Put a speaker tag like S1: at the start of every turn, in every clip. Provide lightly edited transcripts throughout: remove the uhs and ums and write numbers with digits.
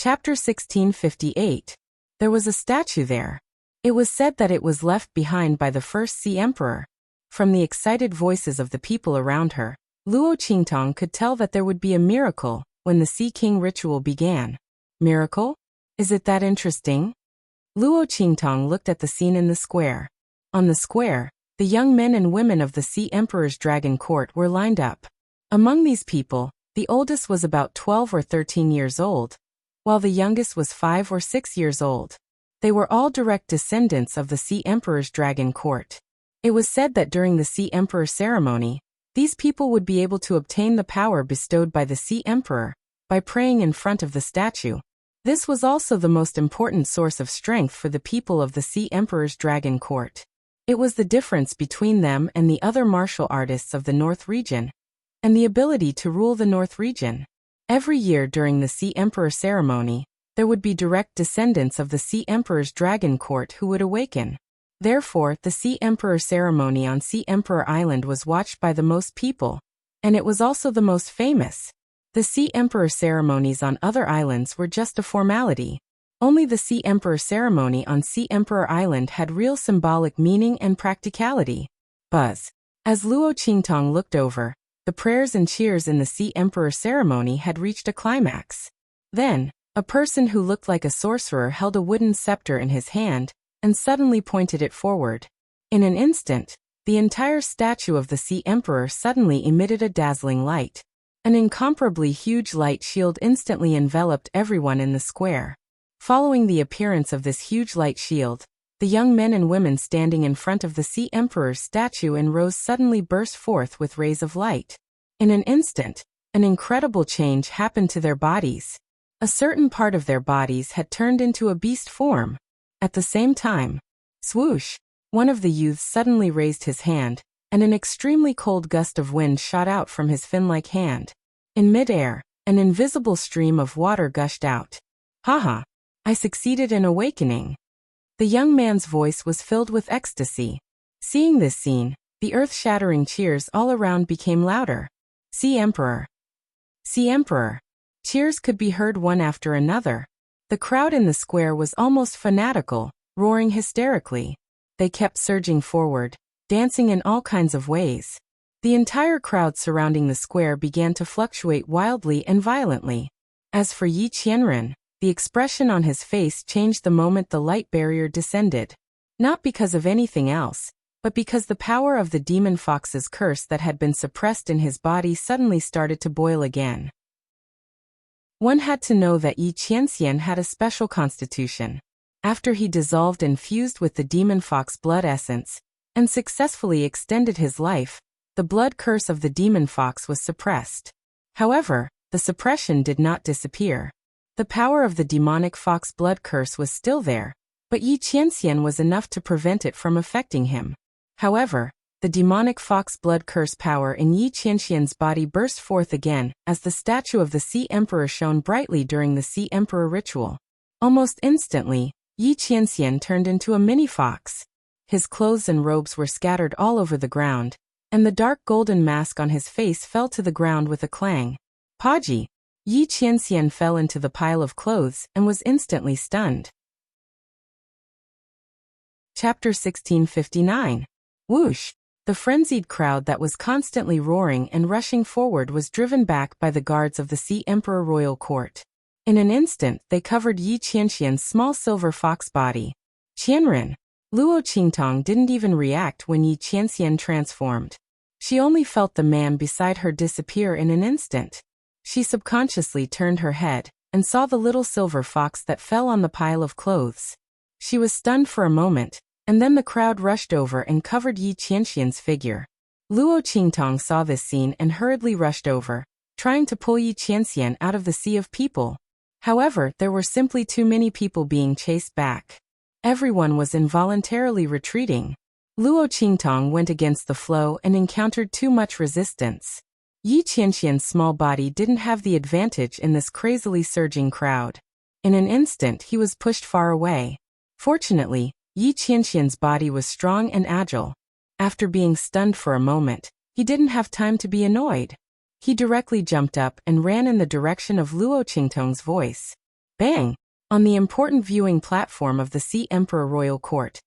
S1: Chapter 1658. There was a statue there. It was said that it was left behind by the first Sea Emperor. From the excited voices of the people around her, Luo Qingtong could tell that there would be a miracle when the Sea King ritual began. Miracle? Is it that interesting? Luo Qingtong looked at the scene in the square. On the square, the young men and women of the Sea Emperor's dragon court were lined up. Among these people, the oldest was about 12 or 13 years old, while the youngest was 5 or 6 years old. They were all direct descendants of the Sea Emperor's dragon court. It was said that during the Sea Emperor ceremony, these people would be able to obtain the power bestowed by the Sea Emperor by praying in front of the statue. This was also the most important source of strength for the people of the Sea Emperor's dragon court. It was the difference between them and the other martial artists of the North region, and the ability to rule the North region. Every year during the Sea Emperor ceremony, there would be direct descendants of the Sea Emperor's dragon court who would awaken. Therefore, the Sea Emperor ceremony on Sea Emperor Island was watched by the most people, and it was also the most famous. The Sea Emperor ceremonies on other islands were just a formality. Only the Sea Emperor ceremony on Sea Emperor Island had real symbolic meaning and practicality. Buzz. As Luo Qingtong looked over, the prayers and cheers in the Sea Emperor ceremony had reached a climax. Then, a person who looked like a sorcerer held a wooden scepter in his hand and suddenly pointed it forward. In an instant, the entire statue of the Sea Emperor suddenly emitted a dazzling light. An incomparably huge light shield instantly enveloped everyone in the square. Following the appearance of this huge light shield, the young men and women standing in front of the Sea Emperor's statue in rows suddenly burst forth with rays of light. In an instant, an incredible change happened to their bodies. A certain part of their bodies had turned into a beast form. At the same time, swoosh, one of the youths suddenly raised his hand, and an extremely cold gust of wind shot out from his fin-like hand. In mid-air, an invisible stream of water gushed out. Haha! I succeeded in awakening. The young man's voice was filled with ecstasy. Seeing this scene, the earth-shattering cheers all around became louder. Sea Emperor! Sea Emperor! Cheers could be heard one after another. The crowd in the square was almost fanatical, roaring hysterically. They kept surging forward, dancing in all kinds of ways. The entire crowd surrounding the square began to fluctuate wildly and violently. As for Yi Qianren, the expression on his face changed the moment the light barrier descended. Not because of anything else, but because the power of the demon fox's curse that had been suppressed in his body suddenly started to boil again. One had to know that Yi Qianxian had a special constitution. After he dissolved and fused with the demon fox blood essence, and successfully extended his life, the blood curse of the demon fox was suppressed. However, the suppression did not disappear. The power of the demonic fox blood curse was still there, but Yi Qianxian was enough to prevent it from affecting him. However, the demonic fox blood curse power in Yi Qianxian's body burst forth again as the statue of the Sea Emperor shone brightly during the Sea Emperor ritual. Almost instantly, Yi Qianxian turned into a mini fox. His clothes and robes were scattered all over the ground, and the dark golden mask on his face fell to the ground with a clang. Paji! Yi Qianxian fell into the pile of clothes and was instantly stunned. Chapter 1659. Whoosh! The frenzied crowd that was constantly roaring and rushing forward was driven back by the guards of the Sea Emperor royal court. In an instant, they covered Yi Qianxian's small silver fox body. Qianren! Luo Qingtong didn't even react when Yi Qianxian transformed. She only felt the man beside her disappear in an instant. She subconsciously turned her head and saw the little silver fox that fell on the pile of clothes. She was stunned for a moment, and then the crowd rushed over and covered Yi Qianxian's figure. Luo Qingtong saw this scene and hurriedly rushed over, trying to pull Yi Qianxian out of the sea of people. However, there were simply too many people being chased back. Everyone was involuntarily retreating. Luo Qingtong went against the flow and encountered too much resistance. Yi Qianxian's small body didn't have the advantage in this crazily surging crowd. In an instant he was pushed far away. Fortunately, Yi Qianxian's body was strong and agile. After being stunned for a moment, he didn't have time to be annoyed. He directly jumped up and ran in the direction of Luo Qingtong's voice. Bang! On the important viewing platform of the Sea Emperor Royal Court,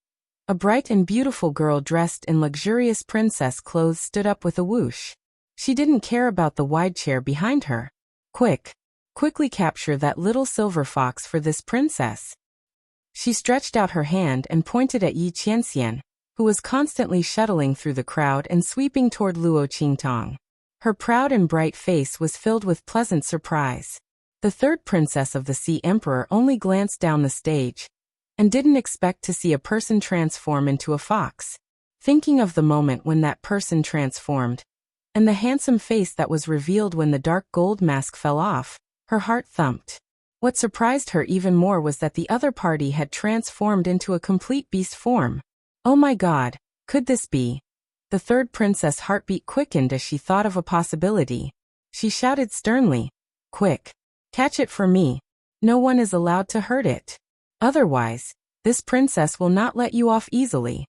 S1: a bright and beautiful girl dressed in luxurious princess clothes stood up with a whoosh. She didn't care about the wide chair behind her. Quickly capture that little silver fox for this princess. She stretched out her hand and pointed at Yi Qianxian, who was constantly shuttling through the crowd and sweeping toward Luo Qingtong. Her proud and bright face was filled with pleasant surprise. The third princess of the Sea Emperor only glanced down the stage and didn't expect to see a person transform into a fox. Thinking of the moment when that person transformed, and the handsome face that was revealed when the dark gold mask fell off, her heart thumped. What surprised her even more was that the other party had transformed into a complete beast form. Oh my God, could this be? The third princess' heartbeat quickened as she thought of a possibility. She shouted sternly, "Quick! Catch it for me. No one is allowed to hurt it. Otherwise, this princess will not let you off easily."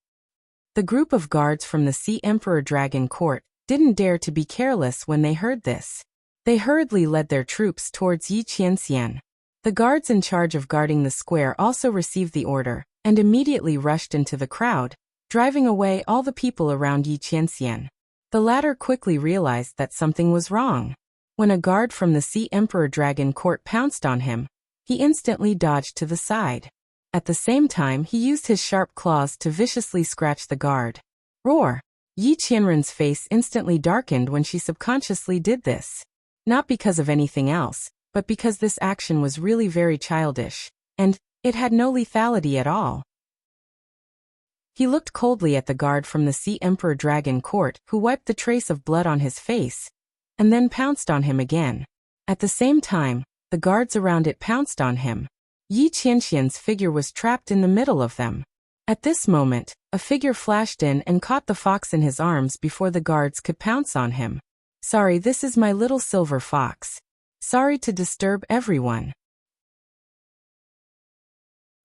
S1: The group of guards from the Sea Emperor Dragon Court didn't dare to be careless when they heard this. They hurriedly led their troops towards Yi Qianxian. The guards in charge of guarding the square also received the order and immediately rushed into the crowd, driving away all the people around Yi Qianxian. The latter quickly realized that something was wrong. When a guard from the Sea Emperor Dragon Court pounced on him, he instantly dodged to the side. At the same time, he used his sharp claws to viciously scratch the guard. Roar! Yi Qianren's face instantly darkened when she subconsciously did this. Not because of anything else, but because this action was really very childish, and it had no lethality at all. He looked coldly at the guard from the Sea Emperor Dragon Court, who wiped the trace of blood on his face, and then pounced on him again. At the same time, the guards around it pounced on him. Yi Qianxian's figure was trapped in the middle of them. At this moment, a figure flashed in and caught the fox in his arms before the guards could pounce on him. "Sorry, this is my little silver fox. Sorry to disturb everyone."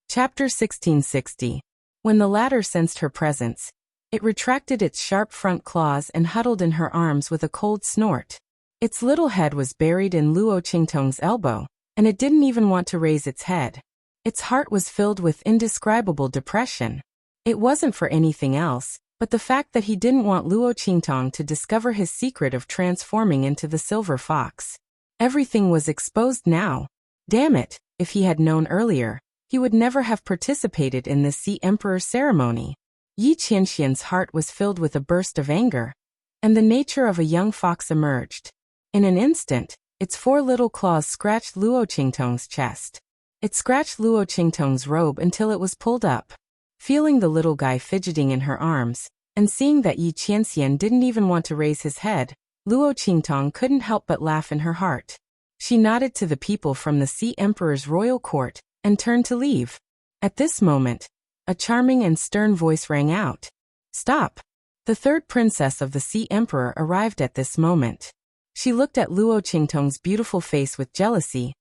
S1: Chapter 1660. When the latter sensed her presence, it retracted its sharp front claws and huddled in her arms with a cold snort. Its little head was buried in Luo Qingtong's elbow, and it didn't even want to raise its head. Its heart was filled with indescribable depression. It wasn't for anything else, but the fact that he didn't want Luo Qingtong to discover his secret of transforming into the silver fox. Everything was exposed now. Damn it, if he had known earlier, he would never have participated in this Sea Emperor ceremony. Yi Qianxian's heart was filled with a burst of anger, and the nature of a young fox emerged. In an instant, its 4 little claws scratched Luo Qingtong's chest. It scratched Luo Qingtong's robe until it was pulled up. Feeling the little guy fidgeting in her arms, and seeing that Yi Qianxian didn't even want to raise his head, Luo Qingtong couldn't help but laugh in her heart. She nodded to the people from the Sea Emperor's royal court and turned to leave. At this moment, a charming and stern voice rang out. "Stop!" The third princess of the Sea Emperor arrived at this moment. She looked at Luo Qingtong's beautiful face with jealousy,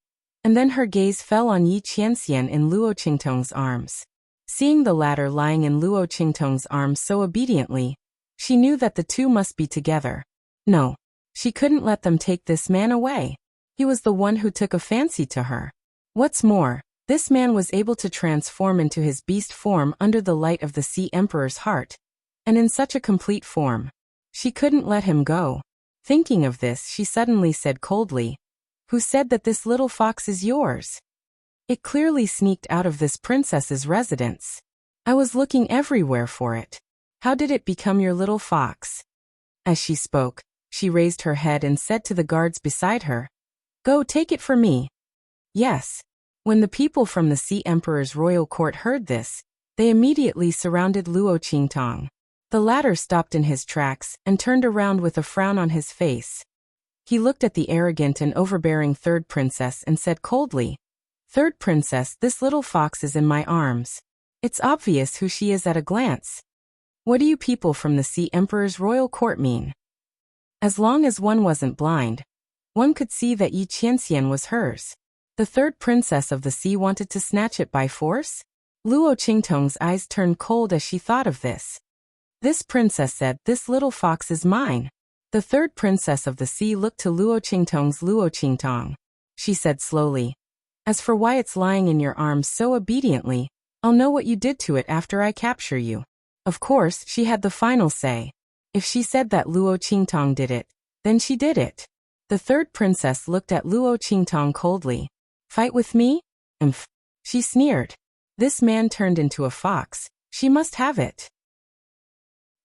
S1: and then her gaze fell on Yi Qianxian in Luo Qingtong's arms. Seeing the latter lying in Luo Qingtong's arms so obediently, she knew that the two must be together. No, she couldn't let them take this man away. He was the one who took a fancy to her. What's more, this man was able to transform into his beast form under the light of the Sea Emperor's heart, and in such a complete form. She couldn't let him go. Thinking of this, she suddenly said coldly, "Who said that this little fox is yours? It clearly sneaked out of this princess's residence. I was looking everywhere for it. How did it become your little fox?" As she spoke, she raised her head and said to the guards beside her, "Go take it for me." Yes. When the people from the Sea Emperor's royal court heard this, they immediately surrounded Luo Qingtong. The latter stopped in his tracks and turned around with a frown on his face. He looked at the arrogant and overbearing third princess and said coldly, "Third princess, this little fox is in my arms. It's obvious who she is at a glance. What do you people from the Sea Emperor's royal court mean?" As long as one wasn't blind, one could see that Yi Qianxian was hers. The third princess of the sea wanted to snatch it by force? Luo Qingtong's eyes turned cold as she thought of this. This princess said, "This little fox is mine." The third princess of the sea looked to Luo Qingtong's Luo Qingtong. She said slowly, As for why it's lying in your arms so obediently, I'll know what you did to it after I capture you. Of course, she had the final say. If she said that Luo Qingtong did it, then she did it. The third princess looked at Luo Qingtong coldly. Fight with me? Umph. She sneered. This man turned into a fox. She must have it.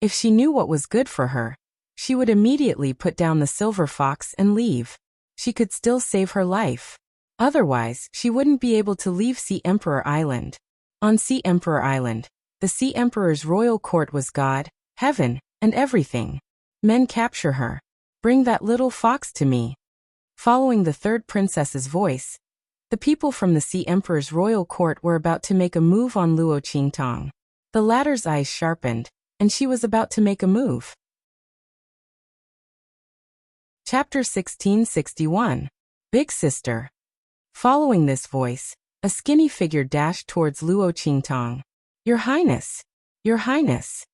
S1: If she knew what was good for her, she would immediately put down the silver fox and leave. She could still save her life. Otherwise, she wouldn't be able to leave Sea Emperor Island. On Sea Emperor Island, the Sea Emperor's royal court was God, heaven, and everything. Men capture her. Bring that little fox to me. Following the third princess's voice, the people from the Sea Emperor's royal court were about to make a move on Luo Qingtong. The latter's eyes sharpened, and she was about to make a move. Chapter 1661. Big Sister. Following this voice, a skinny figure dashed towards Luo Qingtong. Your Highness! Your Highness!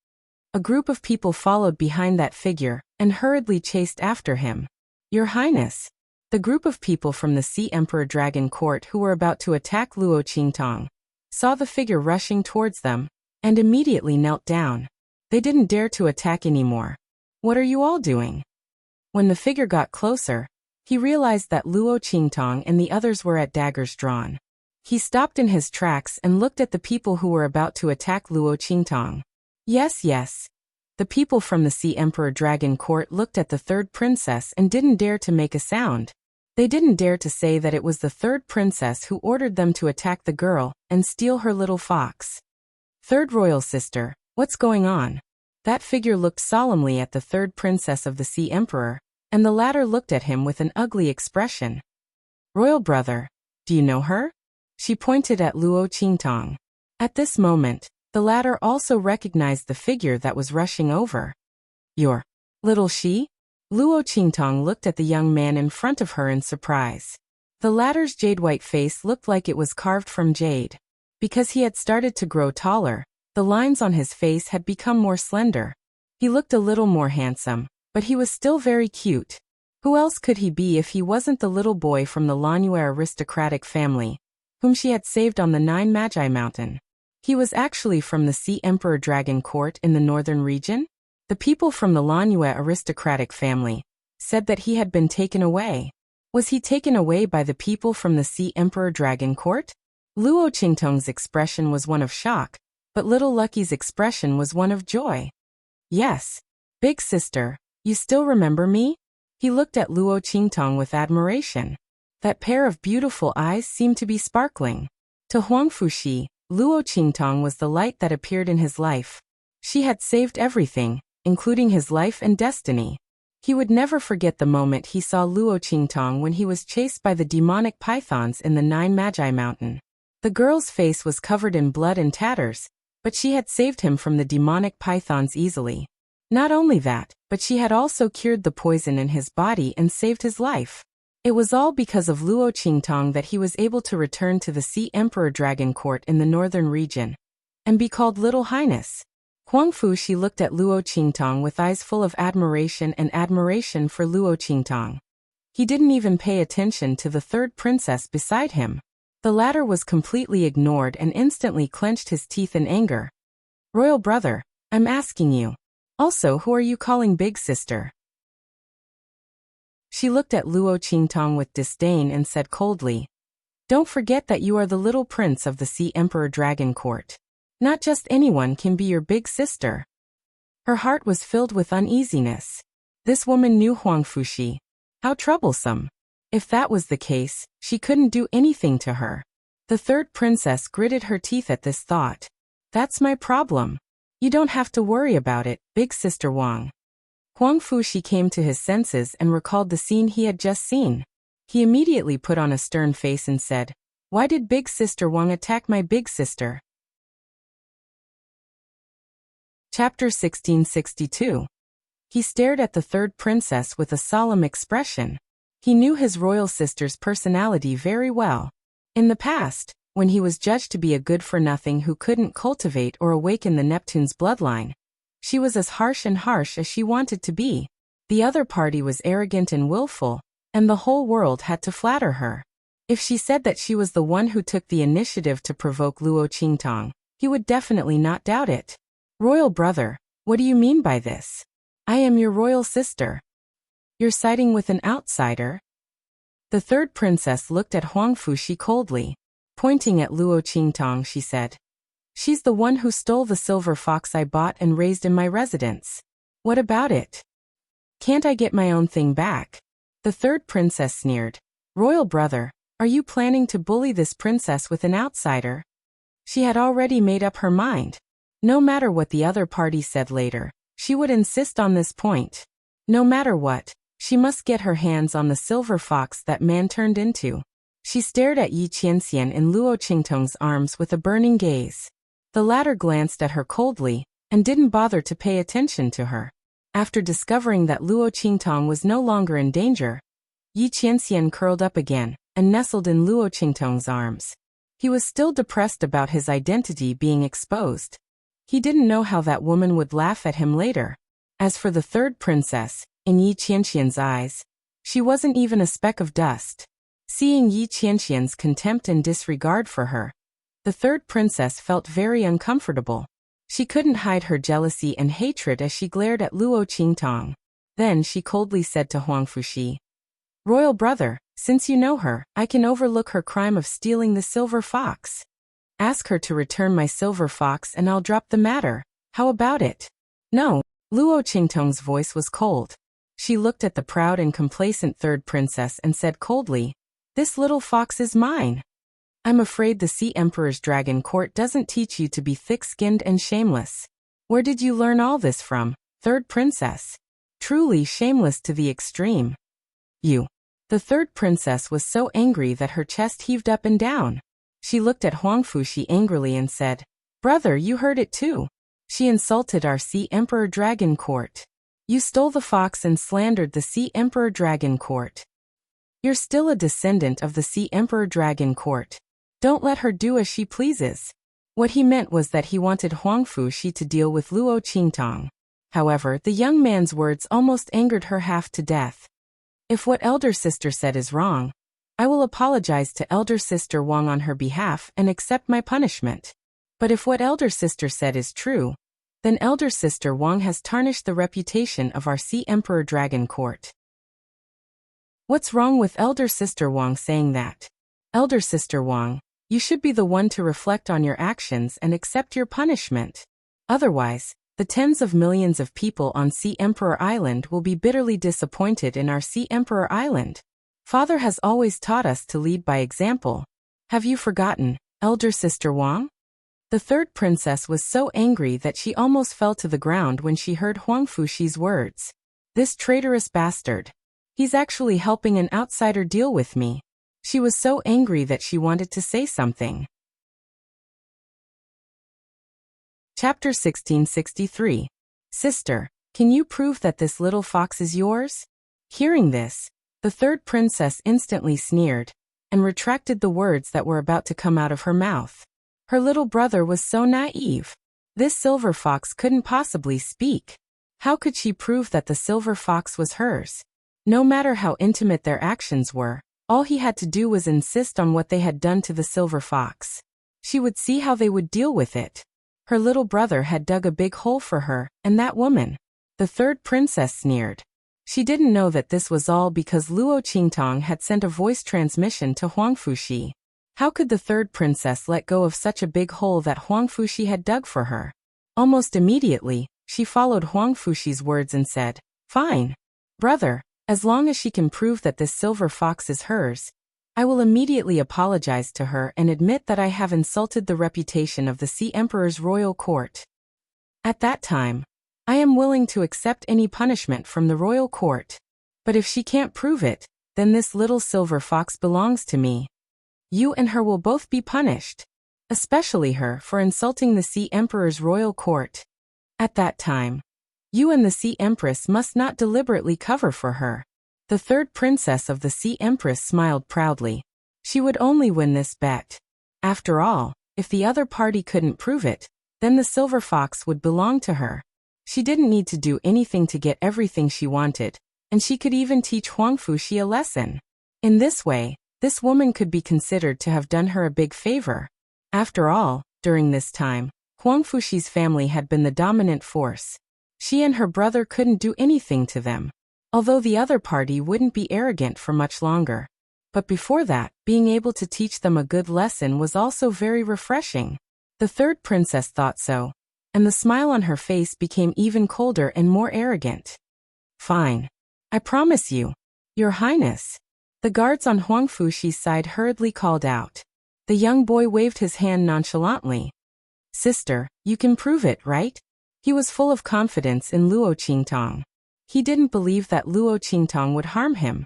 S1: A group of people followed behind that figure and hurriedly chased after him. Your Highness! The group of people from the Sea Emperor Dragon Court who were about to attack Luo Qingtong saw the figure rushing towards them and immediately knelt down. They didn't dare to attack anymore. What are you all doing? When the figure got closer, he realized that Luo Qingtong and the others were at daggers drawn. He stopped in his tracks and looked at the people who were about to attack Luo Qingtong. Yes, yes. The people from the Sea Emperor Dragon Court looked at the third princess and didn't dare to make a sound. They didn't dare to say that it was the third princess who ordered them to attack the girl and steal her little fox. Third royal sister, what's going on? That figure looked solemnly at the third princess of the Sea Emperor, and the latter looked at him with an ugly expression. Royal brother, do you know her? She pointed at Luo Qingtong. At this moment, the latter also recognized the figure that was rushing over. Your little she? Luo Qingtong looked at the young man in front of her in surprise. The latter's jade-white face looked like it was carved from jade. Because he had started to grow taller, the lines on his face had become more slender. He looked a little more handsome, but he was still very cute. Who else could he be if he wasn't the little boy from the Lanyue aristocratic family, whom she had saved on the Nine Magi Mountain? He was actually from the Sea Emperor Dragon Court in the northern region. The people from the Lanyue aristocratic family said that he had been taken away. Was he taken away by the people from the Sea Emperor Dragon Court? Luo Qingtong's expression was one of shock, but little Lucky's expression was one of joy. Yes. Big sister, you still remember me? He looked at Luo Qingtong with admiration. That pair of beautiful eyes seemed to be sparkling. To Huang Fuxi, Luo Qingtong was the light that appeared in his life. She had saved everything, including his life and destiny. He would never forget the moment he saw Luo Qingtong when he was chased by the demonic pythons in the Nine Magi Mountain. The girl's face was covered in blood and tatters, but she had saved him from the demonic pythons easily. Not only that, but she had also cured the poison in his body and saved his life. It was all because of Luo Qingtong that he was able to return to the Sea Emperor Dragon Court in the northern region and be called Little Highness. Huang Fuxi looked at Luo Qingtong with eyes full of admiration for Luo Qingtong. He didn't even pay attention to the third princess beside him. The latter was completely ignored and instantly clenched his teeth in anger. Royal brother, I'm asking you. Also, who are you calling big sister? She looked at Luo Qingtong with disdain and said coldly, Don't forget that you are the little prince of the Sea Emperor Dragon Court. Not just anyone can be your big sister. Her heart was filled with uneasiness. This woman knew Huang Fuxi. How troublesome. If that was the case, she couldn't do anything to her. The third princess gritted her teeth at this thought. That's my problem. You don't have to worry about it, big sister Wang. Huang Fuxi came to his senses and recalled the scene he had just seen. He immediately put on a stern face and said, Why did big sister Wang attack my big sister? Chapter 1662. He stared at the third princess with a solemn expression. He knew his royal sister's personality very well. In the past, when he was judged to be a good-for-nothing who couldn't cultivate or awaken the Neptune's bloodline, she was as harsh as she wanted to be. The other party was arrogant and willful, and the whole world had to flatter her. If she said that she was the one who took the initiative to provoke Luo Qingtong, he would definitely not doubt it. Royal brother, what do you mean by this? I am your royal sister. You're siding with an outsider? The third princess looked at Huang Fuxi coldly. Pointing at Luo Qingtong, she said, "She's the one who stole the silver fox I bought and raised in my residence. What about it? Can't I get my own thing back?" The third princess sneered. Royal brother, are you planning to bully this princess with an outsider? She had already made up her mind. No matter what the other party said later, she would insist on this point. No matter what, she must get her hands on the silver fox that man turned into. She stared at Yi Qianxian in Luo Qingtong's arms with a burning gaze. The latter glanced at her coldly, and didn't bother to pay attention to her. After discovering that Luo Qingtong was no longer in danger, Yi Qianxian curled up again, and nestled in Luo Qingtong's arms. He was still depressed about his identity being exposed. He didn't know how that woman would laugh at him later. As for the third princess, in Yi Qianxian's eyes, she wasn't even a speck of dust. Seeing Yi Qianxian's contempt and disregard for her, the third princess felt very uncomfortable. She couldn't hide her jealousy and hatred as she glared at Luo Qingtong. Then she coldly said to Huang Fuxi, "Royal brother, since you know her, I can overlook her crime of stealing the silver fox. Ask her to return my silver fox and I'll drop the matter. How about it?" "No." Luo Qingtong's voice was cold. She looked at the proud and complacent third princess and said coldly, "This little fox is mine." "I'm afraid the Sea Emperor's Dragon Court doesn't teach you to be thick-skinned and shameless. Where did you learn all this from, third princess? Truly shameless to the extreme." "You." The third princess was so angry that her chest heaved up and down. She looked at Huang Fuxi angrily and said, "Brother, you heard it too. She insulted our Sea Emperor Dragon Court. You stole the fox and slandered the Sea Emperor Dragon Court. You're still a descendant of the Sea Emperor Dragon Court. Don't let her do as she pleases." What he meant was that he wanted Huang Fuxi to deal with Luo Qingtong. However, the young man's words almost angered her half to death. "If what elder sister said is wrong, I will apologize to elder sister Wang on her behalf and accept my punishment. But if what elder sister said is true, then elder sister Wang has tarnished the reputation of our Sea Emperor Dragon Court." "What's wrong with elder sister Wang saying that? Elder sister Wang, you should be the one to reflect on your actions and accept your punishment. Otherwise, the tens of millions of people on Sea Emperor Island will be bitterly disappointed in our Sea Emperor Island. Father has always taught us to lead by example. Have you forgotten, elder sister Wang?" The third princess was so angry that she almost fell to the ground when she heard Huang Fuxi's words. "This traitorous bastard. He's actually helping an outsider deal with me." She was so angry that she wanted to say something. Chapter 1663. Sister, can you prove that this little fox is yours? Hearing this, the third princess instantly sneered, and retracted the words that were about to come out of her mouth. Her little brother was so naive. This silver fox couldn't possibly speak. How could she prove that the silver fox was hers? No matter how intimate their actions were, all he had to do was insist on what they had done to the silver fox. She would see how they would deal with it. Her little brother had dug a big hole for her, and that woman. The third princess sneered. She didn't know that this was all because Luo Qingtong had sent a voice transmission to Huang Fuxi. How could the third princess let go of such a big hole that Huang Fuxi had dug for her? Almost immediately, she followed Huang Fuxi's words and said, "Fine. Brother, as long as she can prove that this silver fox is hers, I will immediately apologize to her and admit that I have insulted the reputation of the Sea Emperor's royal court. At that time, I am willing to accept any punishment from the royal court. But if she can't prove it, then this little silver fox belongs to me. You and her will both be punished, especially her for insulting the Sea Emperor's royal court. At that time, you and the Sea Empress must not deliberately cover for her." The third princess of the Sea Empress smiled proudly. She would only win this bet. After all, if the other party couldn't prove it, then the silver fox would belong to her. She didn't need to do anything to get everything she wanted, and she could even teach Huang Fuxi a lesson. In this way, This woman could be considered to have done her a big favor. After all, during this time, Huang Fuxi's family had been the dominant force. She and her brother couldn't do anything to them, although the other party wouldn't be arrogant for much longer. But before that, being able to teach them a good lesson was also very refreshing. The third princess thought so, and the smile on her face became even colder and more arrogant. Fine. I promise you, Your Highness. The guards on Huang Fuxi's side hurriedly called out. The young boy waved his hand nonchalantly. Sister, you can prove it, right? He was full of confidence in Luo Qingtong. He didn't believe that Luo Qingtong would harm him.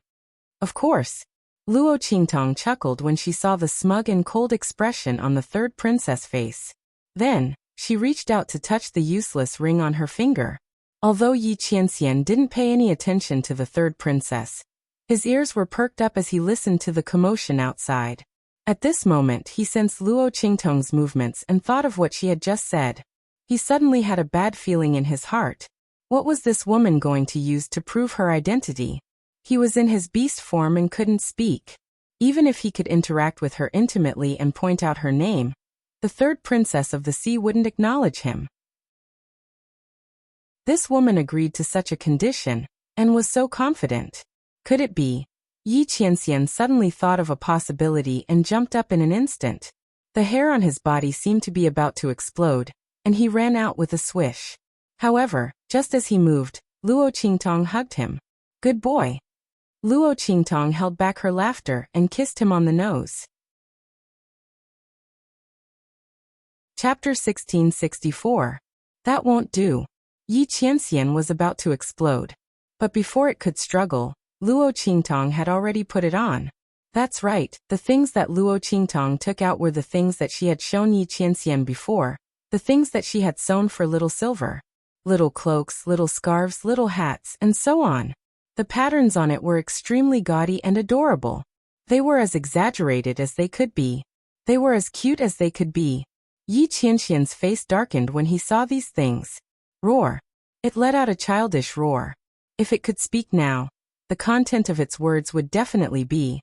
S1: Of course. Luo Qingtong chuckled when she saw the smug and cold expression on the third princess' face. Then, she reached out to touch the useless ring on her finger. Although Yi Qianxian didn't pay any attention to the third princess, his ears were perked up as he listened to the commotion outside. At this moment he sensed Luo Qingtong's movements and thought of what she had just said. He suddenly had a bad feeling in his heart. What was this woman going to use to prove her identity? He was in his beast form and couldn't speak. Even if he could interact with her intimately and point out her name, the third princess of the sea wouldn't acknowledge him. This woman agreed to such a condition, and was so confident. Could it be? Yi Qianxian suddenly thought of a possibility and jumped up in an instant. The hair on his body seemed to be about to explode, and he ran out with a swish. However, just as he moved, Luo Qingtong hugged him. Good boy. Luo Qingtong held back her laughter and kissed him on the nose. Chapter 1664. That won't do. Yi Qianxian was about to explode. But before it could struggle, Luo Qingtong had already put it on. That's right, the things that Luo Qingtong took out were the things that she had shown Yi Qianxian before, the things that she had sewn for Little Silver. Little cloaks, little scarves, little hats, and so on. The patterns on it were extremely gaudy and adorable. They were as exaggerated as they could be. They were as cute as they could be. Yi Qianxian's face darkened when he saw these things. Roar. It let out a childish roar. If it could speak now, the content of its words would definitely be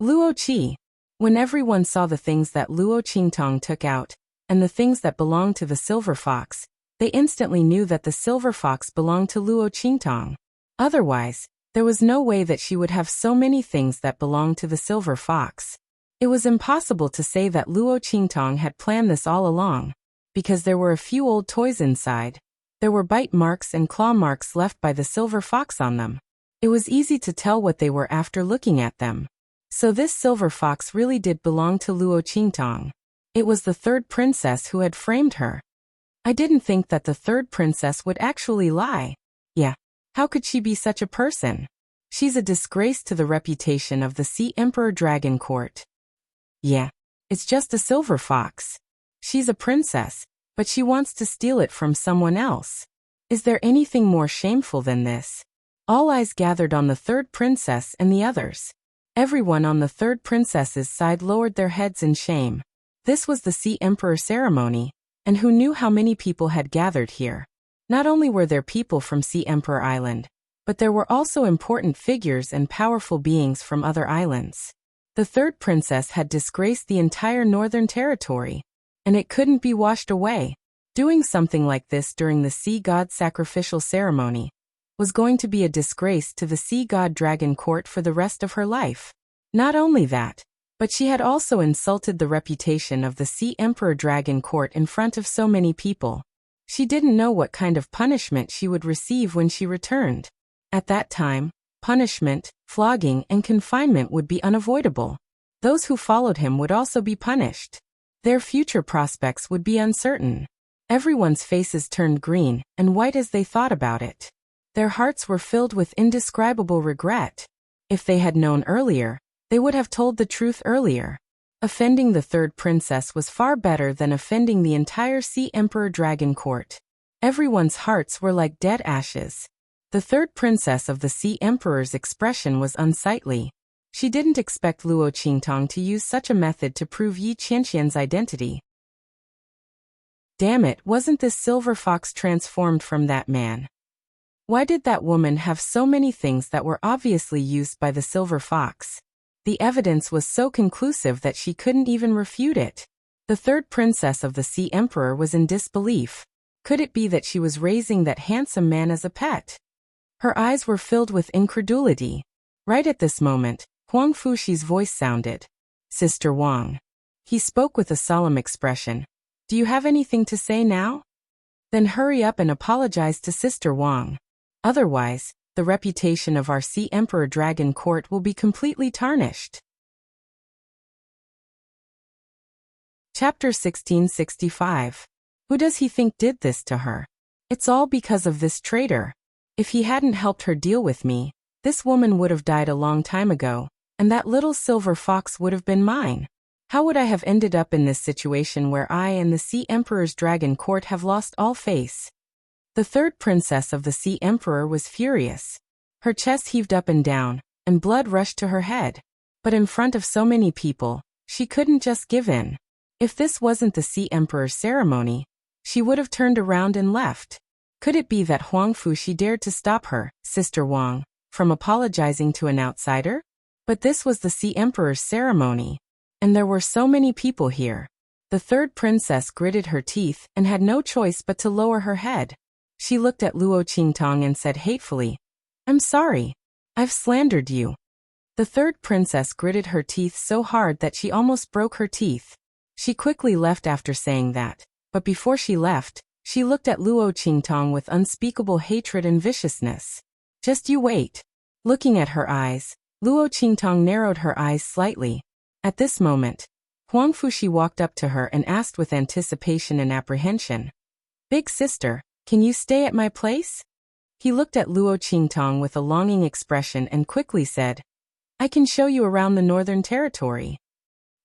S1: Luo Qi. When everyone saw the things that Luo Qingtong took out, and the things that belonged to the silver fox, they instantly knew that the silver fox belonged to Luo Qingtong. Otherwise, there was no way that she would have so many things that belonged to the silver fox. It was impossible to say that Luo Qingtong had planned this all along, because there were a few old toys inside. There were bite marks and claw marks left by the silver fox on them. It was easy to tell what they were after looking at them. So this silver fox really did belong to Luo Qingtong. It was the third princess who had framed her. I didn't think that the third princess would actually lie. Yeah. How could she be such a person? She's a disgrace to the reputation of the Sea Emperor Dragon Court. Yeah. It's just a silver fox. She's a princess, but she wants to steal it from someone else. Is there anything more shameful than this? All eyes gathered on the third princess and the others. Everyone on the third princess's side lowered their heads in shame. This was the Sea Emperor ceremony, and who knew how many people had gathered here? Not only were there people from Sea Emperor Island, but there were also important figures and powerful beings from other islands. The third princess had disgraced the entire Northern Territory, and it couldn't be washed away. Doing something like this during the Sea God sacrificial ceremony was going to be a disgrace to the Sea God Dragon Court for the rest of her life. Not only that, but she had also insulted the reputation of the Sea Emperor Dragon Court in front of so many people. She didn't know what kind of punishment she would receive when she returned. At that time, punishment, flogging, and confinement would be unavoidable. Those who followed him would also be punished. Their future prospects would be uncertain. Everyone's faces turned green and white as they thought about it. Their hearts were filled with indescribable regret. If they had known earlier, they would have told the truth earlier. Offending the third princess was far better than offending the entire Sea Emperor Dragon Court. Everyone's hearts were like dead ashes. The third princess of the Sea Emperor's expression was unsightly. She didn't expect Luo Qingtong to use such a method to prove Yi Qianxian's identity. Damn it, wasn't this silver fox transformed from that man? Why did that woman have so many things that were obviously used by the silver fox? The evidence was so conclusive that she couldn't even refute it. The third princess of the Sea Emperor was in disbelief. Could it be that she was raising that handsome man as a pet? Her eyes were filled with incredulity. Right at this moment, Huang Fuxi's voice sounded. Sister Wang. He spoke with a solemn expression. Do you have anything to say now? Then hurry up and apologize to Sister Wang. Otherwise, the reputation of our Sea Emperor Dragon Court will be completely tarnished. Chapter 1665. Who does he think did this to her? It's all because of this traitor. If he hadn't helped her deal with me, this woman would have died a long time ago, and that little silver fox would have been mine. How would I have ended up in this situation where I and the Sea Emperor's Dragon Court have lost all face? The third princess of the Sea Emperor was furious. Her chest heaved up and down, and blood rushed to her head. But in front of so many people, she couldn't just give in. If this wasn't the Sea Emperor's ceremony, she would have turned around and left. Could it be that Huang Fuxi dared to stop her, Sister Wang, from apologizing to an outsider? But this was the Sea Emperor's ceremony, and there were so many people here. The third princess gritted her teeth and had no choice but to lower her head. She looked at Luo Qingtong and said hatefully, I'm sorry. I've slandered you. The third princess gritted her teeth so hard that she almost broke her teeth. She quickly left after saying that, but before she left, she looked at Luo Qingtong with unspeakable hatred and viciousness. Just you wait. Looking at her eyes, Luo Qingtong narrowed her eyes slightly. At this moment, Huang Fuxi walked up to her and asked with anticipation and apprehension, Big sister, can you stay at my place? He looked at Luo Qingtong with a longing expression and quickly said, I can show you around the Northern Territory.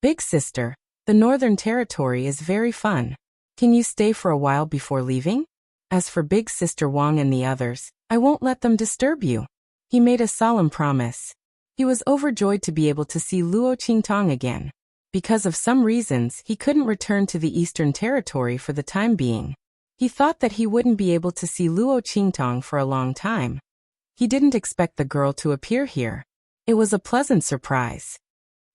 S1: Big sister, the Northern Territory is very fun. Can you stay for a while before leaving? As for Big Sister Wang and the others, I won't let them disturb you. He made a solemn promise. He was overjoyed to be able to see Luo Qingtong again. Because of some reasons, he couldn't return to the Eastern Territory for the time being. He thought that he wouldn't be able to see Luo Qingtong for a long time. He didn't expect the girl to appear here. It was a pleasant surprise.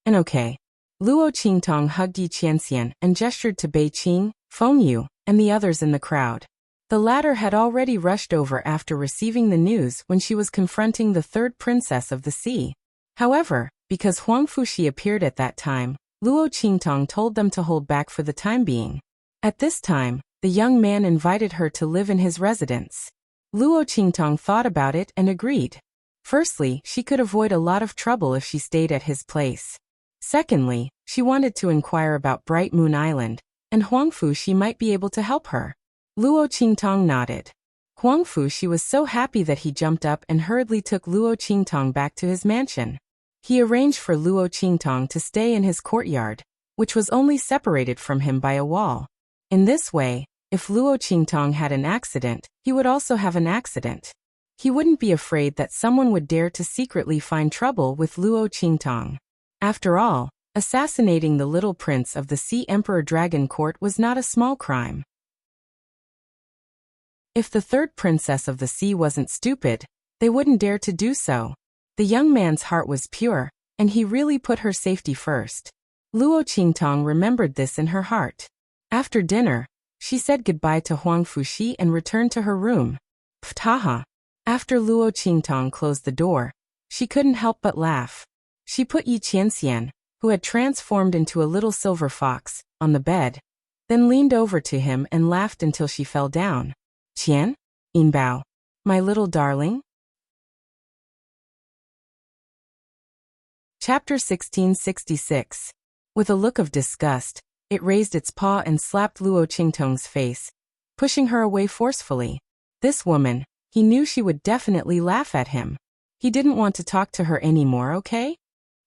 S1: And okay. Luo Qingtong hugged Yi Qianxian and gestured to Bei Qing, Feng Yu, and the others in the crowd. The latter had already rushed over after receiving the news when she was confronting the third princess of the sea. However, because Huang Fuxi appeared at that time, Luo Qingtong told them to hold back for the time being. At this time, the young man invited her to live in his residence. Luo Qingtong thought about it and agreed. Firstly, she could avoid a lot of trouble if she stayed at his place. Secondly, she wanted to inquire about Bright Moon Island, and Huang Fuxi might be able to help her. Luo Qingtong nodded. Huang Fuxi was so happy that he jumped up and hurriedly took Luo Qingtong back to his mansion. He arranged for Luo Qingtong to stay in his courtyard, which was only separated from him by a wall. In this way, if Luo Qingtong had an accident, he would also have an accident. He wouldn't be afraid that someone would dare to secretly find trouble with Luo Qingtong. After all, assassinating the little prince of the Sea Emperor Dragon Court was not a small crime. If the third princess of the sea wasn't stupid, they wouldn't dare to do so. The young man's heart was pure, and he really put her safety first. Luo Qingtong remembered this in her heart. After dinner, she said goodbye to Huang Fuxi and returned to her room. Ptaha. After Luo Qingtong closed the door, she couldn't help but laugh. She put Yi Qianxian, who had transformed into a little silver fox, on the bed, then leaned over to him and laughed until she fell down. Qian? Yinbao. My little darling? Chapter 1666. With a look of disgust, it raised its paw and slapped Luo Qingtong's face, pushing her away forcefully. This woman, he knew she would definitely laugh at him. He didn't want to talk to her anymore, okay?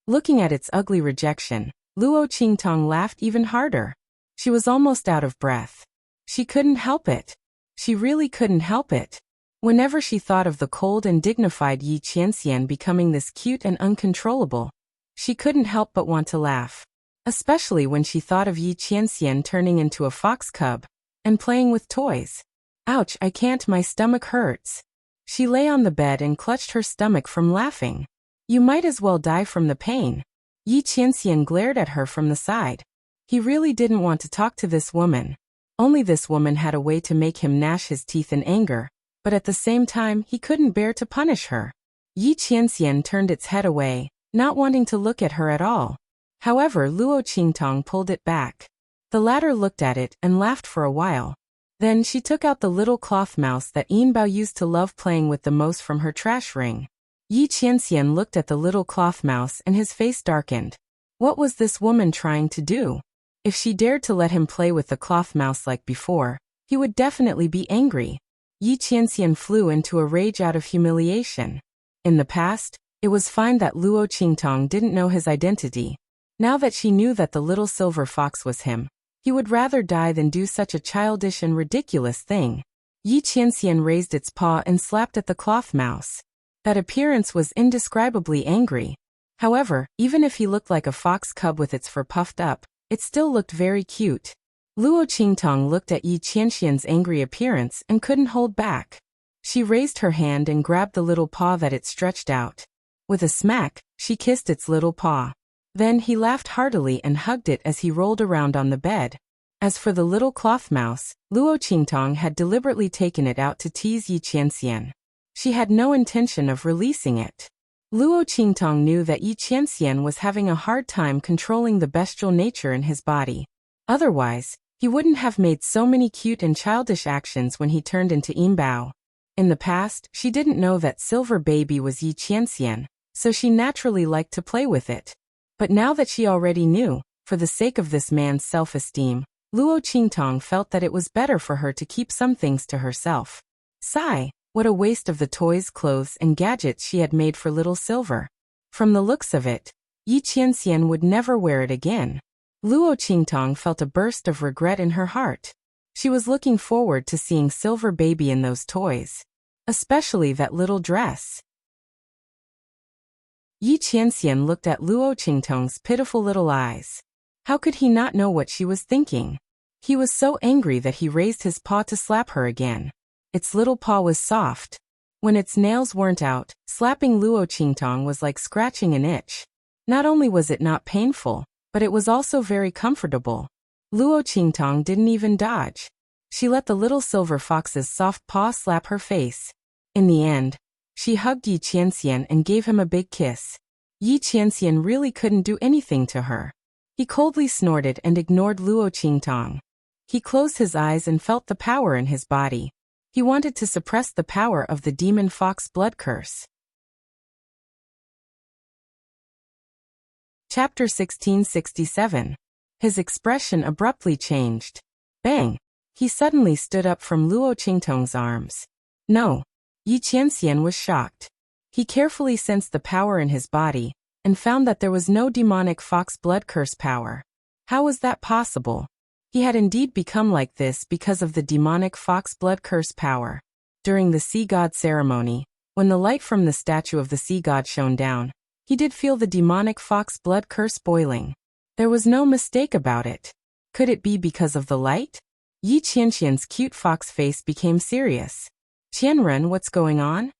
S1: Looking at its ugly rejection, Luo Qingtong laughed even harder. She was almost out of breath. She couldn't help it. She really couldn't help it. Whenever she thought of the cold and dignified Yi Qianxian becoming this cute and uncontrollable, she couldn't help but want to laugh. Especially when she thought of Yi Qianxian turning into a fox cub and playing with toys. Ouch, I can't, my stomach hurts. She lay on the bed and clutched her stomach from laughing. You might as well die from the pain. Yi Qianxian glared at her from the side. He really didn't want to talk to this woman. Only this woman had a way to make him gnash his teeth in anger, but at the same time he couldn't bear to punish her. Yi Qianxian turned its head away, not wanting to look at her at all. However, Luo Qingtong pulled it back. The latter looked at it and laughed for a while. Then she took out the little cloth mouse that Yinbao used to love playing with the most from her trash ring. Yi Qianxian looked at the little cloth mouse and his face darkened. What was this woman trying to do? If she dared to let him play with the cloth mouse like before, he would definitely be angry. Yi Qianxian flew into a rage out of humiliation. In the past, it was fine that Luo Qingtong didn't know his identity. Now that she knew that the little silver fox was him, he would rather die than do such a childish and ridiculous thing. Yi Qianxian raised its paw and slapped at the cloth mouse. That appearance was indescribably angry. However, even if he looked like a fox cub with its fur puffed up, it still looked very cute. Luo Qingtong looked at Yi Qianxian's angry appearance and couldn't hold back. She raised her hand and grabbed the little paw that it stretched out. With a smack, she kissed its little paw. Then he laughed heartily and hugged it as he rolled around on the bed. As for the little cloth mouse, Luo Qingtong had deliberately taken it out to tease Yi Qianxian. She had no intention of releasing it. Luo Qingtong knew that Yi Qianxian was having a hard time controlling the bestial nature in his body. Otherwise, he wouldn't have made so many cute and childish actions when he turned into Yinbao. In the past, she didn't know that Silver Baby was Yi Qianxian, so she naturally liked to play with it. But now that she already knew, for the sake of this man's self-esteem, Luo Qingtong felt that it was better for her to keep some things to herself. Sigh. What a waste of the toys, clothes, and gadgets she had made for little Silver. From the looks of it, Yi Qianxian would never wear it again. Luo Qingtong felt a burst of regret in her heart. She was looking forward to seeing Silver Baby in those toys. Especially that little dress. Yi Qianxian looked at Luo Qingtong's pitiful little eyes. How could he not know what she was thinking? He was so angry that he raised his paw to slap her again. Its little paw was soft. When its nails weren't out, slapping Luo Qingtong was like scratching an itch. Not only was it not painful, but it was also very comfortable. Luo Qingtong didn't even dodge. She let the little silver fox's soft paw slap her face. In the end, she hugged Yi Qianxian and gave him a big kiss. Yi Qianxian really couldn't do anything to her. He coldly snorted and ignored Luo Qingtong. He closed his eyes and felt the power in his body. He wanted to suppress the power of the demon fox blood curse. Chapter 1667. His expression abruptly changed. Bang! He suddenly stood up from Luo Qingtong's arms. No. Yi Qianxian was shocked. He carefully sensed the power in his body, and found that there was no demonic fox blood curse power. How was that possible? He had indeed become like this because of the demonic fox blood curse power. During the sea god ceremony, when the light from the statue of the sea god shone down, he did feel the demonic fox blood curse boiling. There was no mistake about it. Could it be because of the light? Yi Qianxian's cute fox face became serious. Qianren, what's going on?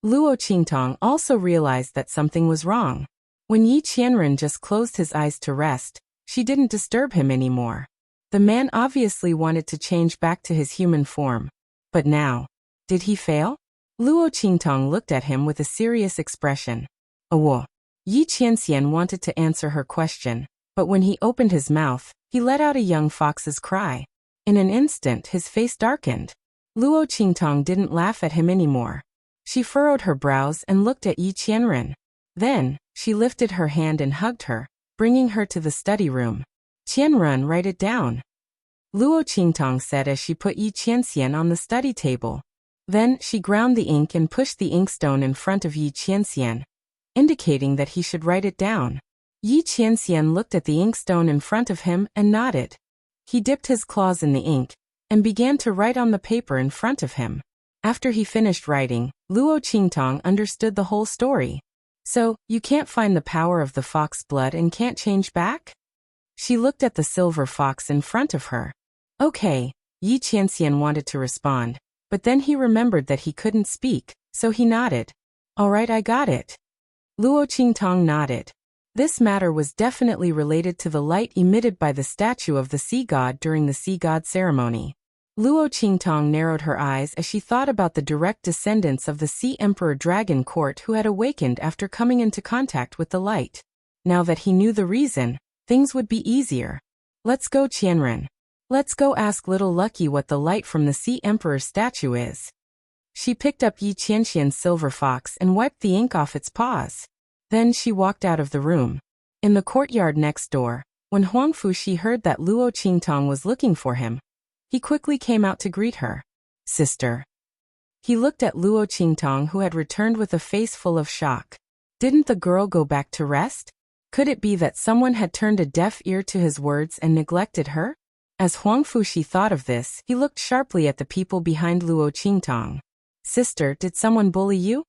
S1: Luo Qingtong also realized that something was wrong. When Yi Qianren just closed his eyes to rest, she didn't disturb him anymore. The man obviously wanted to change back to his human form. But now, did he fail? Luo Qingtong looked at him with a serious expression. Awo. Yi Qianxian wanted to answer her question, but when he opened his mouth, he let out a young fox's cry. In an instant, his face darkened. Luo Qingtong didn't laugh at him anymore. She furrowed her brows and looked at Yi Qianren. Then, she lifted her hand and hugged her, bringing her to the study room. Qianren, write it down. Luo Qingtong said as she put Yi Qianxian on the study table. Then, she ground the ink and pushed the inkstone in front of Yi Qianxian, indicating that he should write it down. Yi Qianxian looked at the inkstone in front of him and nodded. He dipped his claws in the ink, and began to write on the paper in front of him. After he finished writing, Luo Qingtong understood the whole story. So, you can't find the power of the fox blood and can't change back? She looked at the silver fox in front of her. Okay, Yi Qianxian wanted to respond, but then he remembered that he couldn't speak, so he nodded. Alright, I got it. Luo Qingtong nodded. This matter was definitely related to the light emitted by the statue of the sea god during the sea god ceremony. Luo Qingtong narrowed her eyes as she thought about the direct descendants of the Sea Emperor Dragon Court who had awakened after coming into contact with the light. Now that he knew the reason, things would be easier. Let's go, Qianren. Let's go ask little Lucky what the light from the Sea Emperor's statue is. She picked up Yi Qianxian's silver fox and wiped the ink off its paws. Then she walked out of the room. In the courtyard next door, when Huang Fuxi heard that Luo Qingtong was looking for him, he quickly came out to greet her. Sister. He looked at Luo Qingtong, who had returned with a face full of shock. Didn't the girl go back to rest? Could it be that someone had turned a deaf ear to his words and neglected her? As Huang Fuxi thought of this, he looked sharply at the people behind Luo Qingtong. Sister, did someone bully you?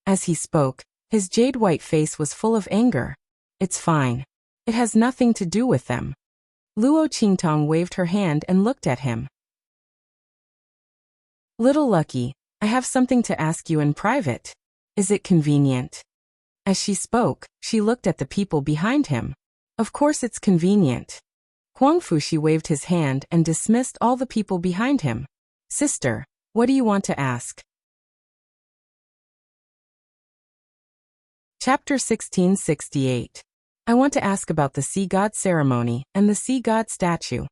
S1: As he spoke, his jade-white face was full of anger. It's fine. It has nothing to do with them. Luo Qingtong waved her hand and looked at him. Little Lucky, I have something to ask you in private. Is it convenient? As she spoke, she looked at the people behind him. Of course it's convenient. Huang Fuxi waved his hand and dismissed all the people behind him. Sister, what do you want to ask? Chapter 1668. I want to ask about the sea god ceremony and the sea god statue.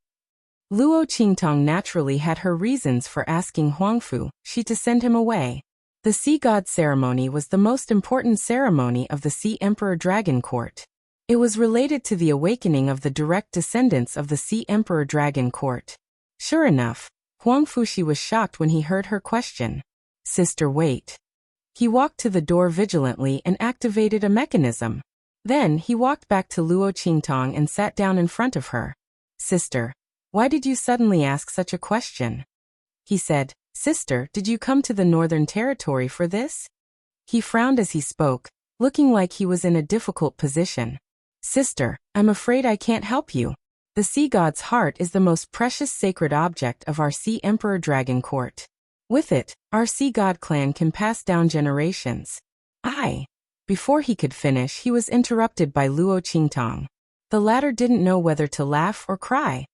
S1: Luo Qingtong naturally had her reasons for asking Huang Fuxi to send him away. The sea god ceremony was the most important ceremony of the Sea Emperor Dragon Court. It was related to the awakening of the direct descendants of the Sea Emperor Dragon Court. Sure enough, Huang Fuxi was shocked when he heard her question. Sister, wait. He walked to the door vigilantly and activated a mechanism. Then he walked back to Luo Qingtong and sat down in front of her. Sister, why did you suddenly ask such a question? He said, Sister, did you come to the Northern Territory for this? He frowned as he spoke, looking like he was in a difficult position. Sister, I'm afraid I can't help you. The sea god's heart is the most precious sacred object of our Sea Emperor Dragon Court. With it, our sea god clan can pass down generations. Before he could finish, he was interrupted by Luo Qingtong. The latter didn't know whether to laugh or cry.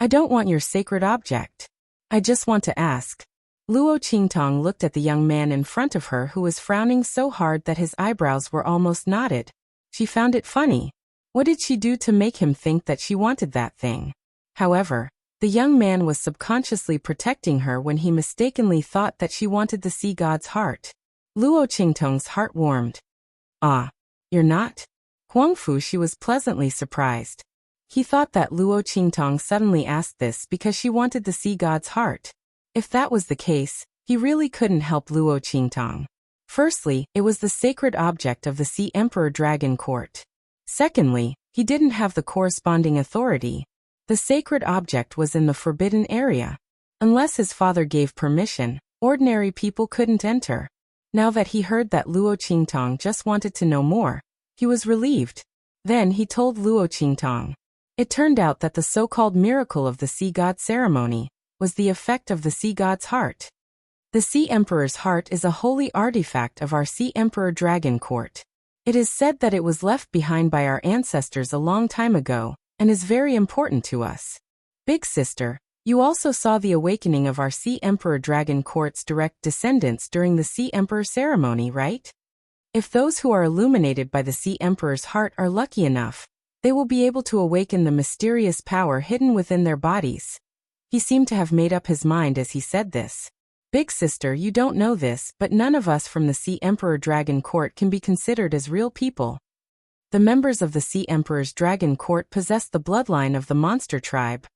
S1: I don't want your sacred object. I just want to ask. Luo Qingtong looked at the young man in front of her who was frowning so hard that his eyebrows were almost knotted. She found it funny. What did she do to make him think that she wanted that thing? However, the young man was subconsciously protecting her when he mistakenly thought that she wanted the sea god's heart. Luo Qingtong's heart warmed. You're not? Huang Fuxi was pleasantly surprised. He thought that Luo Qingtong suddenly asked this because she wanted the sea god's heart. If that was the case, he really couldn't help Luo Qingtong. Firstly, it was the sacred object of the Sea Emperor Dragon Court. Secondly, he didn't have the corresponding authority. The sacred object was in the forbidden area. Unless his father gave permission, ordinary people couldn't enter. Now that he heard that Luo Qingtong just wanted to know more, he was relieved. Then he told Luo Qingtong. It turned out that the so-called miracle of the sea god ceremony was the effect of the sea god's heart. The Sea Emperor's heart is a holy artifact of our Sea Emperor Dragon Court. It is said that it was left behind by our ancestors a long time ago, and is very important to us. Big sister, you also saw the awakening of our Sea Emperor Dragon Court's direct descendants during the Sea Emperor ceremony, right? If those who are illuminated by the Sea Emperor's heart are lucky enough, they will be able to awaken the mysterious power hidden within their bodies. He seemed to have made up his mind as he said this. Big sister, you don't know this, but none of us from the Sea Emperor Dragon Court can be considered as real people. The members of the Sea Emperor's Dragon Court possess the bloodline of the monster tribe.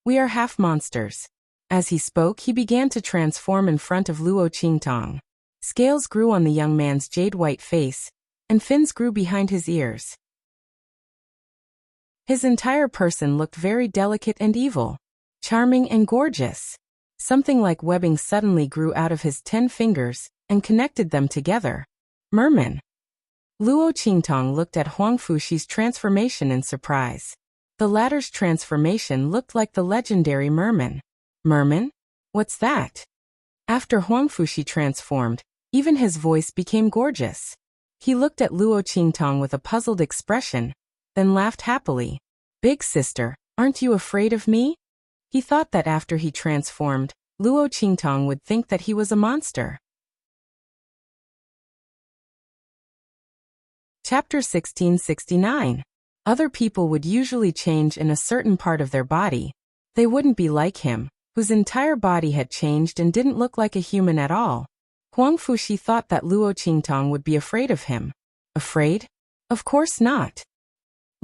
S1: We are half monsters. As he spoke, he began to transform in front of Luo Qingtong. Scales grew on the young man's jade-white face, and fins grew behind his ears. His entire person looked very delicate and evil, charming and gorgeous. Something like webbing suddenly grew out of his 10 fingers and connected them together. Merman. Luo Qingtong looked at Huang Fuxi's transformation in surprise. The latter's transformation looked like the legendary Merman. Merman? What's that? After Huang Fuxi transformed, even his voice became gorgeous. He looked at Luo Qingtong with a puzzled expression, then laughed happily. Big sister, aren't you afraid of me? He thought that after he transformed, Luo Qingtong would think that he was a monster. Chapter 1669. Other people would usually change in a certain part of their body. They wouldn't be like him, whose entire body had changed and didn't look like a human at all. Huang Fuxi thought that Luo Qingtong would be afraid of him. Afraid? Of course not.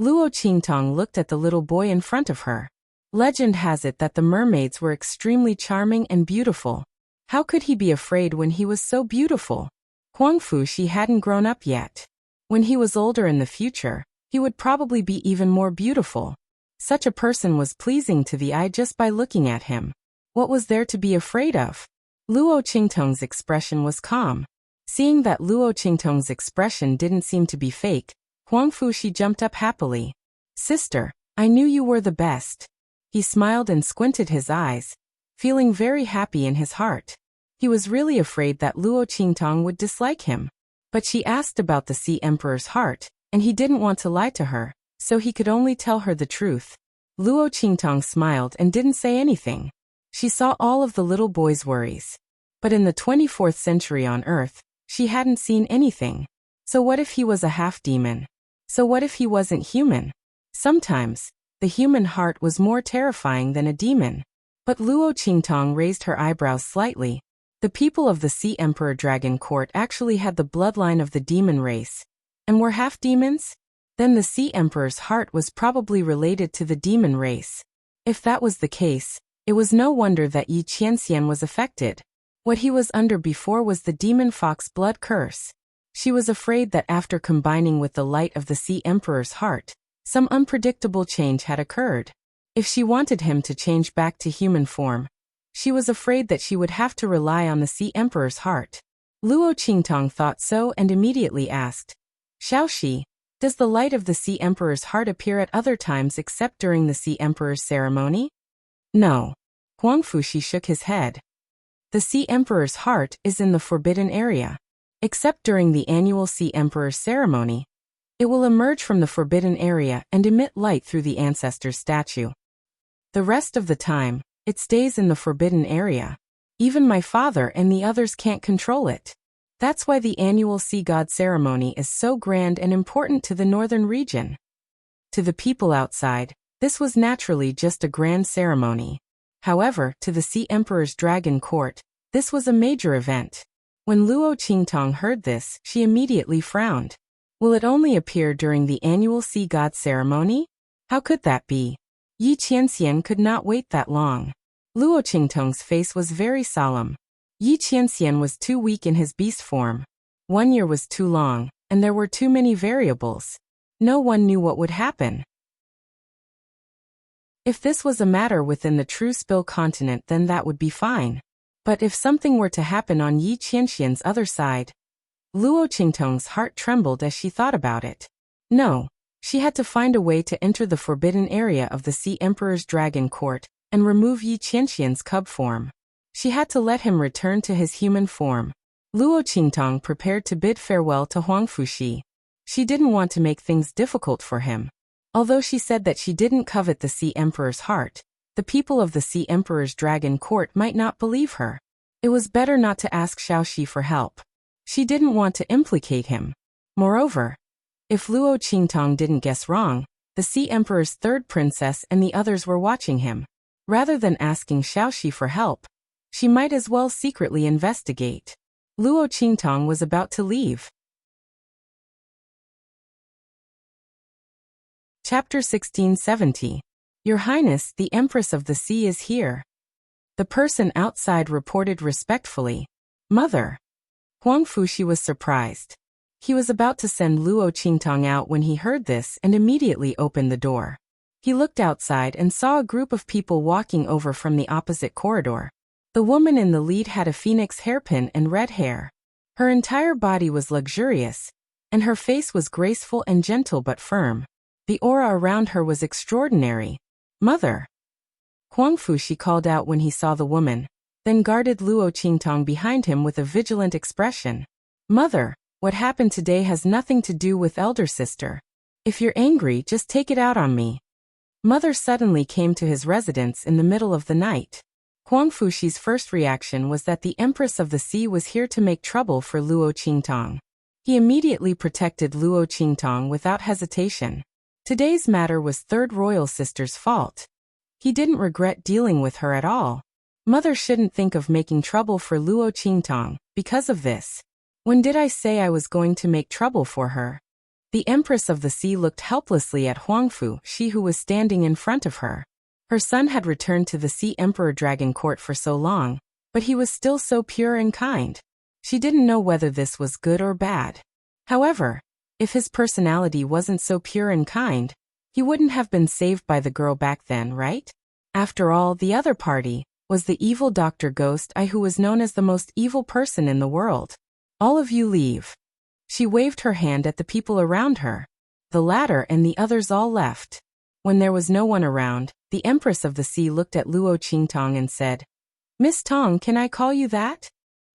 S1: Luo Qingtong looked at the little boy in front of her. Legend has it that the mermaids were extremely charming and beautiful. How could he be afraid when he was so beautiful? Huang Fuxi hadn't grown up yet. When he was older in the future, he would probably be even more beautiful. Such a person was pleasing to the eye just by looking at him. What was there to be afraid of? Luo Qingtong's expression was calm. Seeing that Luo Qingtong's expression didn't seem to be fake, Huang Fuxi jumped up happily. Sister, I knew you were the best. He smiled and squinted his eyes, feeling very happy in his heart. He was really afraid that Luo Qingtong would dislike him. But she asked about the Sea Emperor's heart, and he didn't want to lie to her, so he could only tell her the truth. Luo Qingtong smiled and didn't say anything. She saw all of the little boy's worries. But in the 24th century on Earth, she hadn't seen anything. So what if he was a half-demon? So what if he wasn't human? Sometimes, the human heart was more terrifying than a demon. But Luo Qingtong raised her eyebrows slightly. The people of the Sea Emperor Dragon Court actually had the bloodline of the demon race, and were half-demons? Then the Sea Emperor's heart was probably related to the demon race. If that was the case, it was no wonder that Yi Qianxian was affected. What he was under before was the demon fox blood curse. She was afraid that after combining with the light of the Sea Emperor's heart, some unpredictable change had occurred. If she wanted him to change back to human form, she was afraid that she would have to rely on the Sea Emperor's heart. Luo Qingtong thought so and immediately asked, Xiaoxi, does the light of the Sea Emperor's heart appear at other times except during the Sea Emperor's ceremony? No. Huang Fuxi shook his head. The Sea Emperor's heart is in the forbidden area. Except during the annual Sea Emperor's ceremony, it will emerge from the forbidden area and emit light through the ancestor's statue. The rest of the time, it stays in the forbidden area. Even my father and the others can't control it. That's why the annual Sea God ceremony is so grand and important to the northern region. To the people outside, this was naturally just a grand ceremony. However, to the Sea Emperor's Dragon Court, this was a major event. When Luo Qingtong heard this, she immediately frowned. Will it only appear during the annual Sea God ceremony? How could that be? Yi Qianxian could not wait that long. Luo Qingtong's face was very solemn. Yi Qianxian was too weak in his beast form. 1 year was too long, and there were too many variables. No one knew what would happen. If this was a matter within the true Spill continent, then that would be fine. But if something were to happen on Yi Qianxian's other side, Luo Qingtong's heart trembled as she thought about it. No, she had to find a way to enter the forbidden area of the Sea Emperor's Dragon Court and remove Yi Qianxian's cub form. She had to let him return to his human form. Luo Qingtong prepared to bid farewell to Huang Fuxi. She didn't want to make things difficult for him. Although she said that she didn't covet the Sea Emperor's heart, the people of the Sea Emperor's Dragon Court might not believe her. It was better not to ask Xiaoxi for help. She didn't want to implicate him. Moreover, if Luo Qingtong didn't guess wrong, the Sea Emperor's third princess and the others were watching him. Rather than asking Xiaoxi for help, she might as well secretly investigate. Luo Qingtong was about to leave. Chapter 1670. Your Highness, the Empress of the Sea is here. The person outside reported respectfully. Mother. Huang Fuxi was surprised. He was about to send Luo Qingtong out when he heard this and immediately opened the door. He looked outside and saw a group of people walking over from the opposite corridor. The woman in the lead had a phoenix hairpin and red hair. Her entire body was luxurious, and her face was graceful and gentle but firm. The aura around her was extraordinary. Mother. Huang Fuxi called out when he saw the woman, then guarded Luo Qingtong behind him with a vigilant expression. Mother, What happened today has nothing to do with elder sister. If you're angry, just take it out on me. Mother suddenly came to his residence in the middle of the night. Huang Fuxi's first reaction was that the Empress of the Sea was here to make trouble for Luo Qingtong. He immediately protected Luo Qingtong without hesitation. Today's matter was third royal sister's fault. He didn't regret dealing with her at all. Mother shouldn't think of making trouble for Luo Qingtong because of this. When did I say I was going to make trouble for her? The Empress of the Sea looked helplessly at Huangfu, she who was standing in front of her. Her son had returned to the Sea Emperor Dragon Court for so long, but he was still so pure and kind. She didn't know whether this was good or bad. However, if his personality wasn't so pure and kind, he wouldn't have been saved by the girl back then, right? After all, the other party was the evil Dr. Ghost Eye, who was known as the most evil person in the world. All of you leave. She waved her hand at the people around her. The latter and the others all left. When there was no one around, the Empress of the Sea looked at Luo Qingtong and said, "Miss Tong, can I call you that?"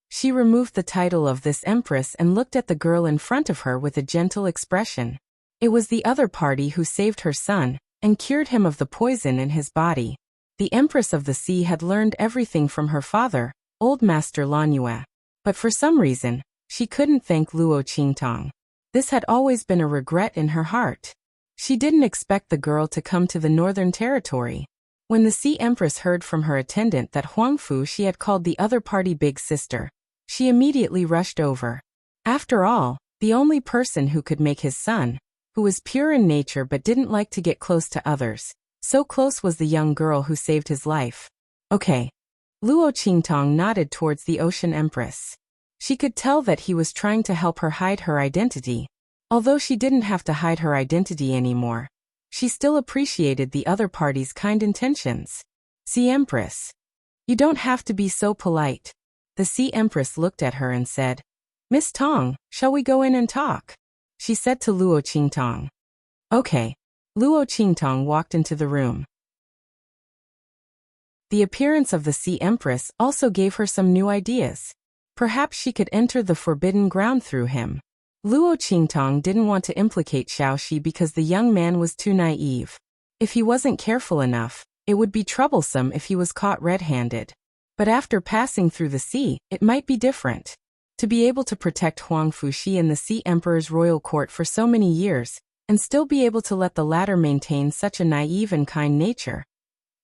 S1: She removed the title of this empress and looked at the girl in front of her with a gentle expression. It was the other party who saved her son and cured him of the poison in his body. The Empress of the Sea had learned everything from her father, Old Master Lanyue. But for some reason, she couldn't thank Luo Qingtong. This had always been a regret in her heart. She didn't expect the girl to come to the Northern Territory. When the Sea Empress heard from her attendant that Huangfu she had called the other party big sister, she immediately rushed over. After all, the only person who could make his son, who was pure in nature but didn't like to get close to others, so close was the young girl who saved his life. Okay. Luo Qingtong nodded towards the Ocean Empress. She could tell that he was trying to help her hide her identity. Although she didn't have to hide her identity anymore, she still appreciated the other party's kind intentions. Sea Empress. You don't have to be so polite. The Sea Empress looked at her and said, "Miss Tong, shall we go in and talk?" She said to Luo Qingtong. Okay. Luo Qingtong walked into the room. The appearance of the Sea Empress also gave her some new ideas. Perhaps she could enter the forbidden ground through him. Luo Qingtong didn't want to implicate Xiaoxi because the young man was too naive. If he wasn't careful enough, it would be troublesome if he was caught red-handed. But after passing through the sea, it might be different. To be able to protect Huang Fuxi in the Sea Emperor's royal court for so many years, and still be able to let the latter maintain such a naive and kind nature.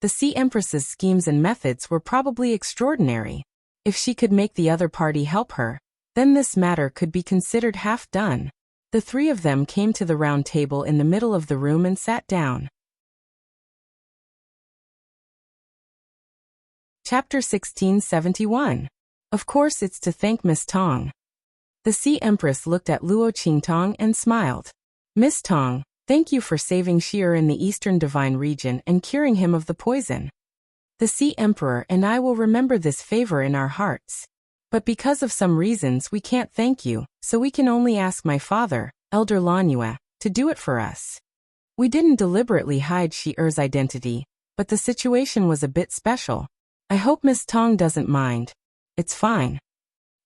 S1: The Sea Empress's schemes and methods were probably extraordinary. If she could make the other party help her, then this matter could be considered half done. The three of them came to the round table in the middle of the room and sat down. Chapter 1671. Of course it's to thank Miss Tong. The Sea Empress looked at Luo Qingtong and smiled. Miss Tong, thank you for saving Shi'er in the Eastern Divine Region and curing him of the poison. The Sea Emperor and I will remember this favor in our hearts. But because of some reasons we can't thank you, so we can only ask my father, Elder Lanyue, to do it for us. We didn't deliberately hide Shi'er's identity, but the situation was a bit special. I hope Miss Tong doesn't mind. It's fine.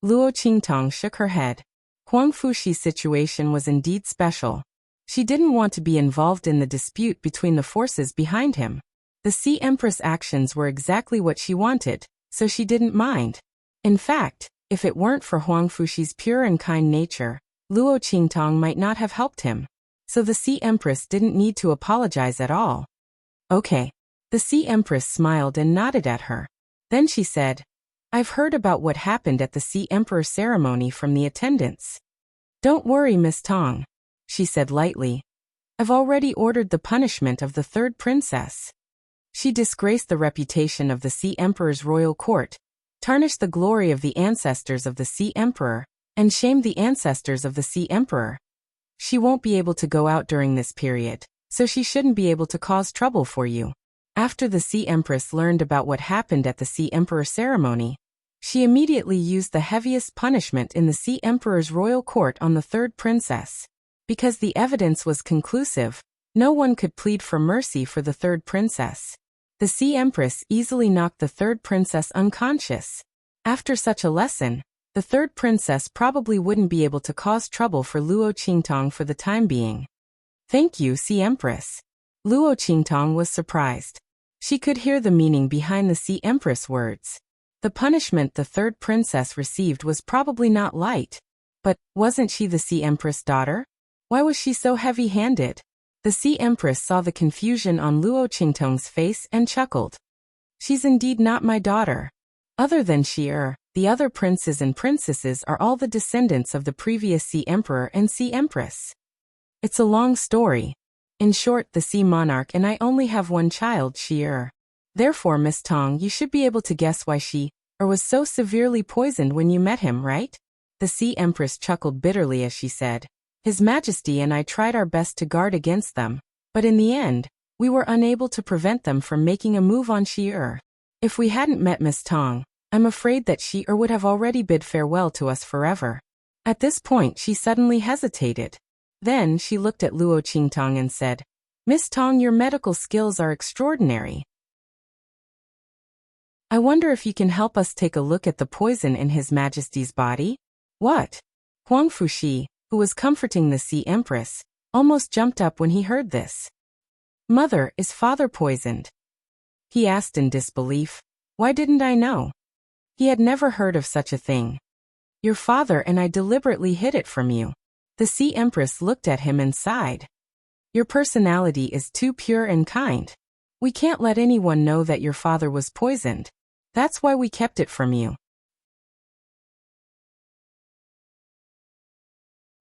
S1: Luo Qingtong shook her head. Huang Fuxi's situation was indeed special. She didn't want to be involved in the dispute between the forces behind him. The Sea Empress' actions were exactly what she wanted, so she didn't mind. In fact, if it weren't for Huang Fuxi's pure and kind nature, Luo Qingtong might not have helped him. So the Sea Empress didn't need to apologize at all. Okay. The Sea Empress smiled and nodded at her. Then she said, I've heard about what happened at the Sea Emperor ceremony from the attendants. Don't worry, Miss Tong, she said lightly. I've already ordered the punishment of the third princess. She disgraced the reputation of the Sea Emperor's royal court, tarnished the glory of the ancestors of the Sea Emperor, and shamed the ancestors of the Sea Emperor. She won't be able to go out during this period, so she shouldn't be able to cause trouble for you. After the Sea Empress learned about what happened at the Sea Emperor ceremony, she immediately used the heaviest punishment in the Sea Emperor's royal court on the third princess. Because the evidence was conclusive, no one could plead for mercy for the third princess. The Sea Empress easily knocked the third princess unconscious. After such a lesson, the third princess probably wouldn't be able to cause trouble for Luo Qingtong for the time being. Thank you, Sea Empress. Luo Qingtong was surprised. She could hear the meaning behind the Sea Empress words. The punishment the third princess received was probably not light. But, wasn't she the Sea Empress' daughter? Why was she so heavy-handed? The Sea Empress saw the confusion on Luo Qingtong's face and chuckled. She's indeed not my daughter. Other than she, the other princes and princesses are all the descendants of the previous Sea Emperor and Sea Empress. It's a long story. In short, the Sea Monarch and I only have one child, Shi-er. Therefore, Miss Tong, you should be able to guess why she-er was so severely poisoned when you met him, right? The Sea Empress chuckled bitterly as she said, His Majesty and I tried our best to guard against them, but in the end, we were unable to prevent them from making a move on Shi-er. If we hadn't met Miss Tong, I'm afraid that Shi-er would have already bid farewell to us forever. At this point she suddenly hesitated. Then she looked at Luo Qingtong and said, Miss Tong, your medical skills are extraordinary. I wonder if you can help us take a look at the poison in His Majesty's body? What? Huang Fuxi, who was comforting the Sea Empress, almost jumped up when he heard this. Mother, is father poisoned? He asked in disbelief. Why didn't I know? He had never heard of such a thing. Your father and I deliberately hid it from you. The Sea Empress looked at him and sighed. Your personality is too pure and kind. We can't let anyone know that your father was poisoned. That's why we kept it from you.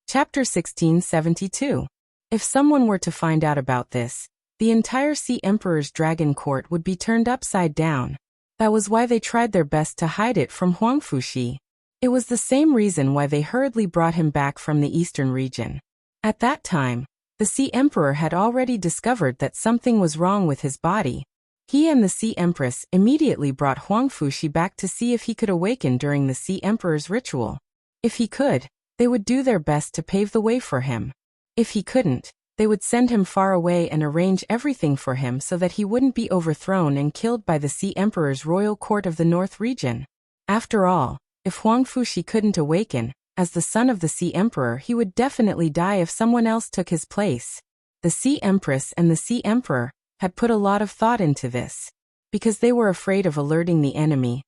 S1: Chapter 1672. If someone were to find out about this, the entire Sea Emperor's dragon court would be turned upside down. That was why they tried their best to hide it from Huang Fuxi. It was the same reason why they hurriedly brought him back from the eastern region. At that time, the Sea Emperor had already discovered that something was wrong with his body. He and the Sea Empress immediately brought Huang Fuxi back to see if he could awaken during the Sea Emperor's ritual. If he could, they would do their best to pave the way for him. If he couldn't, they would send him far away and arrange everything for him so that he wouldn't be overthrown and killed by the Sea Emperor's royal court of the North region. After all, if Huang Fuxi couldn't awaken, as the son of the Sea Emperor, he would definitely die if someone else took his place. The Sea Empress and the Sea Emperor had put a lot of thought into this. Because they were afraid of alerting the enemy,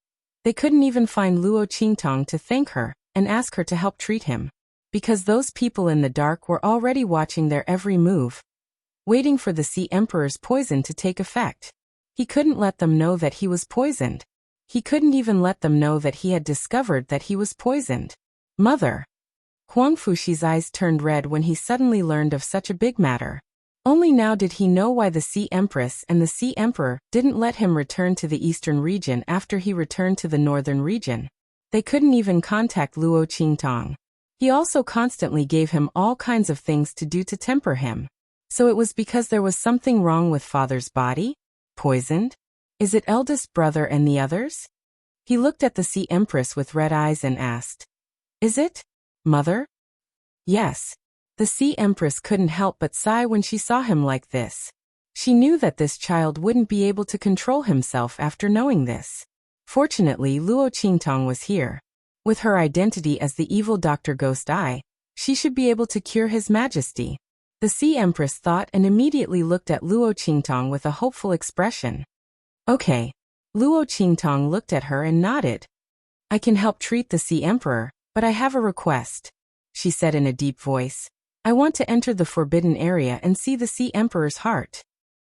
S1: they couldn't even find Luo Qingtong to thank her and ask her to help treat him. Because those people in the dark were already watching their every move, waiting for the Sea Emperor's poison to take effect. He couldn't let them know that he was poisoned. He couldn't even let them know that he had discovered that he was poisoned. Mother. Huang Fuxi's eyes turned red when he suddenly learned of such a big matter. Only now did he know why the Sea Empress and the Sea Emperor didn't let him return to the eastern region after he returned to the northern region. They couldn't even contact Luo Qingtong. He also constantly gave him all kinds of things to do to temper him. So it was because there was something wrong with father's body? Poisoned? Is it eldest brother and the others? He looked at the Sea Empress with red eyes and asked, Is it, mother? Yes. The Sea Empress couldn't help but sigh when she saw him like this. She knew that this child wouldn't be able to control himself after knowing this. Fortunately, Luo Qingtong was here. With her identity as the evil Dr. Ghost Eye, she should be able to cure His Majesty. The Sea Empress thought and immediately looked at Luo Qingtong with a hopeful expression. Okay. Luo Qingtong looked at her and nodded. I can help treat the Sea Emperor, but I have a request, she said in a deep voice. I want to enter the forbidden area and see the Sea Emperor's heart.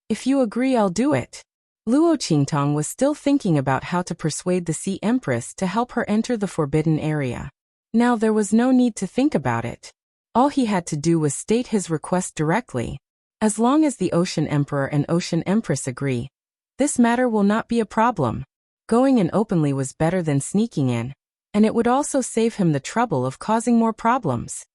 S1: If you agree, I'll do it. Luo Qingtong was still thinking about how to persuade the Sea Empress to help her enter the forbidden area. Now there was no need to think about it. All he had to do was state his request directly. As long as the Ocean Emperor and Ocean Empress agree, this matter will not be a problem. Going in openly was better than sneaking in, and it would also save him the trouble of causing more problems.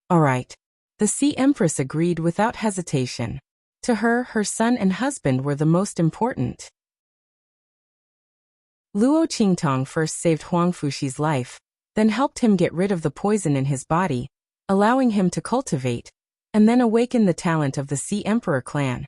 S1: All right. The Sea Empress agreed without hesitation. To her, her son and husband were the most important. Luo Qingtong first saved Huang Fuxi's life, then helped him get rid of the poison in his body, allowing him to cultivate, and then awaken the talent of the Sea Emperor clan.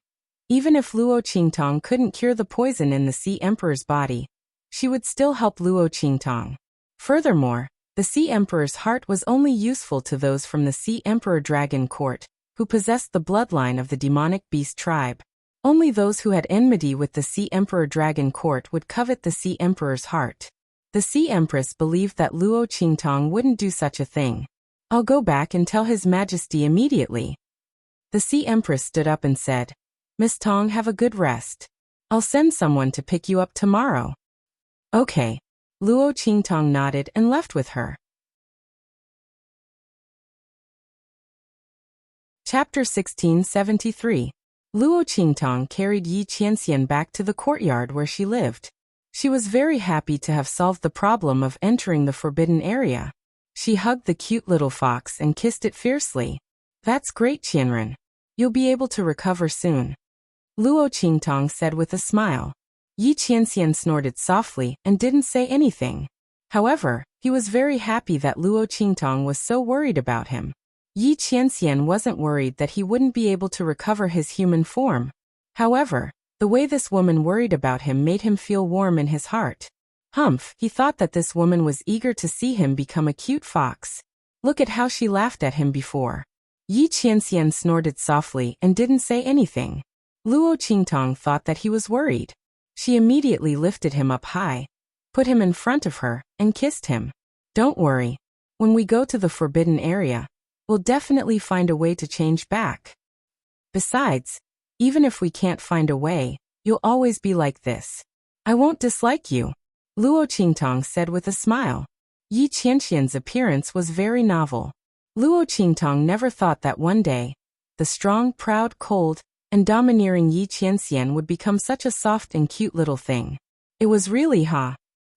S1: Even if Luo Qingtong couldn't cure the poison in the Sea Emperor's body, she would still help Luo Qingtong. Furthermore, The Sea Emperor's heart was only useful to those from the Sea Emperor Dragon Court, who possessed the bloodline of the demonic beast tribe. Only those who had enmity with the Sea Emperor Dragon Court would covet the Sea Emperor's heart. The Sea Empress believed that Luo Qingtong wouldn't do such a thing. I'll go back and tell His Majesty immediately. The Sea Empress stood up and said, Miss Tong, have a good rest. I'll send someone to pick you up tomorrow. Okay. Luo Qingtong nodded and left with her. Chapter 1673. Luo Qingtong carried Yi Qianxian back to the courtyard where she lived. She was very happy to have solved the problem of entering the forbidden area. She hugged the cute little fox and kissed it fiercely. That's great, Qianren. You'll be able to recover soon. Luo Qingtong said with a smile. Yi Qianxian snorted softly and didn't say anything. However, he was very happy that Luo Qingtong was so worried about him. Yi Qianxian wasn't worried that he wouldn't be able to recover his human form. However, the way this woman worried about him made him feel warm in his heart. Humph, he thought that this woman was eager to see him become a cute fox. Look at how she laughed at him before. Yi Qianxian snorted softly and didn't say anything. Luo Qingtong thought that he was worried. She immediately lifted him up high, put him in front of her, and kissed him. Don't worry. When we go to the forbidden area, we'll definitely find a way to change back. Besides, even if we can't find a way, you'll always be like this. I won't dislike you, Luo Qingtong said with a smile. Yi Qianxian's appearance was very novel. Luo Qingtong never thought that one day, the strong, proud, cold, and domineering Yi Qianxian would become such a soft and cute little thing. It was really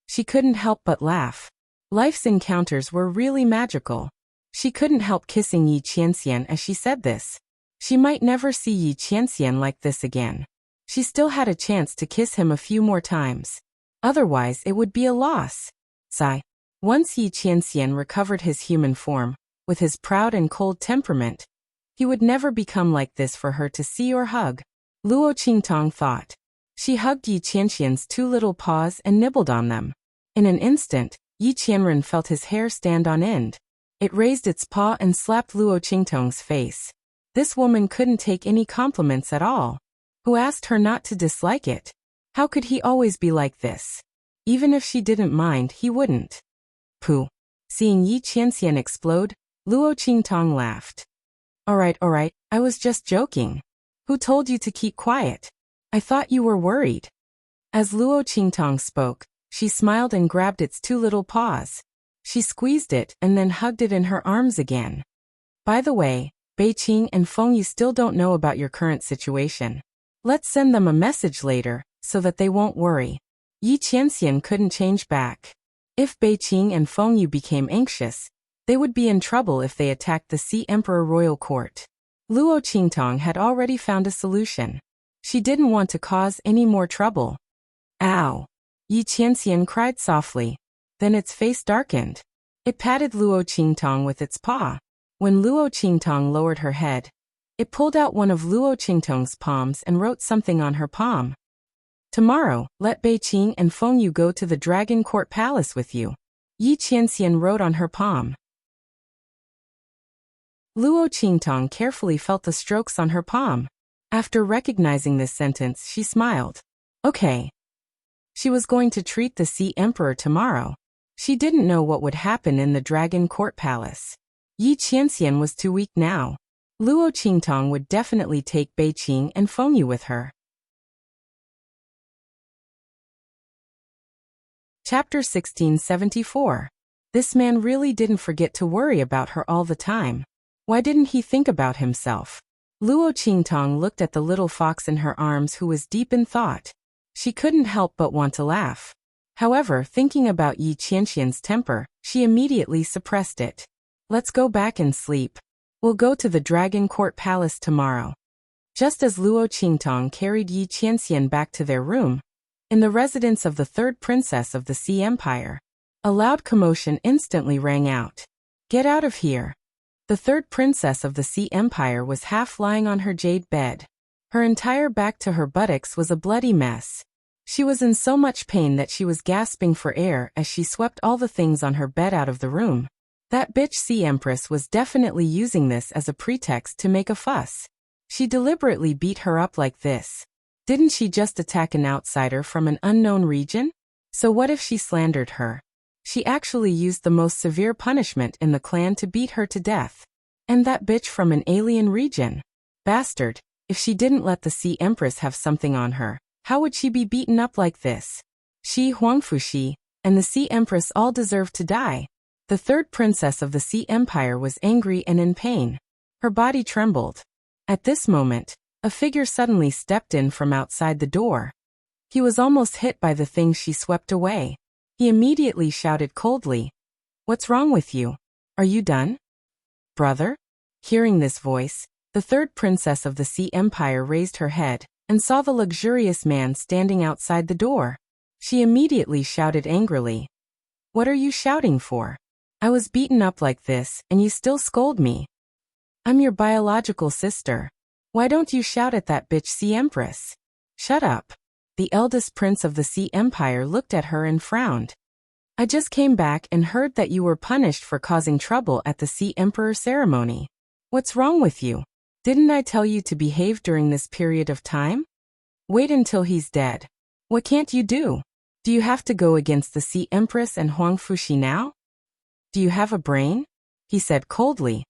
S1: She couldn't help but laugh. Life's encounters were really magical. She couldn't help kissing Yi Qianxian as she said this. She might never see Yi Qianxian like this again. She still had a chance to kiss him a few more times. Otherwise, it would be a loss. Sigh. Once Yi Qianxian recovered his human form, with his proud and cold temperament, he would never become like this for her to see or hug. Luo Qingtong thought. She hugged Yi Qianxian's two little paws and nibbled on them. In an instant, Yi Qianren felt his hair stand on end. It raised its paw and slapped Luo Qingtong's face. This woman couldn't take any compliments at all. Who asked her not to dislike it? How could he always be like this? Even if she didn't mind, he wouldn't. Pooh. Seeing Yi Qianxian explode, Luo Qingtong laughed. All right, I was just joking. Who told you to keep quiet? I thought you were worried. As Luo Qingtong spoke, she smiled and grabbed its two little paws. She squeezed it and then hugged it in her arms again. By the way, Beiqing and Fengyu still don't know about your current situation. Let's send them a message later, so that they won't worry. Yi Qianxian couldn't change back. If Beiqing and Fengyu became anxious, they would be in trouble if they attacked the Sea Emperor Royal Court. Luo Qingtong had already found a solution. She didn't want to cause any more trouble. Ow! Yi Qianxian cried softly. Then its face darkened. It patted Luo Qingtong with its paw. When Luo Qingtong lowered her head, it pulled out one of Luo Qingtong's palms and wrote something on her palm. Tomorrow, let Beiqing and Fengyu go to the Dragon Court Palace with you. Yi Qianxian wrote on her palm. Luo Qingtong carefully felt the strokes on her palm. After recognizing this sentence, she smiled. Okay. She was going to treat the Sea Emperor tomorrow. She didn't know what would happen in the Dragon Court Palace. Yi Qianxian was too weak now. Luo Qingtong would definitely take Beiqing and Fengyu with her. Chapter 1674. This man really didn't forget to worry about her all the time. Why didn't he think about himself? Luo Qingtong looked at the little fox in her arms who was deep in thought. She couldn't help but want to laugh. However, thinking about Yi Qianxian's temper, she immediately suppressed it. Let's go back and sleep. We'll go to the Dragon Court Palace tomorrow. Just as Luo Qingtong carried Yi Qianxian back to their room, in the residence of the third princess of the Sea Empire, a loud commotion instantly rang out. Get out of here! The third princess of the Sea Empire was half lying on her jade bed. Her entire back to her buttocks was a bloody mess. She was in so much pain that she was gasping for air as she swept all the things on her bed out of the room. That bitch Sea Empress was definitely using this as a pretext to make a fuss. She deliberately beat her up like this. Didn't she just attack an outsider from an unknown region? So what if she slandered her? She actually used the most severe punishment in the clan to beat her to death. And that bitch from an alien region. Bastard, if she didn't let the Sea Empress have something on her, how would she be beaten up like this? She, Huangfuxi, and the Sea Empress all deserved to die. The third princess of the Sea Empire was angry and in pain. Her body trembled. At this moment, a figure suddenly stepped in from outside the door. He was almost hit by the things she swept away. He immediately shouted coldly, "What's wrong with you? Are you done? Brother?" Hearing this voice, the third princess of the Sea Empire raised her head and saw the luxurious man standing outside the door. She immediately shouted angrily, "What are you shouting for? I was beaten up like this and you still scold me. I'm your biological sister. Why don't you shout at that bitch Sea Empress?" "Shut up." The eldest prince of the Sea Empire looked at her and frowned. "I just came back and heard that you were punished for causing trouble at the Sea Emperor ceremony. What's wrong with you? Didn't I tell you to behave during this period of time? Wait until he's dead. What can't you do? Do you have to go against the Sea Empress and Huangfuxi now? Do you have a brain?" He said coldly.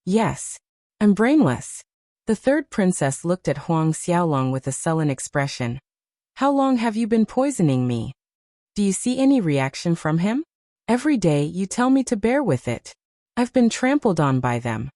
S1: "Yes. I'm brainless." The third princess looked at Huang Xiaolong with a sullen expression. "How long have you been poisoning me? Do you see any reaction from him? Every day you tell me to bear with it. I've been trampled on by them.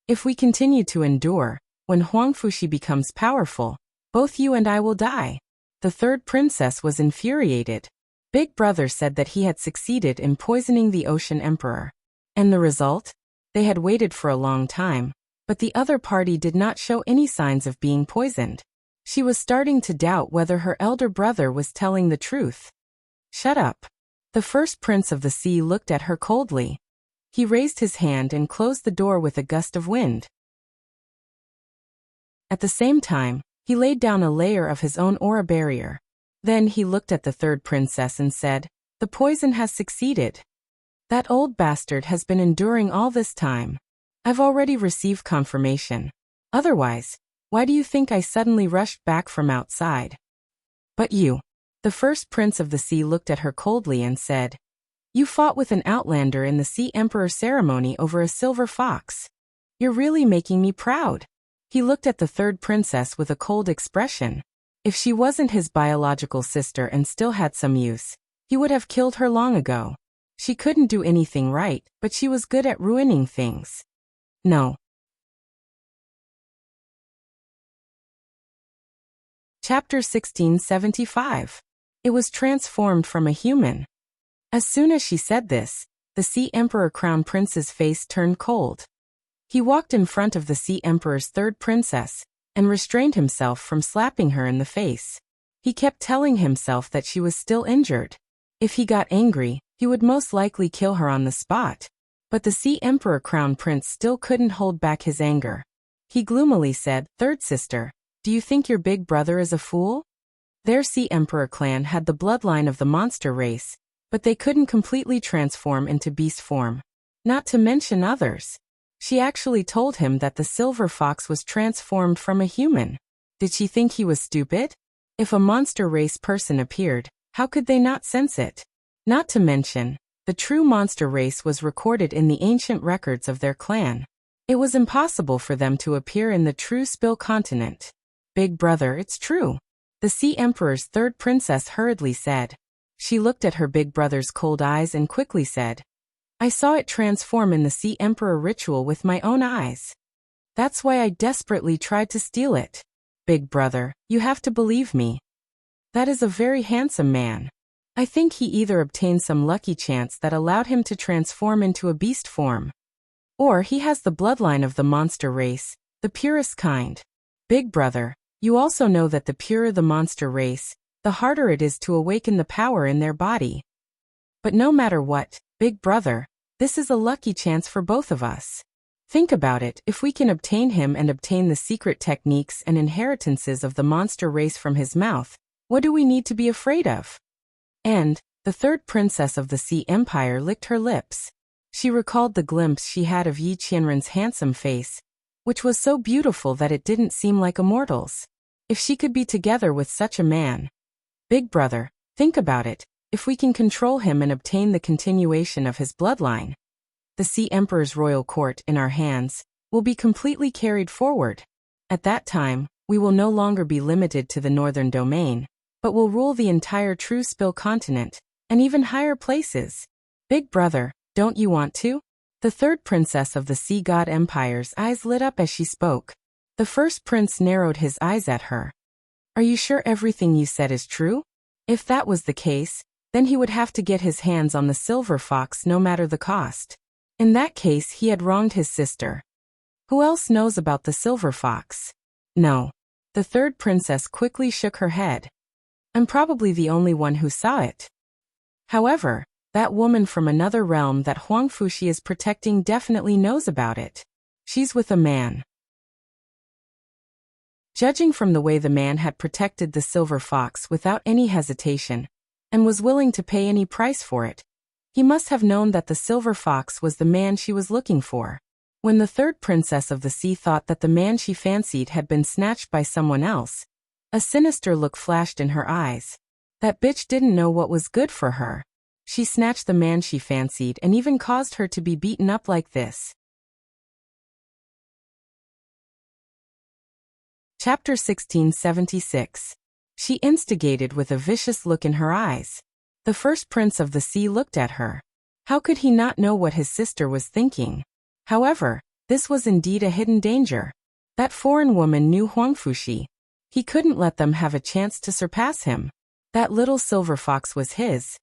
S1: If we continue to endure, when Huangfuxi becomes powerful, both you and I will die." The third princess was infuriated. Big Brother said that he had succeeded in poisoning the Ocean Emperor. And the result? They had waited for a long time, but the other party did not show any signs of being poisoned. She was starting to doubt whether her elder brother was telling the truth. "Shut up." The first prince of the sea looked at her coldly. He raised his hand and closed the door with a gust of wind. At the same time, he laid down a layer of his own aura barrier. Then he looked at the third princess and said, "The poison has succeeded. That old bastard has been enduring all this time. I've already received confirmation. Otherwise, why do you think I suddenly rushed back from outside? But you." The first prince of the sea looked at her coldly and said, "You fought with an outlander in the Sea Emperor ceremony over a silver fox. You're really making me proud." He looked at the third princess with a cold expression. If she wasn't his biological sister and still had some use, he would have killed her long ago. She couldn't do anything right, but she was good at ruining things. No. Chapter 1675. It was transformed from a human. As soon as she said this, the Sea Emperor Crown Prince's face turned cold. He walked in front of the Sea Emperor's third princess and restrained himself from slapping her in the face. He kept telling himself that she was still injured. If he got angry, he would most likely kill her on the spot. But the Sea Emperor Crown Prince still couldn't hold back his anger. He gloomily said, "Third sister, do you think your big brother is a fool? Their Sea Emperor clan had the bloodline of the monster race, but they couldn't completely transform into beast form. Not to mention others." She actually told him that the silver fox was transformed from a human. Did she think he was stupid? If a monster race person appeared, how could they not sense it? Not to mention, the true monster race was recorded in the ancient records of their clan. It was impossible for them to appear in the true Spill continent. "Big brother, it's true," the Sea Emperor's third princess hurriedly said. She looked at her big brother's cold eyes and quickly said, "I saw it transform in the Sea Emperor ritual with my own eyes. That's why I desperately tried to steal it. Big brother, you have to believe me. That is a very handsome man. I think he either obtained some lucky chance that allowed him to transform into a beast form, or he has the bloodline of the monster race, the purest kind. Big brother, you also know that the purer the monster race, the harder it is to awaken the power in their body. But no matter what, big brother, this is a lucky chance for both of us. Think about it, if we can obtain him and obtain the secret techniques and inheritances of the monster race from his mouth, What do we need to be afraid of? And the third princess of the Sea Empire licked her lips. She recalled the glimpse she had of Yi Qianren's handsome face, which was so beautiful that it didn't seem like a mortal's. If she could be together with such a man. Big brother, think about it. If we can control him and obtain the continuation of his bloodline, the Sea Emperor's royal court in our hands will be completely carried forward. At that time, we will no longer be limited to the northern domain, but will rule the entire True Spill continent, and even higher places. Big brother, don't you want to? The third princess of the Sea God Empire's eyes lit up as she spoke. The first prince narrowed his eyes at her. Are you sure everything you said is true? If that was the case, then he would have to get his hands on the silver fox no matter the cost. In that case, he had wronged his sister. Who else knows about the silver fox? No. The third princess quickly shook her head. I'm probably the only one who saw it. However, that woman from another realm that Huang Fuxi is protecting definitely knows about it. She's with a man. Judging from the way the man had protected the silver fox without any hesitation, and was willing to pay any price for it, he must have known that the silver fox was the man she was looking for. When the third princess of the sea thought that the man she fancied had been snatched by someone else, a sinister look flashed in her eyes. That bitch didn't know what was good for her. She snatched the man she fancied and even caused her to be beaten up like this. Chapter 1676. She instigated with a vicious look in her eyes. The first prince of the sea looked at her. How could he not know what his sister was thinking? However, this was indeed a hidden danger. That foreign woman knew Huang Fuxi. He couldn't let them have a chance to surpass him. That little silver fox was his.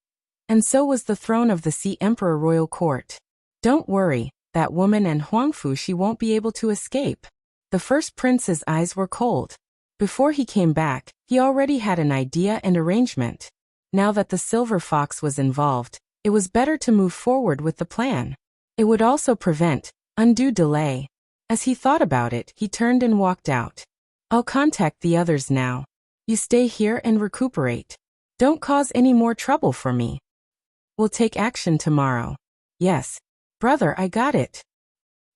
S1: And so was the throne of the Sea Emperor royal court. Don't worry, that woman and Huang Fuxi won't be able to escape. The first prince's eyes were cold. Before he came back, he already had an idea and arrangement. Now that the silver fox was involved, it was better to move forward with the plan. It would also prevent undue delay. As he thought about it, he turned and walked out. I'll contact the others now. You stay here and recuperate. Don't cause any more trouble for me. We'll take action tomorrow. Yes. Brother, I got it.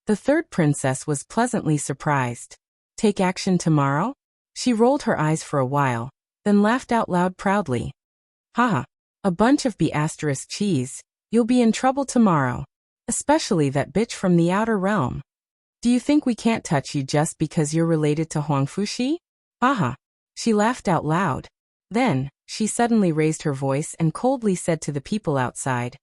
S1: The third princess was pleasantly surprised. Take action tomorrow? She rolled her eyes for a while, then laughed out loud proudly. Haha, a bunch of B** cheese. You'll be in trouble tomorrow. Especially that bitch from the outer realm. Do you think we can't touch you just because you're related to Huang Fuxi? Haha. She laughed out loud. Then, she suddenly raised her voice and coldly said to the people outside,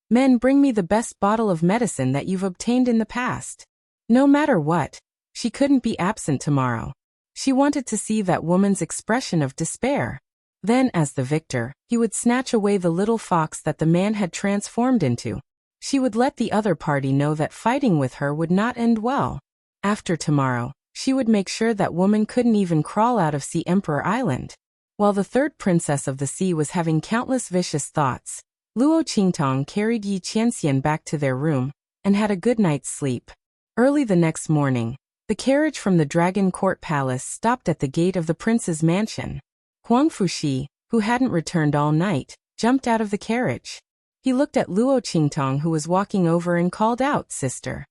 S1: Men, bring me the best bottle of medicine that you've obtained in the past. No matter what, she couldn't be absent tomorrow. She wanted to see that woman's expression of despair. Then, as the victor, he would snatch away the little fox that the man had transformed into. She would let the other party know that fighting with her would not end well. After tomorrow, she would make sure that woman couldn't even crawl out of Sea Emperor Island. While the third princess of the sea was having countless vicious thoughts, Luo Qingtong carried Yi Qianxian back to their room and had a good night's sleep. Early the next morning, the carriage from the Dragon Court Palace stopped at the gate of the prince's mansion. Huang Fuxi, who hadn't returned all night, jumped out of the carriage. He looked at Luo Qingtong, who was walking over, and called out, Sister.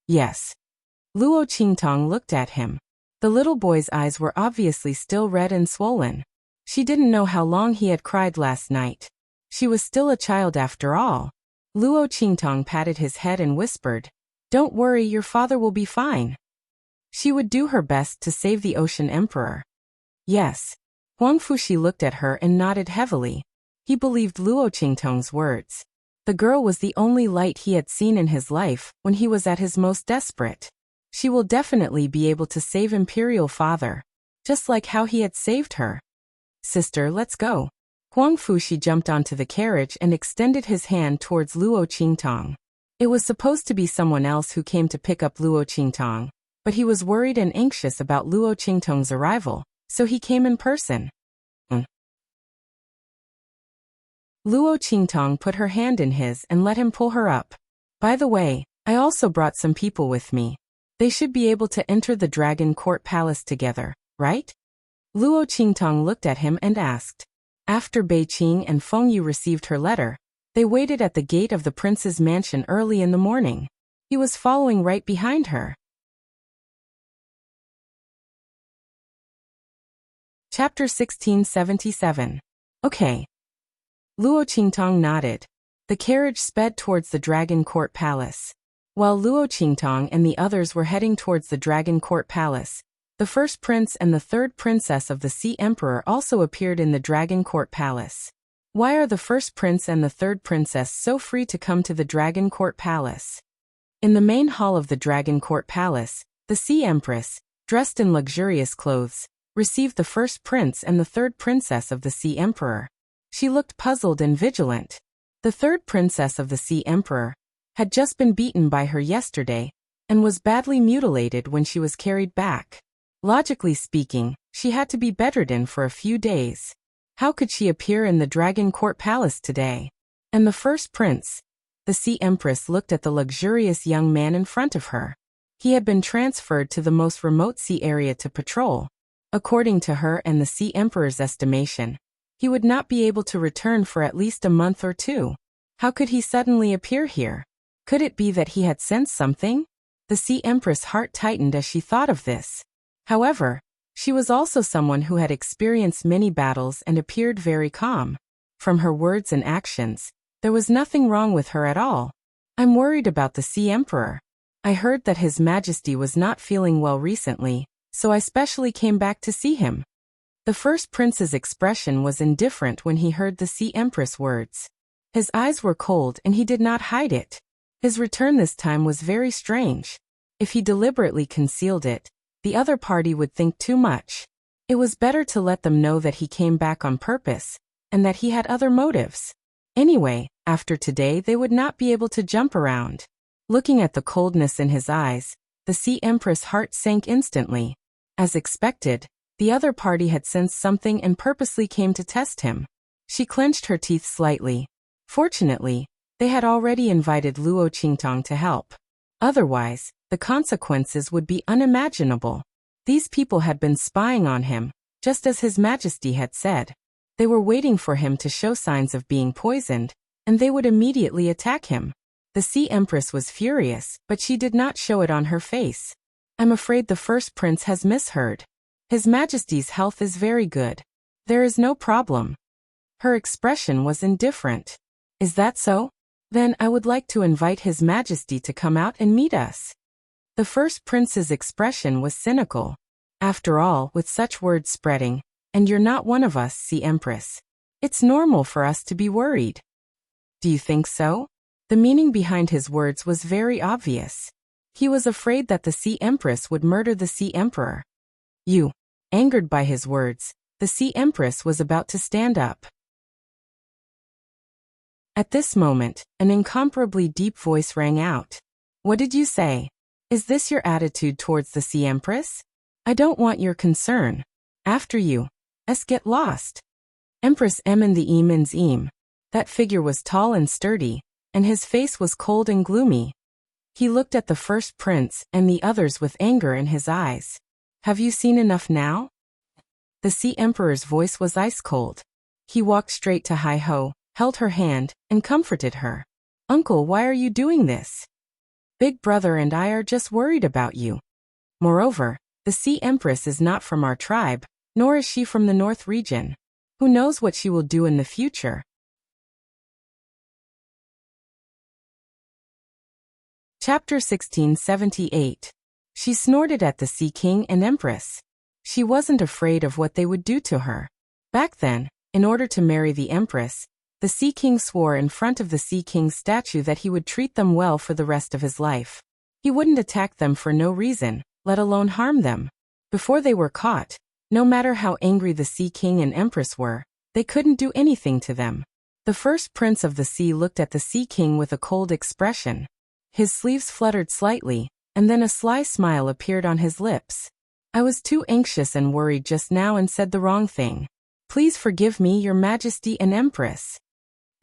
S1: Yes. Luo Qingtong looked at him. The little boy's eyes were obviously still red and swollen. She didn't know how long he had cried last night. She was still a child after all. Luo Qingtong patted his head and whispered, Don't worry, your father will be fine. She would do her best to save the Ocean Emperor. Yes. Huang Fuxi looked at her and nodded heavily. He believed Luo Qingtong's words. The girl was the only light he had seen in his life when he was at his most desperate. She will definitely be able to save Imperial Father, just like how he had saved her. Sister, let's go. Huang Fuxi jumped onto the carriage and extended his hand towards Luo Qingtong. It was supposed to be someone else who came to pick up Luo Qingtong, but he was worried and anxious about Luo Qingtong's arrival, so he came in person. Luo Qingtong put her hand in his and let him pull her up. By the way, I also brought some people with me. They should be able to enter the Dragon Court Palace together, right? Luo Qingtong looked at him and asked. After Bei Qing and Feng Yu received her letter, they waited at the gate of the prince's mansion early in the morning. He was following right behind her. Chapter 1677. Okay. Luo Qingtong nodded. The carriage sped towards the Dragon Court Palace. While Luo Qingtong and the others were heading towards the Dragon Court Palace, the first prince and the third princess of the Sea Emperor also appeared in the Dragon Court Palace. Why are the first prince and the third princess so free to come to the Dragon Court Palace? In the main hall of the Dragon Court Palace, the Sea Empress, dressed in luxurious clothes, received the first prince and the third princess of the Sea Emperor. She looked puzzled and vigilant. The third princess of the Sea Emperor had just been beaten by her yesterday and was badly mutilated when she was carried back. Logically speaking, she had to be bedridden for a few days. How could she appear in the Dragon Court Palace today? And the first prince, the Sea Empress, looked at the luxurious young man in front of her. He had been transferred to the most remote sea area to patrol. According to her and the Sea Emperor's estimation, he would not be able to return for at least a month or two. How could he suddenly appear here? Could it be that he had sensed something? The Sea Empress' heart tightened as she thought of this. However, she was also someone who had experienced many battles and appeared very calm. From her words and actions, there was nothing wrong with her at all. I'm worried about the Sea Emperor. I heard that His Majesty was not feeling well recently, so I specially came back to see him. The first prince's expression was indifferent when he heard the Sea Empress' words. His eyes were cold and he did not hide it. His return this time was very strange. If he deliberately concealed it, the other party would think too much. It was better to let them know that he came back on purpose, and that he had other motives. Anyway, after today they would not be able to jump around. Looking at the coldness in his eyes, the Sea Empress' heart sank instantly. As expected, the other party had sensed something and purposely came to test him. She clenched her teeth slightly. Fortunately, they had already invited Luo Qingtong to help. Otherwise, the consequences would be unimaginable. These people had been spying on him, just as His Majesty had said. They were waiting for him to show signs of being poisoned, and they would immediately attack him. The Sea Empress was furious, but she did not show it on her face. I'm afraid the first prince has misheard. His Majesty's health is very good. There is no problem. Her expression was indifferent. Is that so? Then I would like to invite His Majesty to come out and meet us. The first prince's expression was cynical. After all, with such words spreading, and you're not one of us, Sea Empress. It's normal for us to be worried. Do you think so? The meaning behind his words was very obvious. He was afraid that the Sea Empress would murder the Sea Emperor. Angered by his words, the Sea Empress was about to stand up. At this moment, an incomparably deep voice rang out. What did you say? Is this your attitude towards the Sea Empress? I don't want your concern. After you. Get lost. Empress Emin the Emin's Eam. That figure was tall and sturdy, and his face was cold and gloomy. He looked at the first prince and the others with anger in his eyes. Have you seen enough now? The Sea Emperor's voice was ice-cold. He walked straight to Hai-Ho, held her hand, and comforted her. Uncle, why are you doing this? Big brother and I are just worried about you. Moreover, the Sea Empress is not from our tribe, nor is she from the North region. Who knows what she will do in the future? Chapter 1678. She snorted at the Sea King and Empress. She wasn't afraid of what they would do to her. Back then, in order to marry the Empress, the Sea King swore in front of the Sea King's statue that he would treat them well for the rest of his life. He wouldn't attack them for no reason, let alone harm them. Before they were caught, no matter how angry the Sea King and Empress were, they couldn't do anything to them. The first prince of the sea looked at the Sea King with a cold expression. His sleeves fluttered slightly, and then a sly smile appeared on his lips. I was too anxious and worried just now and said the wrong thing. Please forgive me, Your Majesty and Empress.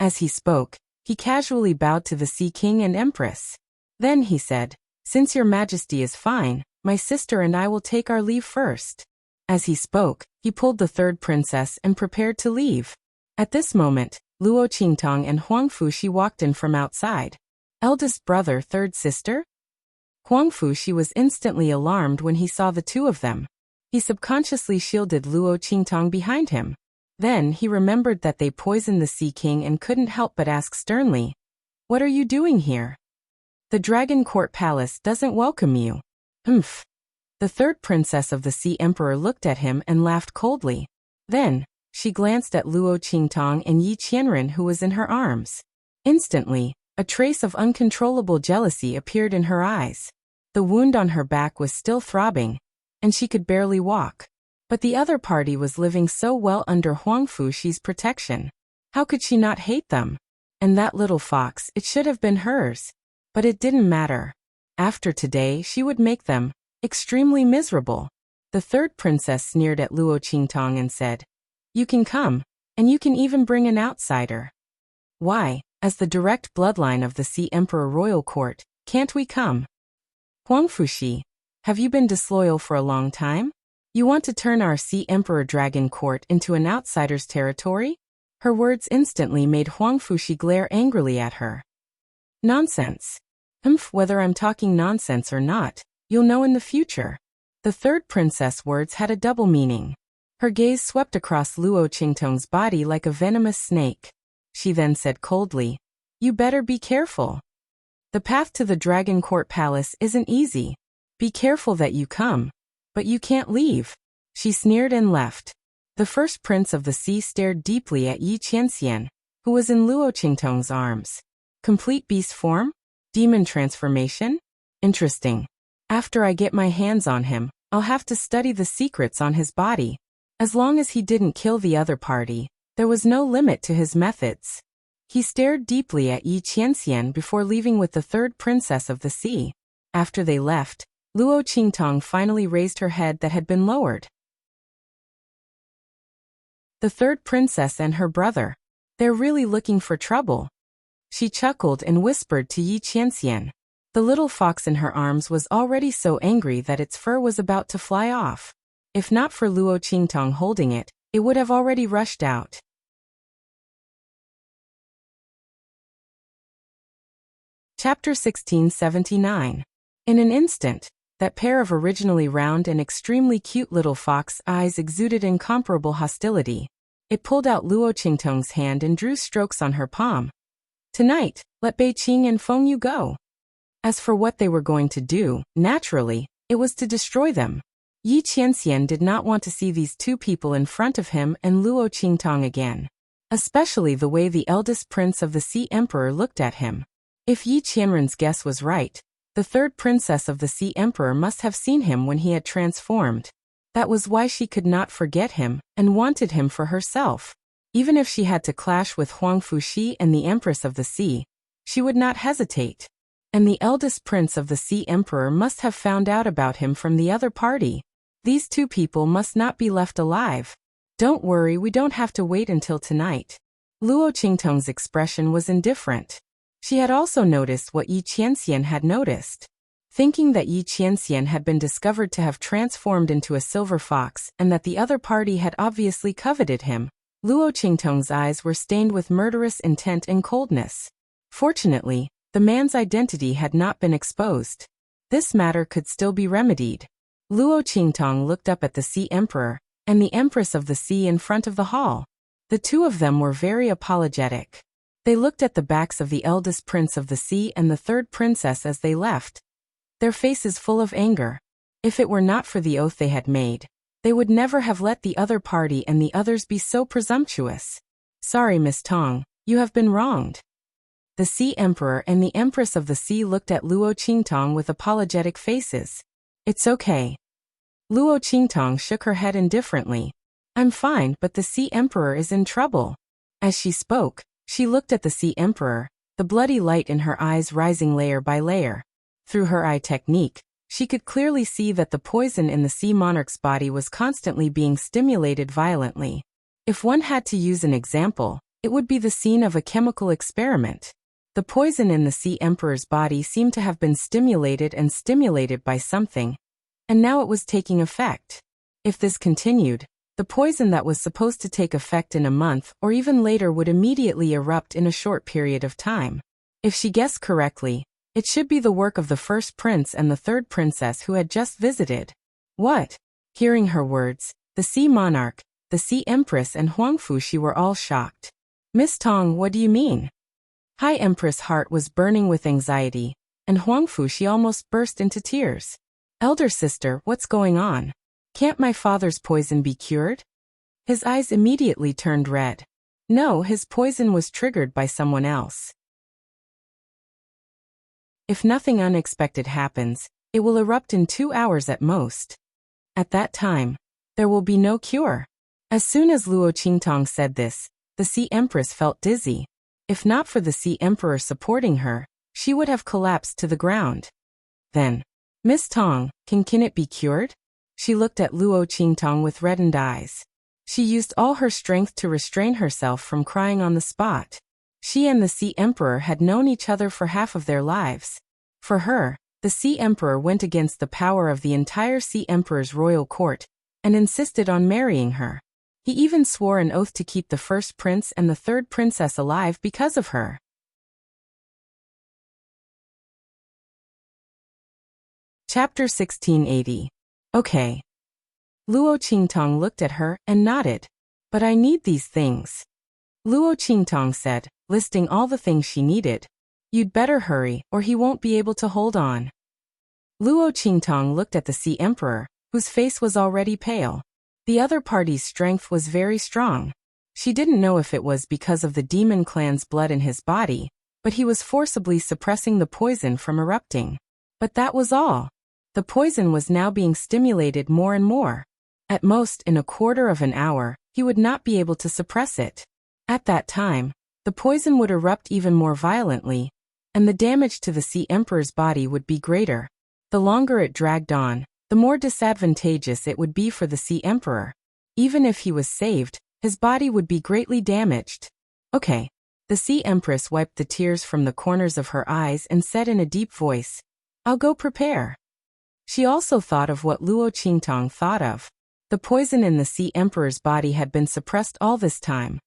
S1: As he spoke, he casually bowed to the Sea King and Empress. Then he said, Since Your Majesty is fine, my sister and I will take our leave first. As he spoke, he pulled the third princess and prepared to leave. At this moment, Luo Qingtong and Huang Fuxi walked in from outside. Eldest brother, third sister? Huang Fuxi was instantly alarmed when he saw the two of them. He subconsciously shielded Luo Qingtong behind him. Then he remembered that they poisoned the Sea King and couldn't help but ask sternly, "What are you doing here? The Dragon Court Palace doesn't welcome you." Humph. The third princess of the Sea Emperor looked at him and laughed coldly. Then, she glanced at Luo Qingtong and Yi Qianren who was in her arms. Instantly, a trace of uncontrollable jealousy appeared in her eyes. The wound on her back was still throbbing, and she could barely walk. But the other party was living so well under Huang Fuxi's protection. How could she not hate them? And that little fox, it should have been hers. But it didn't matter. After today, she would make them extremely miserable. The third princess sneered at Luo Qingtong and said, "You can come, and you can even bring an outsider." "Why, as the direct bloodline of the Sea Emperor Royal Court, can't we come?" "Huang Fuxi, have you been disloyal for a long time? You want to turn our Sea Emperor Dragon Court into an outsider's territory?" Her words instantly made Huang Fuxi glare angrily at her. "Nonsense. Whether I'm talking nonsense or not, you'll know in the future." The third princess' words had a double meaning. Her gaze swept across Luo Qingtong's body like a venomous snake. She then said coldly, "You better be careful. The path to the Dragon Court Palace isn't easy. Be careful that you come. But you can't leave." She sneered and left. The first prince of the sea stared deeply at Yi Qianxian, who was in Luo Qingtong's arms. Complete beast form? Demon transformation? Interesting. After I get my hands on him, I'll have to study the secrets on his body. As long as he didn't kill the other party, there was no limit to his methods. He stared deeply at Yi Qianxian before leaving with the third princess of the sea. After they left, Luo Qingtong finally raised her head that had been lowered. The third princess and her brother. They're really looking for trouble. She chuckled and whispered to Yi Qianxian. The little fox in her arms was already so angry that its fur was about to fly off. If not for Luo Qingtong holding it, it would have already rushed out. Chapter 1679. In an instant, that pair of originally round and extremely cute little fox eyes exuded incomparable hostility. It pulled out Luo Qingtong's hand and drew strokes on her palm. "Tonight, let Bei Qing and Feng Yu go." As for what they were going to do, naturally, it was to destroy them. Yi Qianxian did not want to see these two people in front of him and Luo Qingtong again. Especially the way the eldest prince of the Sea Emperor looked at him. If Yi Qianren's guess was right, the third princess of the Sea Emperor must have seen him when he had transformed. That was why she could not forget him and wanted him for herself. Even if she had to clash with Huang Fuxi and the Empress of the Sea, she would not hesitate. And the eldest prince of the Sea Emperor must have found out about him from the other party. These two people must not be left alive. "Don't worry, we don't have to wait until tonight." Luo Qingtong's expression was indifferent. She had also noticed what Yi Qianxian had noticed. Thinking that Yi Qianxian had been discovered to have transformed into a silver fox and that the other party had obviously coveted him, Luo Qingtong's eyes were stained with murderous intent and coldness. Fortunately, the man's identity had not been exposed. This matter could still be remedied. Luo Qingtong looked up at the Sea Emperor and the Empress of the Sea in front of the hall. The two of them were very apologetic. They looked at the backs of the eldest prince of the sea and the third princess as they left, their faces full of anger. If it were not for the oath they had made, they would never have let the other party and the others be so presumptuous. "Sorry, Miss Tong, you have been wronged." The Sea Emperor and the Empress of the Sea looked at Luo Qingtong with apologetic faces. "It's okay." Luo Qingtong shook her head indifferently. "I'm fine, but the Sea Emperor is in trouble." As she spoke, she looked at the Sea Emperor, the bloody light in her eyes rising layer by layer. Through her eye technique, she could clearly see that the poison in the sea monarch's body was constantly being stimulated violently. If one had to use an example, it would be the scene of a chemical experiment. The poison in the Sea Emperor's body seemed to have been stimulated by something, and now it was taking effect. If this continued, the poison that was supposed to take effect in a month or even later would immediately erupt in a short period of time. If she guessed correctly, it should be the work of the first prince and the third princess who had just visited. What? Hearing her words, the Sea Monarch, the Sea Empress and Huang Fushi were all shocked. Miss Tong, what do you mean? High Empress' heart was burning with anxiety, and Huang Fushi almost burst into tears. Elder sister, what's going on? Can't my father's poison be cured? His eyes immediately turned red. No, his poison was triggered by someone else. If nothing unexpected happens, it will erupt in 2 hours at most. At that time, there will be no cure. As soon as Luo Qingtong said this, the Sea Empress felt dizzy. If not for the Sea Emperor supporting her, she would have collapsed to the ground. Then, Miss Tong, can it be cured? She looked at Luo Qingtong with reddened eyes. She used all her strength to restrain herself from crying on the spot. She and the Sea Emperor had known each other for half of their lives. For her, the Sea Emperor went against the power of the entire Sea Emperor's royal court and insisted on marrying her. He even swore an oath to keep the first prince and the third princess alive because of her. Chapter 1680. Okay. Luo Qingtong looked at her and nodded. But I need these things. Luo Qingtong said, listing all the things she needed. You'd better hurry, or he won't be able to hold on. Luo Qingtong looked at the Sea Emperor, whose face was already pale. The other party's strength was very strong. She didn't know if it was because of the demon clan's blood in his body, but he was forcibly suppressing the poison from erupting. But that was all. The poison was now being stimulated more and more. At most, in a quarter of an hour, he would not be able to suppress it. At that time, the poison would erupt even more violently, and the damage to the Sea Emperor's body would be greater. The longer it dragged on, the more disadvantageous it would be for the Sea Emperor. Even if he was saved, his body would be greatly damaged. Okay. The Sea Empress wiped the tears from the corners of her eyes and said in a deep voice, I'll go prepare. She also thought of what Luo Qingtong thought of. The poison in the Sea Emperor's body had been suppressed all this time,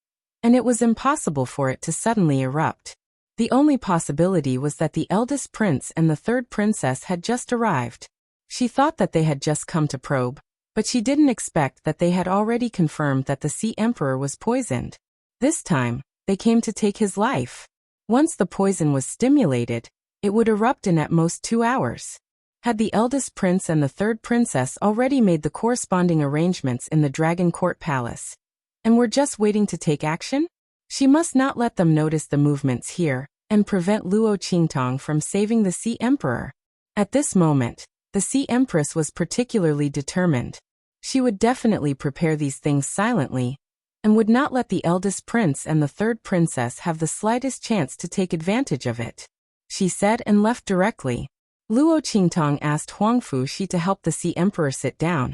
S1: and it was impossible for it to suddenly erupt. The only possibility was that the eldest prince and the third princess had just arrived. She thought that they had just come to probe, but she didn't expect that they had already confirmed that the Sea Emperor was poisoned. This time, they came to take his life. Once the poison was stimulated, it would erupt in at most 2 hours. Had the eldest prince and the third princess already made the corresponding arrangements in the Dragon Court Palace, and were just waiting to take action? She must not let them notice the movements here, and prevent Luo Qingtong from saving the Sea Emperor. At this moment, the Sea Empress was particularly determined. She would definitely prepare these things silently, and would not let the eldest prince and the third princess have the slightest chance to take advantage of it. She said and left directly. Luo Qingtong asked Huang Fushi to help the Sea Emperor sit down,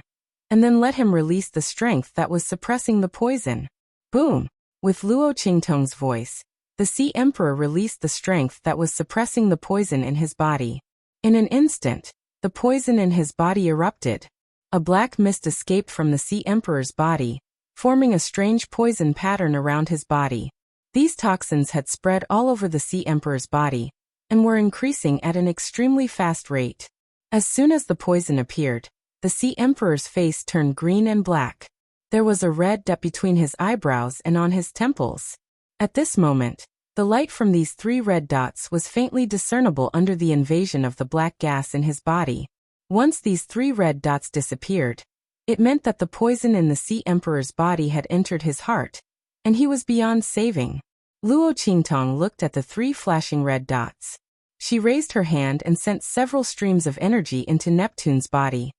S1: and then let him release the strength that was suppressing the poison. Boom! With Luo Qingtong's voice, the Sea Emperor released the strength that was suppressing the poison in his body. In an instant, the poison in his body erupted. A black mist escaped from the Sea Emperor's body, forming a strange poison pattern around his body. These toxins had spread all over the Sea Emperor's body, and were increasing at an extremely fast rate. As soon as the poison appeared, the Sea Emperor's face turned green and black. There was a red dot between his eyebrows and on his temples. At this moment, the light from these 3 red dots was faintly discernible under the invasion of the black gas in his body. Once these 3 red dots disappeared, it meant that the poison in the Sea Emperor's body had entered his heart, and he was beyond saving. Luo Qingtong looked at the 3 flashing red dots. She raised her hand and sent several streams of energy into Neptune's body.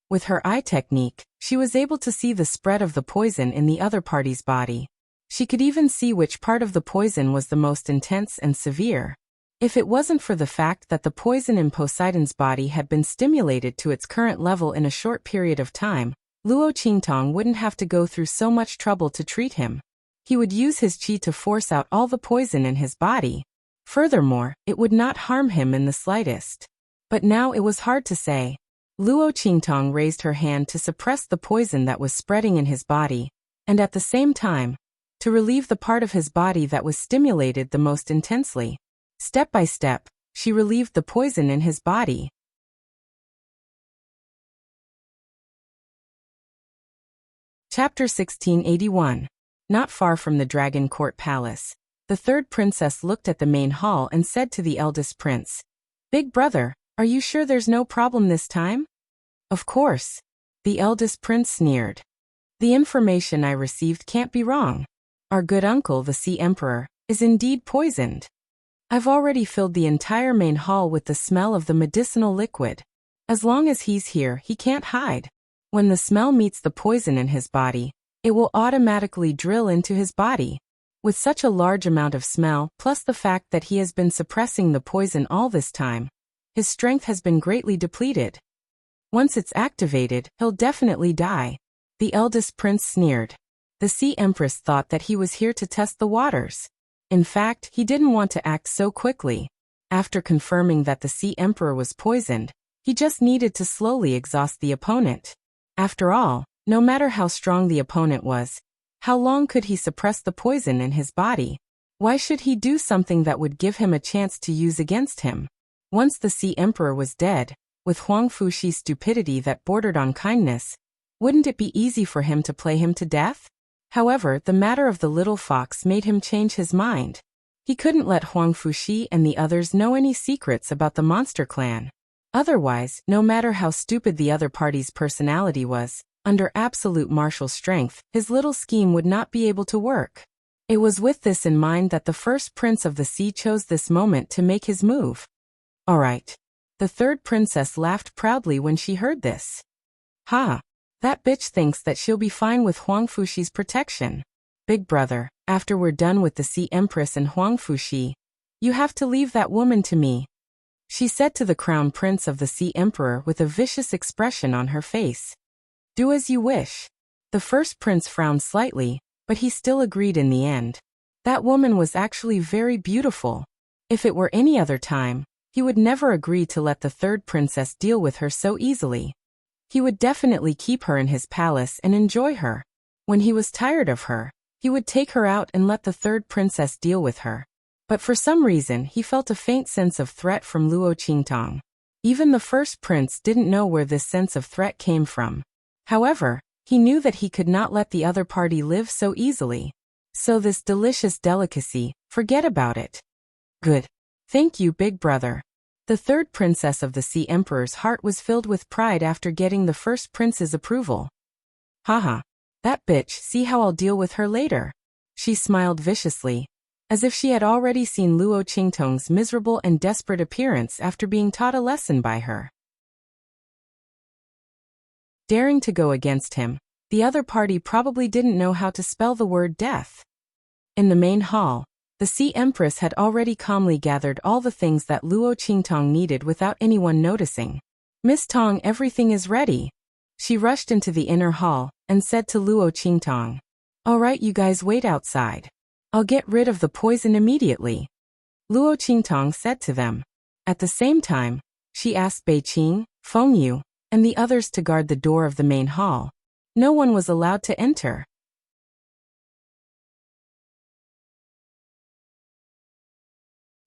S1: With her eye technique, she was able to see the spread of the poison in the other party's body. She could even see which part of the poison was the most intense and severe. If it wasn't for the fact that the poison in Poseidon's body had been stimulated to its current level in a short period of time, Luo Qingtong wouldn't have to go through so much trouble to treat him. He would use his qi to force out all the poison in his body. Furthermore, it would not harm him in the slightest. But now it was hard to say. Luo Qingtong raised her hand to suppress the poison that was spreading in his body, and at the same time, to relieve the part of his body that was stimulated the most intensely. Step by step, she relieved the poison in his body. Chapter 1681. Not far from the Dragon Court Palace, the third princess looked at the main hall and said to the eldest prince, "Big brother, are you sure there's no problem this time?" "Of course." The eldest prince sneered. "The information I received can't be wrong. Our good uncle, the Sea Emperor, is indeed poisoned. I've already filled the entire main hall with the smell of the medicinal liquid. As long as he's here, he can't hide. When the smell meets the poison in his body, it will automatically drill into his body. With such a large amount of smell, plus the fact that he has been suppressing the poison all this time, his strength has been greatly depleted. Once it's activated, he'll definitely die." The eldest prince sneered. The Sea Empress thought that he was here to test the waters. In fact, he didn't want to act so quickly. After confirming that the Sea Emperor was poisoned, he just needed to slowly exhaust the opponent. After all, no matter how strong the opponent was, how long could he suppress the poison in his body? Why should he do something that would give him a chance to use against him? Once the Sea Emperor was dead, with Huang Fuxi's stupidity that bordered on kindness, wouldn't it be easy for him to play him to death? However, the matter of the little fox made him change his mind. He couldn't let Huang Fuxi and the others know any secrets about the monster clan. Otherwise, no matter how stupid the other party's personality was, under absolute martial strength, his little scheme would not be able to work. It was with this in mind that the first prince of the sea chose this moment to make his move. "All right." The third princess laughed proudly when she heard this. "Ha! That bitch thinks that she'll be fine with Huang Fuxi's protection. Big brother, after we're done with the Sea Empress and Huang Fuxi, you have to leave that woman to me," she said to the crown prince of the Sea Emperor with a vicious expression on her face. "Do as you wish." The first prince frowned slightly, but he still agreed in the end. That woman was actually very beautiful. If it were any other time, he would never agree to let the third princess deal with her so easily. He would definitely keep her in his palace and enjoy her. When he was tired of her, he would take her out and let the third princess deal with her. But for some reason, he felt a faint sense of threat from Luo Qingtong. Even the first prince didn't know where this sense of threat came from. However, he knew that he could not let the other party live so easily. So this delicious delicacy, forget about it. "Good. Thank you, big brother." The third princess of the Sea Emperor's heart was filled with pride after getting the first prince's approval. "Haha. That bitch, see how I'll deal with her later." She smiled viciously, as if she had already seen Luo Qingtong's miserable and desperate appearance after being taught a lesson by her. Daring to go against him, the other party probably didn't know how to spell the word death. In the main hall, the Sea Empress had already calmly gathered all the things that Luo Qingtong needed without anyone noticing. "Miss Tong, everything is ready." She rushed into the inner hall and said to Luo Qingtong, "All right, you guys wait outside. I'll get rid of the poison immediately." Luo Qingtong said to them. At the same time, she asked Bei Qing, Feng Yu, and the others to guard the door of the main hall. No one was allowed to enter.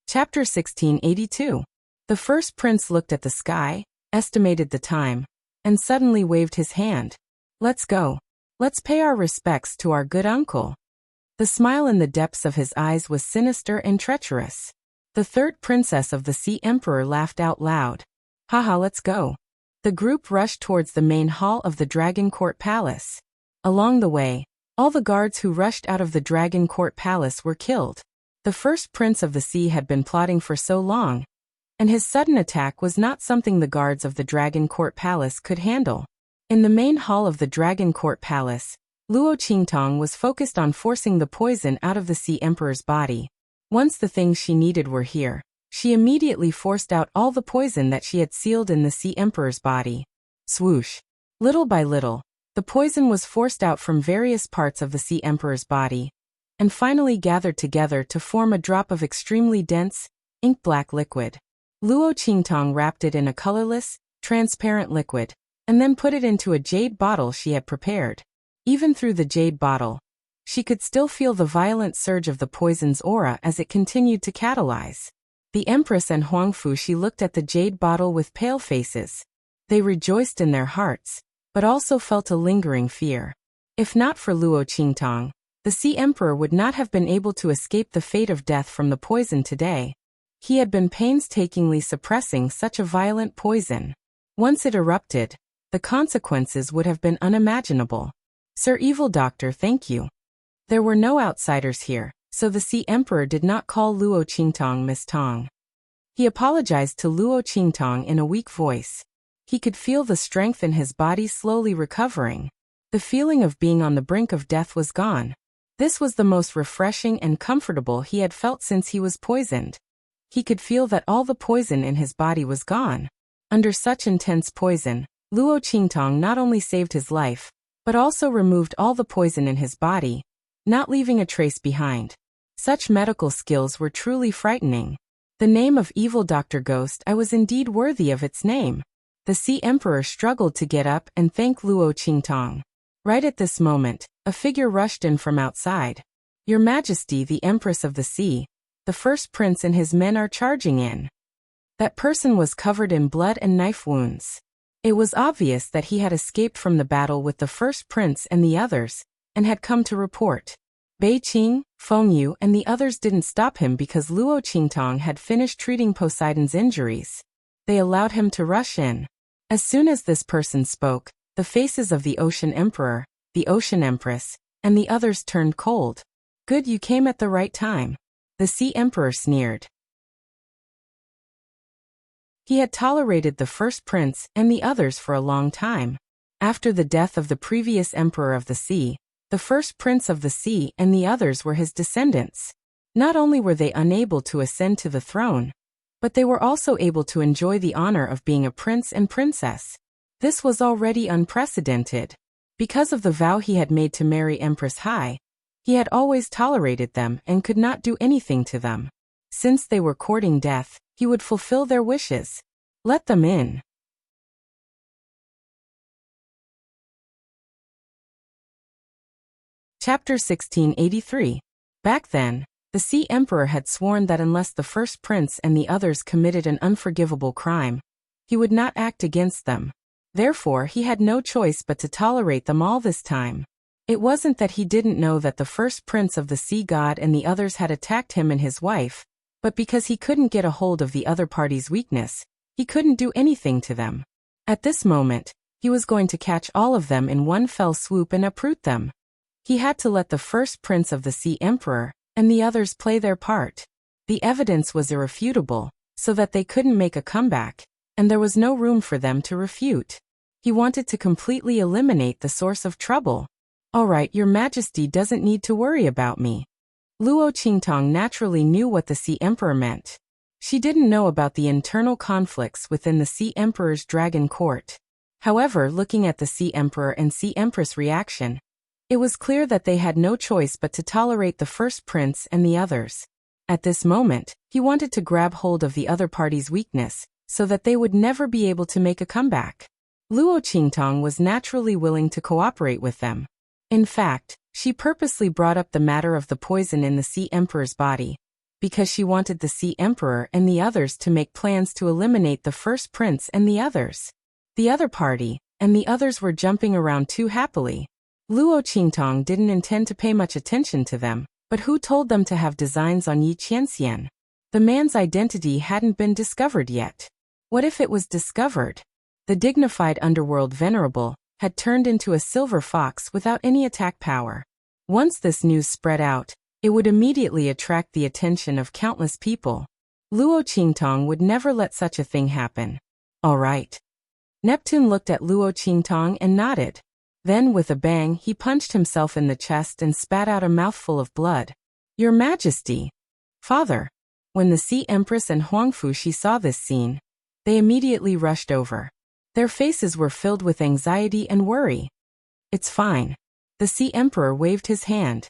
S1: Chapter 1682. The first prince looked at the sky, estimated the time, and suddenly waved his hand. "Let's go. Let's pay our respects to our good uncle." The smile in the depths of his eyes was sinister and treacherous. The third princess of the Sea Emperor laughed out loud. "Haha, let's go." The group rushed towards the main hall of the Dragon Court Palace. Along the way, all the guards who rushed out of the Dragon Court Palace were killed. The first prince of the sea had been plotting for so long, and his sudden attack was not something the guards of the Dragon Court Palace could handle. In the main hall of the Dragon Court Palace, Luo Qingtong was focused on forcing the poison out of the Sea Emperor's body. Once the things she needed were here, she immediately forced out all the poison that she had sealed in the Sea Emperor's body. Swoosh! Little by little, the poison was forced out from various parts of the Sea Emperor's body, and finally gathered together to form a drop of extremely dense, ink-black liquid. Luo Qingtong wrapped it in a colorless, transparent liquid, and then put it into a jade bottle she had prepared. Even through the jade bottle, she could still feel the violent surge of the poison's aura as it continued to catalyze. The Empress and Huangfu looked at the jade bottle with pale faces. They rejoiced in their hearts, but also felt a lingering fear. If not for Luo Qingtang, the Sea Emperor would not have been able to escape the fate of death from the poison today. He had been painstakingly suppressing such a violent poison. Once it erupted, the consequences would have been unimaginable. Sir Evil Doctor, thank you. There were no outsiders here, so the Sea Emperor did not call Luo Qingtang Miss Tong. He apologized to Luo Qingtang in a weak voice. He could feel the strength in his body slowly recovering. The feeling of being on the brink of death was gone. This was the most refreshing and comfortable he had felt since he was poisoned. He could feel that all the poison in his body was gone. Under such intense poison, Luo Qingtang not only saved his life, but also removed all the poison in his body, not leaving a trace behind. Such medical skills were truly frightening. The name of Evil Dr. Ghost, I was indeed worthy of its name. The Sea Emperor struggled to get up and thank Luo Qingtang. Right at this moment, a figure rushed in from outside. Your Majesty, the Empress of the Sea, the first prince and his men are charging in. That person was covered in blood and knife wounds. It was obvious that he had escaped from the battle with the first prince and the others, and had come to report. Bei Qing, Feng Yu and the others didn't stop him because Luo Qingtang had finished treating Poseidon's injuries. They allowed him to rush in. As soon as this person spoke, the faces of the Ocean Emperor, the Ocean Empress, and the others turned cold. Good, you came at the right time. The Sea Emperor sneered. He had tolerated the first prince and the others for a long time. After the death of the previous Emperor of the Sea, the first Prince of the Sea and the others were his descendants. Not only were they unable to ascend to the throne, but they were also able to enjoy the honor of being a prince and princess. This was already unprecedented. Because of the vow he had made to marry Empress Hai, he had always tolerated them and could not do anything to them. Since they were courting death, he would fulfill their wishes. Let them in. Chapter 1683. Back then, the Sea Emperor had sworn that unless the first prince and the others committed an unforgivable crime, he would not act against them. Therefore, he had no choice but to tolerate them all this time. It wasn't that he didn't know that the first prince of the sea god and the others had attacked him and his wife, but because he couldn't get a hold of the other party's weakness, he couldn't do anything to them. At this moment, he was going to catch all of them in one fell swoop and uproot them. He had to let the first prince of the Sea Emperor and the others play their part. The evidence was irrefutable, so that they couldn't make a comeback, and there was no room for them to refute. He wanted to completely eliminate the source of trouble. All right, Your Majesty doesn't need to worry about me. Luo Qingtang naturally knew what the Sea Emperor meant. She didn't know about the internal conflicts within the Sea Emperor's dragon court. However, looking at the Sea Emperor and Sea Empress reaction, it was clear that they had no choice but to tolerate the first prince and the others. At this moment, he wanted to grab hold of the other party's weakness, so that they would never be able to make a comeback. Luo Qingtang was naturally willing to cooperate with them. In fact, she purposely brought up the matter of the poison in the Sea Emperor's body, because she wanted the Sea Emperor and the others to make plans to eliminate the first prince and the others. The other party, and the others were jumping around too happily. Luo Qingtang didn't intend to pay much attention to them, but who told them to have designs on Yi Qianxian? The man's identity hadn't been discovered yet. What if it was discovered? The dignified underworld venerable had turned into a silver fox without any attack power. Once this news spread out, it would immediately attract the attention of countless people. Luo Qingtang would never let such a thing happen. All right. Neptune looked at Luo Qingtang and nodded. Then, with a bang, he punched himself in the chest and spat out a mouthful of blood. Your Majesty! Father! When the Sea Empress and Huangfu saw this scene, they immediately rushed over. Their faces were filled with anxiety and worry. It's fine. The Sea Emperor waved his hand.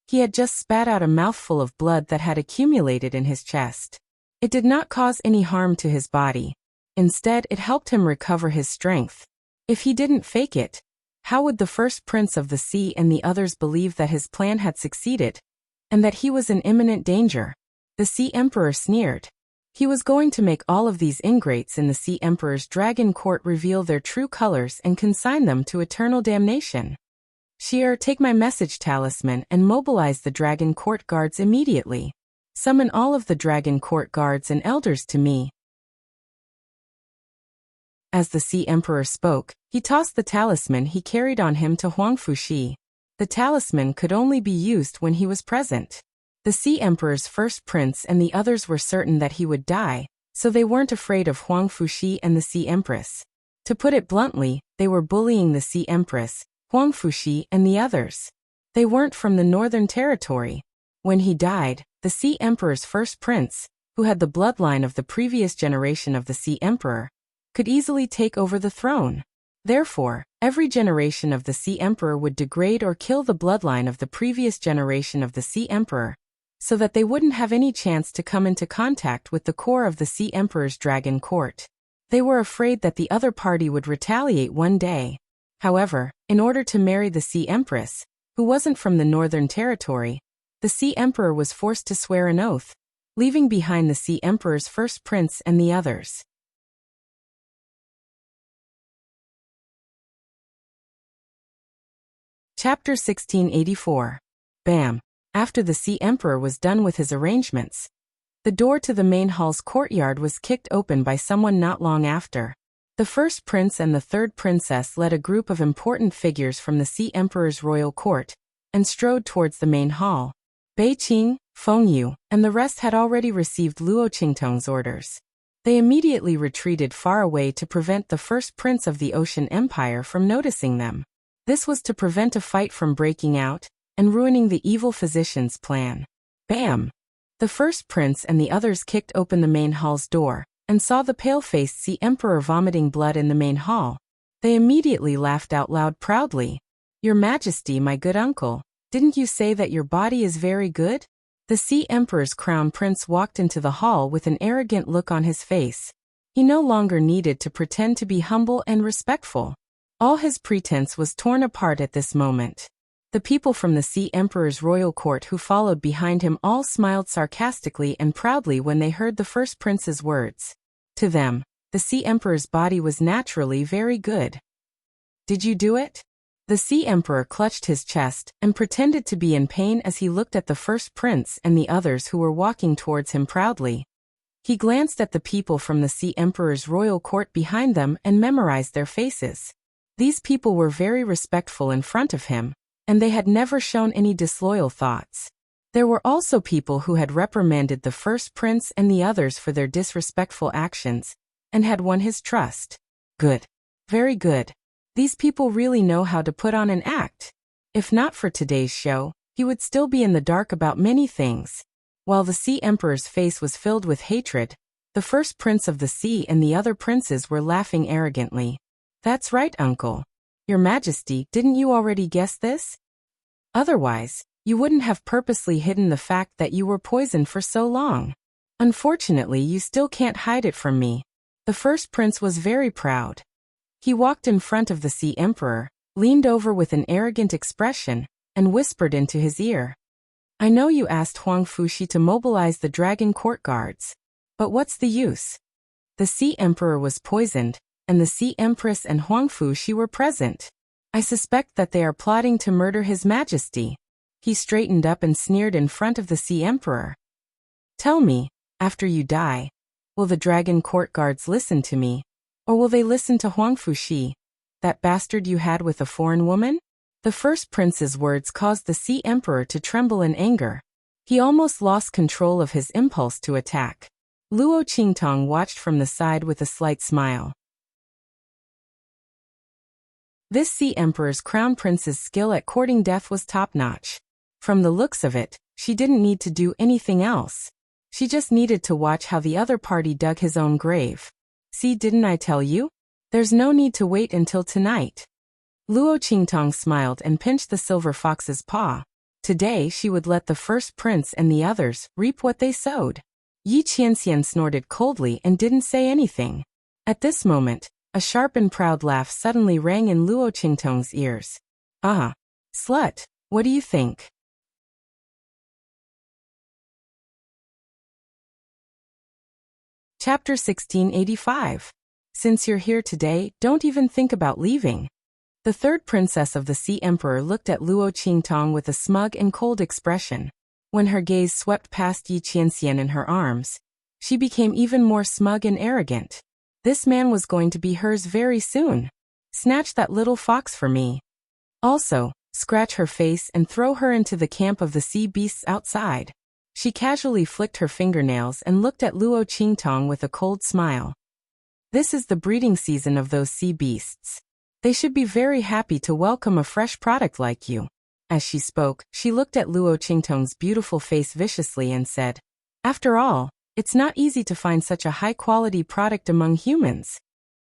S1: He had just spat out a mouthful of blood that had accumulated in his chest. It did not cause any harm to his body. Instead, it helped him recover his strength. If he didn't fake it, how would the first prince of the sea and the others believe that his plan had succeeded, and that he was in imminent danger? The Sea Emperor sneered. He was going to make all of these ingrates in the Sea Emperor's dragon court reveal their true colors and consign them to eternal damnation. Sheer, take my message talisman and mobilize the dragon court guards immediately. Summon all of the dragon court guards and elders to me. As the Sea Emperor spoke, he tossed the talisman he carried on him to Huang Fuxi. The talisman could only be used when he was present. The Sea Emperor's first prince and the others were certain that he would die, so they weren't afraid of Huang Fuxi and the Sea Empress. To put it bluntly, they were bullying the Sea Empress, Huang Fuxi and the others. They weren't from the Northern Territory. When he died, the Sea Emperor's first prince, who had the bloodline of the previous generation of the Sea Emperor, could easily take over the throne. Therefore, every generation of the Sea Emperor would degrade or kill the bloodline of the previous generation of the Sea Emperor, so that they wouldn't have any chance to come into contact with the core of the Sea Emperor's dragon court. They were afraid that the other party would retaliate one day. However, in order to marry the Sea Empress, who wasn't from the Northern Territory, the Sea Emperor was forced to swear an oath, leaving behind the Sea Emperor's first prince and the others. Chapter 1684. Bam! After the Sea Emperor was done with his arrangements, the door to the main hall's courtyard was kicked open by someone not long after. The first prince and the third princess led a group of important figures from the Sea Emperor's royal court and strode towards the main hall. Bei Qing, Feng Yu, and the rest had already received Luo Qingtong's orders. They immediately retreated far away to prevent the first prince of the Ocean Empire from noticing them. This was to prevent a fight from breaking out and ruining the evil physician's plan. Bam! The first prince and the others kicked open the main hall's door and saw the pale-faced Sea Emperor vomiting blood in the main hall. They immediately laughed out loud proudly. "Your Majesty, my good uncle, didn't you say that your body is very good?" The Sea Emperor's crown prince walked into the hall with an arrogant look on his face. He no longer needed to pretend to be humble and respectful. All his pretense was torn apart at this moment. The people from the Sea Emperor's royal court who followed behind him all smiled sarcastically and proudly when they heard the first prince's words. To them, the Sea Emperor's body was naturally very good. "Did you do it?" The Sea Emperor clutched his chest and pretended to be in pain as he looked at the first prince and the others who were walking towards him proudly. He glanced at the people from the Sea Emperor's royal court behind them and memorized their faces. These people were very respectful in front of him, and they had never shown any disloyal thoughts. There were also people who had reprimanded the first prince and the others for their disrespectful actions, and had won his trust. Good. Very good. These people really know how to put on an act. If not for today's show, he would still be in the dark about many things. While the Sea Emperor's face was filled with hatred, the first prince of the sea and the other princes were laughing arrogantly. "That's right, uncle. Your Majesty, didn't you already guess this? Otherwise, you wouldn't have purposely hidden the fact that you were poisoned for so long. Unfortunately, you still can't hide it from me." The first prince was very proud. He walked in front of the Sea Emperor, leaned over with an arrogant expression, and whispered into his ear. "I know you asked Huang Fuxi to mobilize the dragon court guards. But what's the use? The Sea Emperor was poisoned, and the Sea Empress and Huang Fuxi were present. I suspect that they are plotting to murder His Majesty." He straightened up and sneered in front of the Sea Emperor. "Tell me, after you die, will the dragon court guards listen to me? Or will they listen to Huang Fuxi, that bastard you had with a foreign woman?" The first prince's words caused the Sea Emperor to tremble in anger. He almost lost control of his impulse to attack. Luo Qingtong watched from the side with a slight smile. This Sea Emperor's crown prince's skill at courting death was top-notch. From the looks of it, she didn't need to do anything else. She just needed to watch how the other party dug his own grave. "See, didn't I tell you? There's no need to wait until tonight." Luo Qingtong smiled and pinched the silver fox's paw. Today she would let the first prince and the others reap what they sowed. Yi Qianxian snorted coldly and didn't say anything. At this moment, a sharp and proud laugh suddenly rang in Luo Qingtong's ears. Ah, slut, what do you think? Chapter 1685. Since you're here today, don't even think about leaving. The third princess of the Sea Emperor looked at Luo Qingtong with a smug and cold expression. When her gaze swept past Yi Qianxian in her arms, she became even more smug and arrogant. This man was going to be hers very soon. Snatch that little fox for me. Also, scratch her face and throw her into the camp of the sea beasts outside. She casually flicked her fingernails and looked at Luo Qingtong with a cold smile. This is the breeding season of those sea beasts. They should be very happy to welcome a fresh product like you. As she spoke, she looked at Luo Qingtong's beautiful face viciously and said, After all, it's not easy to find such a high-quality product among humans.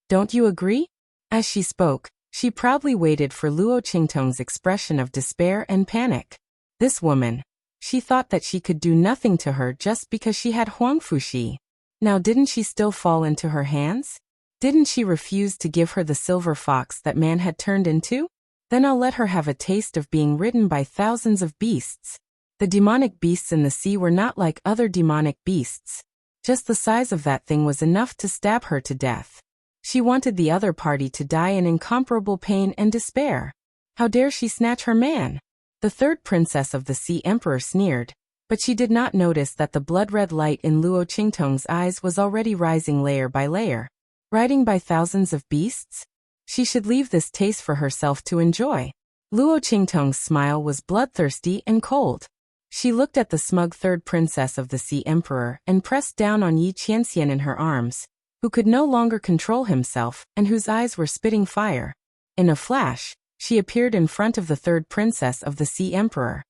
S1: Don't you agree? As she spoke, she proudly waited for Luo Qingtong's expression of despair and panic. This woman, she thought that she could do nothing to her just because she had Huang Fuxi. Now didn't she still fall into her hands? Didn't she refuse to give her the silver fox that man had turned into? Then I'll let her have a taste of being ridden by thousands of beasts. The demonic beasts in the sea were not like other demonic beasts. Just the size of that thing was enough to stab her to death. She wanted the other party to die in incomparable pain and despair. How dare she snatch her man? The third princess of the Sea Emperor sneered, but she did not notice that the blood-red light in Luo Qingtong's eyes was already rising layer by layer. Riding by thousands of beasts? She should leave this taste for herself to enjoy. Luo Qingtong's smile was bloodthirsty and cold. She looked at the smug third princess of the Sea Emperor and pressed down on Yi Qianxian in her arms, who could no longer control himself and whose eyes were spitting fire. In a flash, she appeared in front of the third princess of the Sea Emperor.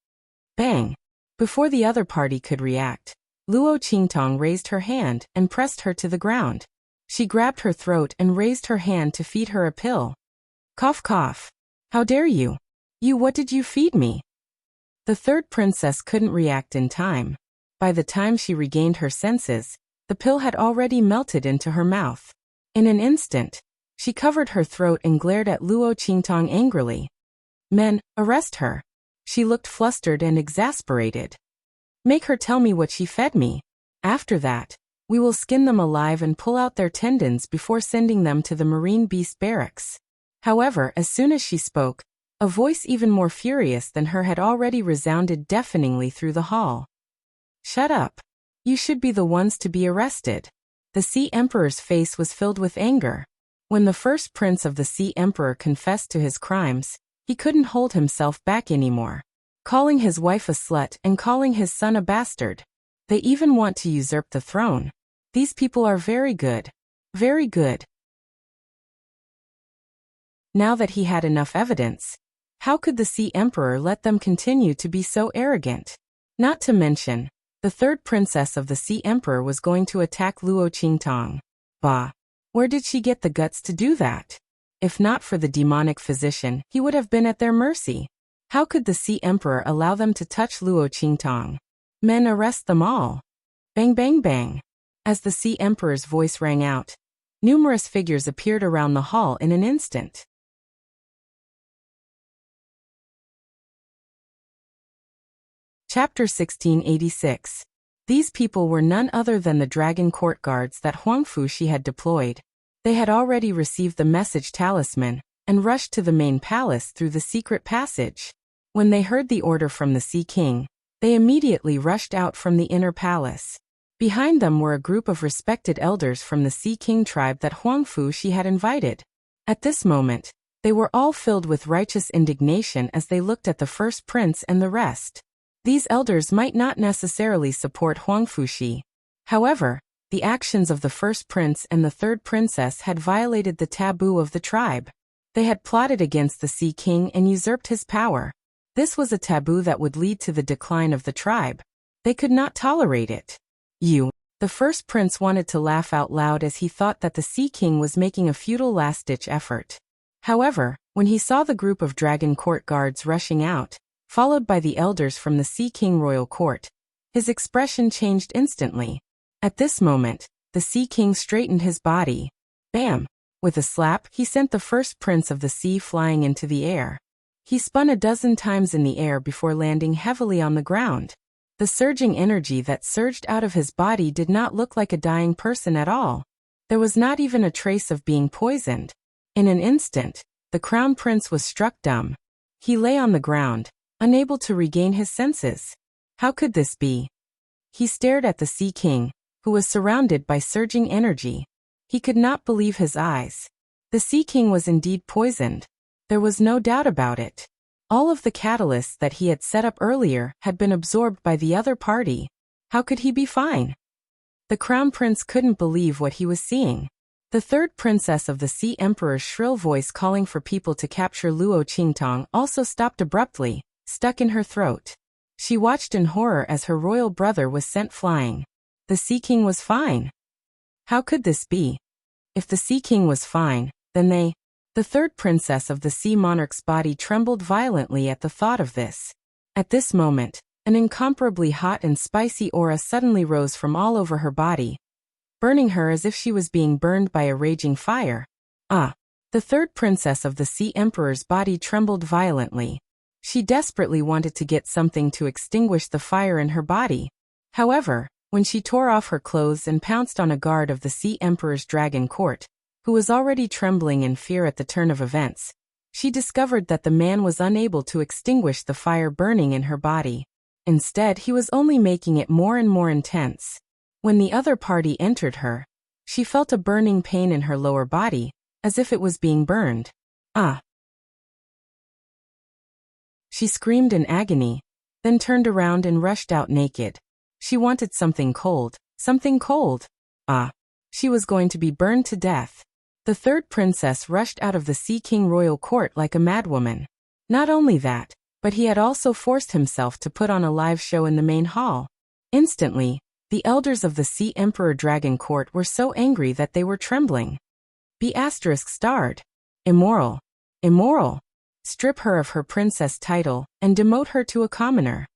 S1: Bang! Before the other party could react, Luo Qingtong raised her hand and pressed her to the ground. She grabbed her throat and raised her hand to feed her a pill. Cough cough. How dare you? You, what did you feed me? The third princess couldn't react in time. By the time she regained her senses, the pill had already melted into her mouth. In an instant, she covered her throat and glared at Luo Qingtong angrily. Men, arrest her. She looked flustered and exasperated. Make her tell me what she fed me. After that, we will skin them alive and pull out their tendons before sending them to the marine beast barracks. However, as soon as she spoke, a voice even more furious than her had already resounded deafeningly through the hall. Shut up. You should be the ones to be arrested. The Sea Emperor's face was filled with anger. When the first prince of the Sea Emperor confessed to his crimes, he couldn't hold himself back anymore. Calling his wife a slut and calling his son a bastard. They even want to usurp the throne. These people are very good. Very good. Now that he had enough evidence, how could the Sea Emperor let them continue to be so arrogant? Not to mention, the third princess of the Sea Emperor was going to attack Luo Qingtong. Bah! Where did she get the guts to do that? If not for the demonic physician, he would have been at their mercy. How could the Sea Emperor allow them to touch Luo Qingtong? Men, arrest them all. Bang bang bang. As the Sea Emperor's voice rang out, numerous figures appeared around the hall in an instant. Chapter 1686. These people were none other than the dragon court guards that Huang Fuxi had deployed. They had already received the message talisman and rushed to the main palace through the secret passage. When they heard the order from the Sea King, they immediately rushed out from the inner palace. Behind them were a group of respected elders from the Sea King tribe that Huang Fuxi had invited. At this moment, they were all filled with righteous indignation as they looked at the first prince and the rest. These elders might not necessarily support Huang Fuxi. However, the actions of the first prince and the third princess had violated the taboo of the tribe. They had plotted against the Sea King and usurped his power. This was a taboo that would lead to the decline of the tribe. They could not tolerate it. The first prince wanted to laugh out loud as he thought that the Sea King was making a futile last-ditch effort. However, when he saw the group of dragon court guards rushing out, followed by the elders from the Sea King royal court, his expression changed instantly. At this moment, the Sea King straightened his body. Bam! With a slap, he sent the first prince of the sea flying into the air. He spun a dozen times in the air before landing heavily on the ground. The surging energy that surged out of his body did not look like a dying person at all. There was not even a trace of being poisoned. In an instant, the crown prince was struck dumb. He lay on the ground, unable to regain his senses. How could this be? He stared at the Sea King, who was surrounded by surging energy. He could not believe his eyes. The Sea King was indeed poisoned. There was no doubt about it. All of the catalysts that he had set up earlier had been absorbed by the other party. How could he be fine? The Crown Prince couldn't believe what he was seeing. The third princess of the Sea Emperor's shrill voice calling for people to capture Luo Qingtong also stopped abruptly, stuck in her throat. She watched in horror as her royal brother was sent flying. The Sea King was fine. How could this be? If the Sea King was fine, then The third princess of the Sea Monarch's body trembled violently at the thought of this. At this moment, an incomparably hot and spicy aura suddenly rose from all over her body, burning her as if she was being burned by a raging fire. The third princess of the Sea Emperor's body trembled violently. She desperately wanted to get something to extinguish the fire in her body. However, when she tore off her clothes and pounced on a guard of the Sea Emperor's dragon court, who was already trembling in fear at the turn of events, she discovered that the man was unable to extinguish the fire burning in her body. Instead, he was only making it more and more intense. When the other party entered her, she felt a burning pain in her lower body, as if it was being burned. She screamed in agony, then turned around and rushed out naked. She wanted something cold, something cold. She was going to be burned to death. The third princess rushed out of the Sea King royal court like a madwoman. Not only that, but he had also forced himself to put on a live show in the main hall. Instantly, the elders of the Sea Emperor Dragon Court were so angry that they were trembling. ****. Immoral. Immoral. Strip her of her princess title and demote her to a commoner.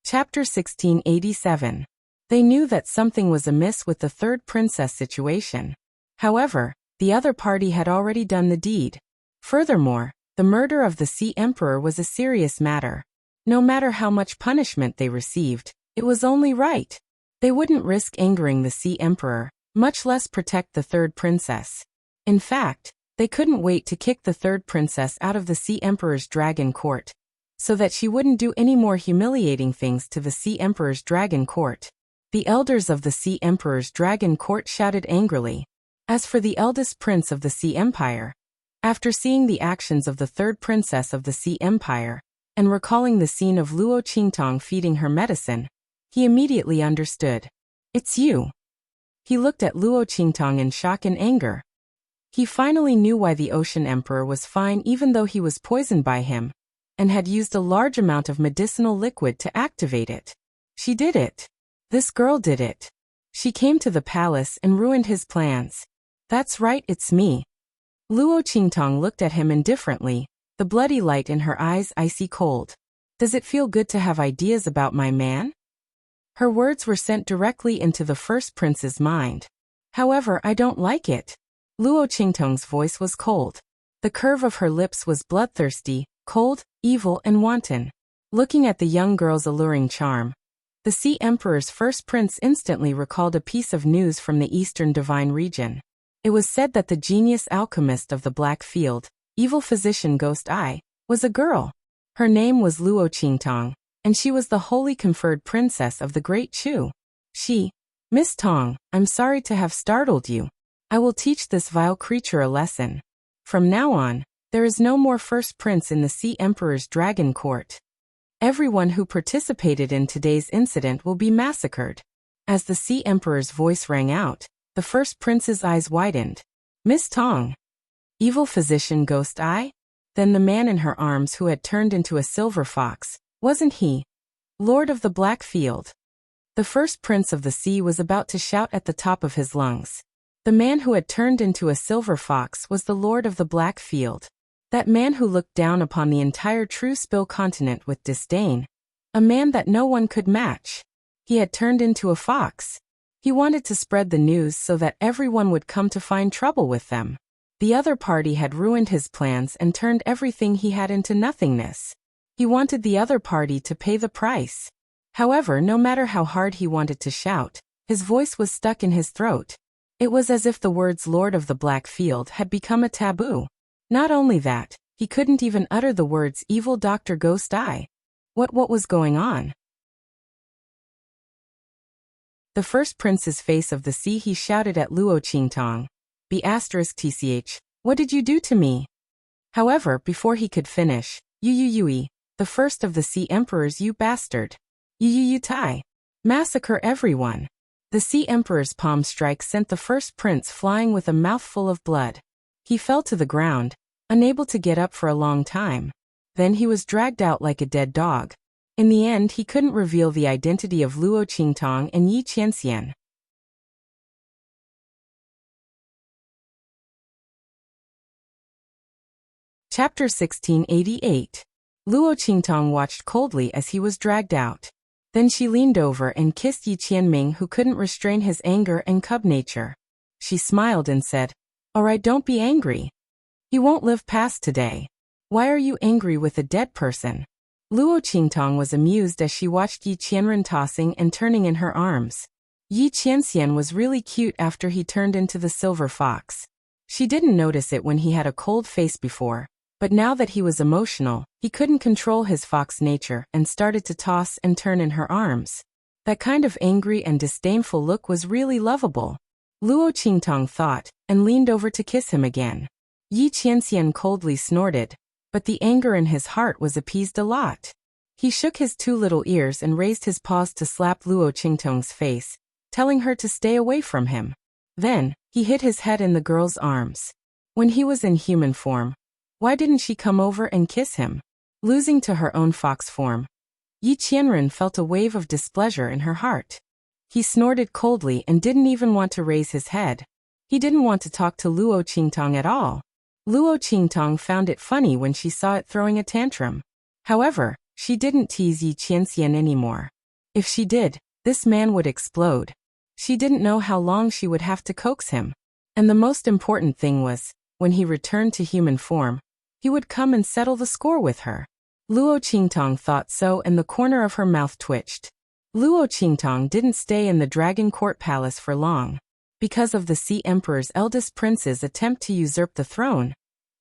S1: Chapter 1687. They knew that something was amiss with the third princess situation. However, the other party had already done the deed. Furthermore, the murder of the Sea Emperor was a serious matter. No matter how much punishment they received, it was only right. They wouldn't risk angering the Sea Emperor, much less protect the third princess. In fact, they couldn't wait to kick the third princess out of the Sea Emperor's dragon court, so that she wouldn't do any more humiliating things to the Sea Emperor's dragon court. The elders of the Sea Emperor's dragon court shouted angrily. As for the eldest prince of the Sea Empire, after seeing the actions of the third princess of the Sea Empire, and recalling the scene of Luo Qingtong feeding her medicine, he immediately understood. It's you. He looked at Luo Qingtong in shock and anger. He finally knew why the Ocean Emperor was fine even though he was poisoned by him, and had used a large amount of medicinal liquid to activate it. She did it. This girl did it. She came to the palace and ruined his plans. That's right, it's me. Luo Qingtong looked at him indifferently, the bloody light in her eyes icy cold. Does it feel good to have ideas about my man? Her words were sent directly into the first prince's mind. However, I don't like it. Luo Qingtong's voice was cold. The curve of her lips was bloodthirsty, cold, evil, and wanton. Looking at the young girl's alluring charm, the Sea Emperor's first prince instantly recalled a piece of news from the Eastern Divine region. It was said that the genius alchemist of the Black Field, evil physician Ghost Eye, was a girl. Her name was Luo Qingtong, and she was the holy conferred princess of the Great Chu. Miss Tong, I'm sorry to have startled you. I will teach this vile creature a lesson. From now on, there is no more first prince in the Sea Emperor's dragon court. Everyone who participated in today's incident will be massacred. As the Sea Emperor's voice rang out, the first prince's eyes widened. Miss Tong. Evil physician Ghost Eye? Then the man in her arms who had turned into a silver fox, wasn't he? Lord of the Black Field. The first prince of the sea was about to shout at the top of his lungs. The man who had turned into a silver fox was the Lord of the Black Field. That man who looked down upon the entire True Spill continent with disdain. A man that no one could match. He had turned into a fox. He wanted to spread the news so that everyone would come to find trouble with them. The other party had ruined his plans and turned everything he had into nothingness. He wanted the other party to pay the price. However, no matter how hard he wanted to shout, his voice was stuck in his throat. It was as if the words Lord of the Black Field had become a taboo. Not only that, he couldn't even utter the words Evil Dr. Ghost Eye. What was going on? The first prince's face of the sea, he shouted at Luo Qingtong. B***tch, what did you do to me? However, before he could finish, Yui, the first of the sea emperors, you bastard. Yui Tai. Massacre everyone. The sea emperor's palm strike sent the first prince flying with a mouthful of blood. He fell to the ground, unable to get up for a long time. Then he was dragged out like a dead dog. In the end, he couldn't reveal the identity of Luo Qingtong and Yi Qianxian. Chapter 1688. Luo Qingtong watched coldly as he was dragged out. Then she leaned over and kissed Yi Qianming, who couldn't restrain his anger and cub nature. She smiled and said, "All right, don't be angry. He won't live past today. Why are you angry with a dead person?" Luo Qingtong was amused as she watched Yi Qianren tossing and turning in her arms. Yi Qianxian was really cute after he turned into the silver fox. She didn't notice it when he had a cold face before. But now that he was emotional, he couldn't control his fox nature and started to toss and turn in her arms. That kind of angry and disdainful look was really lovable. Luo Qingtong thought, and leaned over to kiss him again. Yi Qianxian coldly snorted, but the anger in his heart was appeased a lot. He shook his two little ears and raised his paws to slap Luo Qingtong's face, telling her to stay away from him. Then, he hid his head in the girl's arms. When he was in human form, why didn't she come over and kiss him? Losing to her own fox form, Yi Qianren felt a wave of displeasure in her heart. He snorted coldly and didn't even want to raise his head. He didn't want to talk to Luo Qingtong at all. Luo Qingtong found it funny when she saw it throwing a tantrum. However, she didn't tease Yi Qianxian anymore. If she did, this man would explode. She didn't know how long she would have to coax him. And the most important thing was, when he returned to human form, he would come and settle the score with her. Luo Qingtong thought so, and the corner of her mouth twitched. Luo Qingtong didn't stay in the Dragon Court Palace for long. Because of the Sea Emperor's eldest prince's attempt to usurp the throne,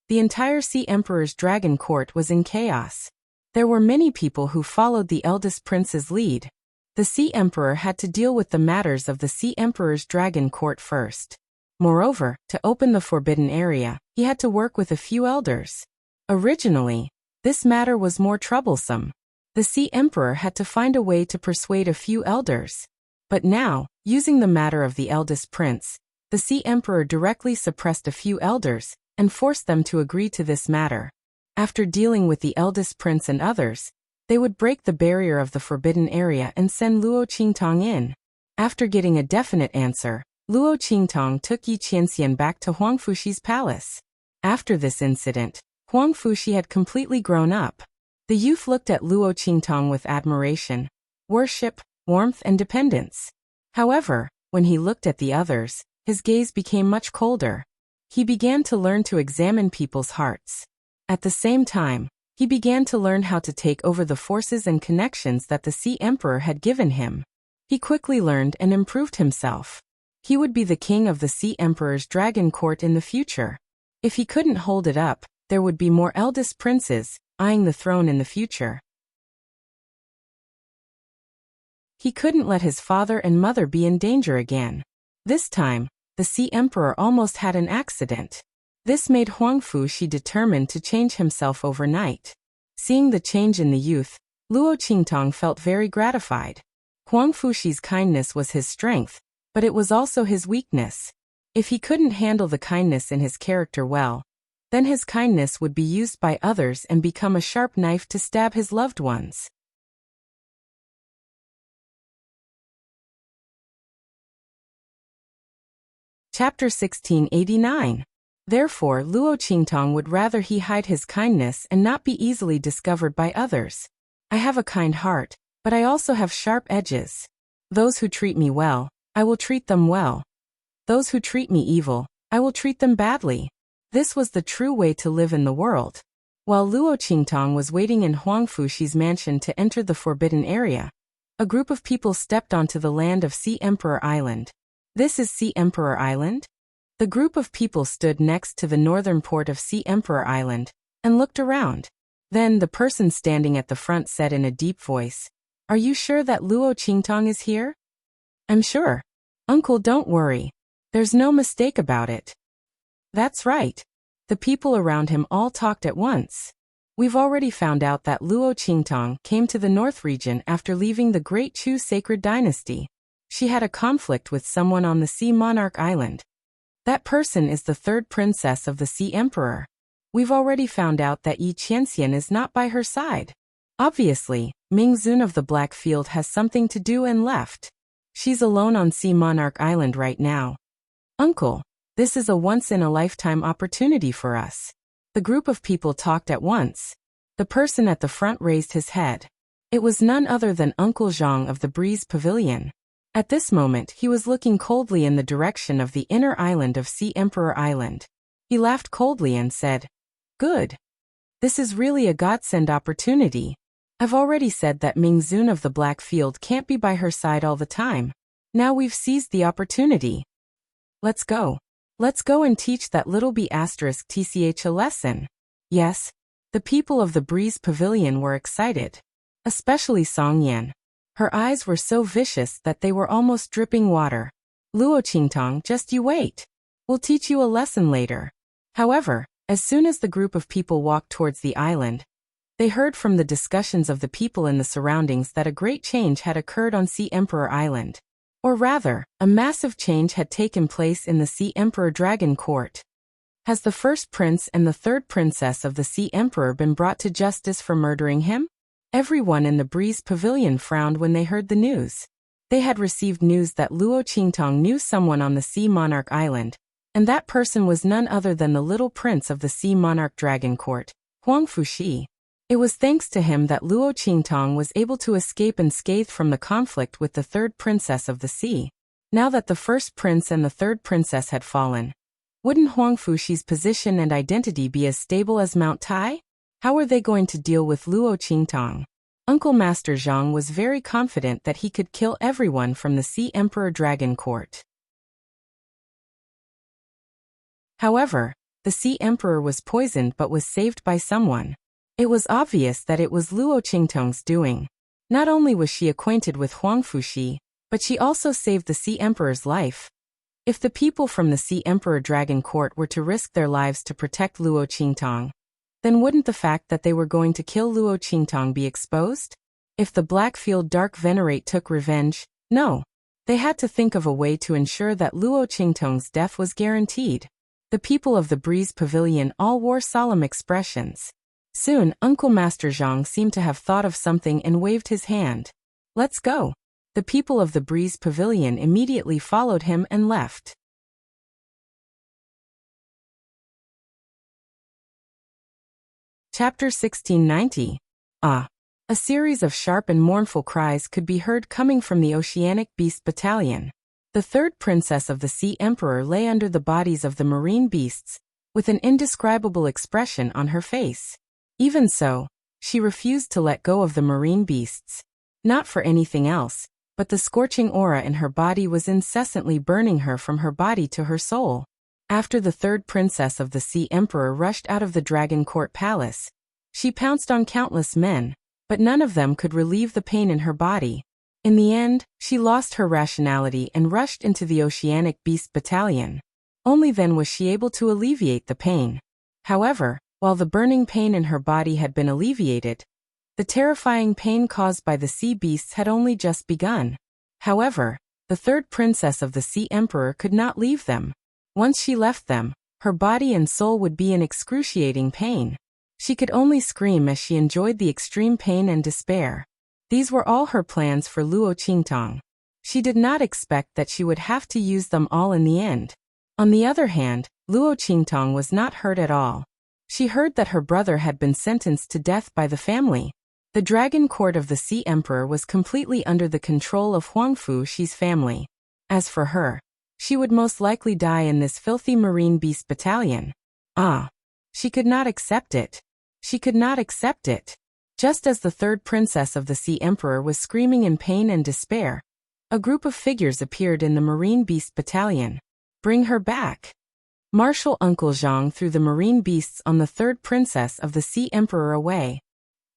S1: the entire Sea Emperor's Dragon Court was in chaos. There were many people who followed the eldest prince's lead. The Sea Emperor had to deal with the matters of the Sea Emperor's Dragon Court first. Moreover, to open the forbidden area, he had to work with a few elders. Originally, this matter was more troublesome. The Sea Emperor had to find a way to persuade a few elders. But now, using the matter of the eldest prince, the Sea Emperor directly suppressed a few elders and forced them to agree to this matter. After dealing with the eldest prince and others, they would break the barrier of the forbidden area and send Luo Qingtong in. After getting a definite answer, Luo Qingtong took Yi Qianxian back to Huang Fuxi's palace. After this incident, Huang Fuxi had completely grown up. The youth looked at Luo Qingtong with admiration, worship, warmth and dependence. However, when he looked at the others, his gaze became much colder. He began to learn to examine people's hearts. At the same time, he began to learn how to take over the forces and connections that the Sea Emperor had given him. He quickly learned and improved himself. He would be the king of the Sea Emperor's Dragon Court in the future. If he couldn't hold it up, there would be more eldest princes eyeing the throne in the future. He couldn't let his father and mother be in danger again. This time, the Sea Emperor almost had an accident. This made Huang Fuxi determined to change himself overnight. Seeing the change in the youth, Luo Qingtong felt very gratified. Huang Fuxi's kindness was his strength, but it was also his weakness. If he couldn't handle the kindness in his character well, then his kindness would be used by others and become a sharp knife to stab his loved ones. Chapter 1689. Therefore, Luo Qingtong would rather he hide his kindness and not be easily discovered by others. I have a kind heart, but I also have sharp edges. Those who treat me well, I will treat them well. Those who treat me evil, I will treat them badly. This was the true way to live in the world. While Luo Qingtong was waiting in Huang Fuxi's mansion to enter the forbidden area, a group of people stepped onto the land of Sea Emperor Island. This is Sea Emperor Island? The group of people stood next to the northern port of Sea Emperor Island and looked around. Then the person standing at the front said in a deep voice, "Are you sure that Luo Qingtong is here?" "I'm sure. Uncle, don't worry. There's no mistake about it." "That's right." The people around him all talked at once. "We've already found out that Luo Qingtong came to the North region after leaving the Great Chu sacred dynasty. She had a conflict with someone on the Sea Monarch Island. That person is the third princess of the Sea Emperor. We've already found out that Yi Qianxian is not by her side. Obviously, Ming Zun of the Black Field has something to do and left. She's alone on Sea Monarch Island right now. Uncle, this is a once-in-a-lifetime opportunity for us." The group of people talked at once. The person at the front raised his head. It was none other than Uncle Zhang of the Breeze Pavilion. At this moment he was looking coldly in the direction of the inner island of Sea Emperor Island. He laughed coldly and said, "Good. This is really a godsend opportunity. I've already said that Ming Zun of the Black Field can't be by her side all the time. Now we've seized the opportunity. Let's go. Let's go and teach that little B**tch a lesson." Yes, the people of the Breeze Pavilion were excited. Especially Song Yan. Her eyes were so vicious that they were almost dripping water. "Luo Qingtong, just you wait. We'll teach you a lesson later." However, as soon as the group of people walked towards the island, they heard from the discussions of the people in the surroundings that a great change had occurred on Sea Emperor Island. Or rather, a massive change had taken place in the Sea Emperor Dragon Court. Has the first prince and the third princess of the Sea Emperor been brought to justice for murdering him? Everyone in the Breeze Pavilion frowned when they heard the news. They had received news that Luo Qingtong knew someone on the Sea Monarch Island, and that person was none other than the little prince of the Sea Monarch Dragon Court, Huang Fuxi. It was thanks to him that Luo Qingtong was able to escape unscathed from the conflict with the third princess of the sea. Now that the first prince and the third princess had fallen, wouldn't Huang Fuxi's position and identity be as stable as Mount Tai? How were they going to deal with Luo Qingtong? Uncle Master Zhang was very confident that he could kill everyone from the Sea Emperor Dragon Court. However, the Sea Emperor was poisoned but was saved by someone. It was obvious that it was Luo Qingtong's doing. Not only was she acquainted with Huang Fuxi, but she also saved the Sea Emperor's life. If the people from the Sea Emperor Dragon Court were to risk their lives to protect Luo Qingtong, then wouldn't the fact that they were going to kill Luo Qingtong be exposed? If the Blackfield Dark Venerate took revenge, no. They had to think of a way to ensure that Luo Qingtong's death was guaranteed. The people of the Breeze Pavilion all wore solemn expressions. Soon, Uncle Master Zhang seemed to have thought of something and waved his hand. "Let's go." The people of the Breeze Pavilion immediately followed him and left. Chapter 1690. Ah! A series of sharp and mournful cries could be heard coming from the Oceanic Beast Battalion. The third princess of the Sea Emperor lay under the bodies of the marine beasts, with an indescribable expression on her face. Even so, she refused to let go of the marine beasts. Not for anything else, but the scorching aura in her body was incessantly burning her from her body to her soul. After the third princess of the Sea Emperor rushed out of the Dragon Court Palace, she pounced on countless men, but none of them could relieve the pain in her body. In the end, she lost her rationality and rushed into the Oceanic Beast Battalion. Only then was she able to alleviate the pain. However, while the burning pain in her body had been alleviated, the terrifying pain caused by the sea beasts had only just begun. However, the third princess of the Sea Emperor could not leave them. Once she left them, her body and soul would be in excruciating pain. She could only scream as she enjoyed the extreme pain and despair. These were all her plans for Luo Qingtong. She did not expect that she would have to use them all in the end. On the other hand, Luo Qingtong was not hurt at all. She heard that her brother had been sentenced to death by the family. The dragon court of the Sea Emperor was completely under the control of Huang Fuxi's family. As for her, she would most likely die in this filthy marine beast battalion. She could not accept it. She could not accept it. Just as the third princess of the Sea Emperor was screaming in pain and despair, a group of figures appeared in the marine beast battalion. Bring her back. Martial Uncle Zhang threw the marine beasts on the third princess of the Sea Emperor away.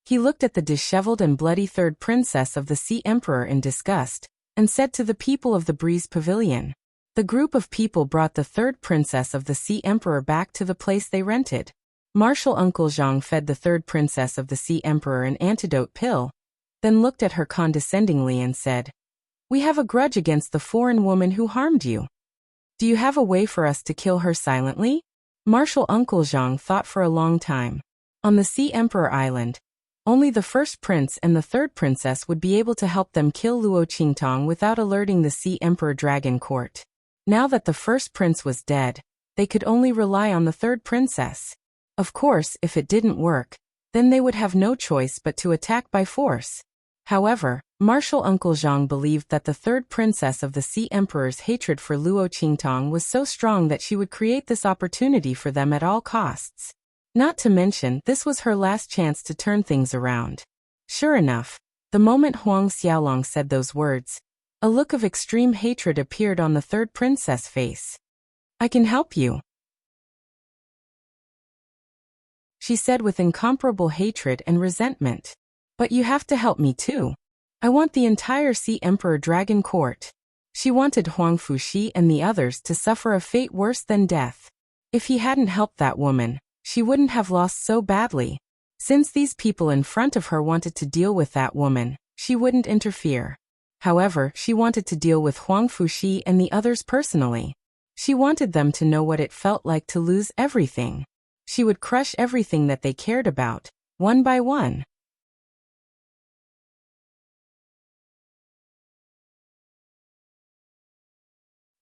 S1: He looked at the disheveled and bloody third princess of the Sea Emperor in disgust, and said to the people of the Breeze Pavilion. The group of people brought the third princess of the Sea Emperor back to the place they rented. Martial Uncle Zhang fed the third princess of the Sea Emperor an antidote pill, then looked at her condescendingly and said, "We have a grudge against the foreign woman who harmed you. Do you have a way for us to kill her silently?" Martial Uncle Zhang thought for a long time. On the Sea Emperor Island, only the first prince and the third princess would be able to help them kill Luo Qingtong without alerting the Sea Emperor Dragon Court. Now that the first prince was dead, they could only rely on the third princess. Of course, if it didn't work, then they would have no choice but to attack by force. However, Martial Uncle Zhang believed that the third princess of the Sea Emperor's hatred for Luo Qingtong was so strong that she would create this opportunity for them at all costs. Not to mention, this was her last chance to turn things around. Sure enough, the moment Huang Xiaolong said those words, a look of extreme hatred appeared on the third princess' face. "I can help you," she said with incomparable hatred and resentment. "But you have to help me too. I want the entire Sea Emperor Dragon Court." She wanted Huang Fuxi and the others to suffer a fate worse than death. If he hadn't helped that woman, she wouldn't have lost so badly. Since these people in front of her wanted to deal with that woman, she wouldn't interfere. However, she wanted to deal with Huang Fuxi and the others personally. She wanted them to know what it felt like to lose everything. She would crush everything that they cared about, one by one.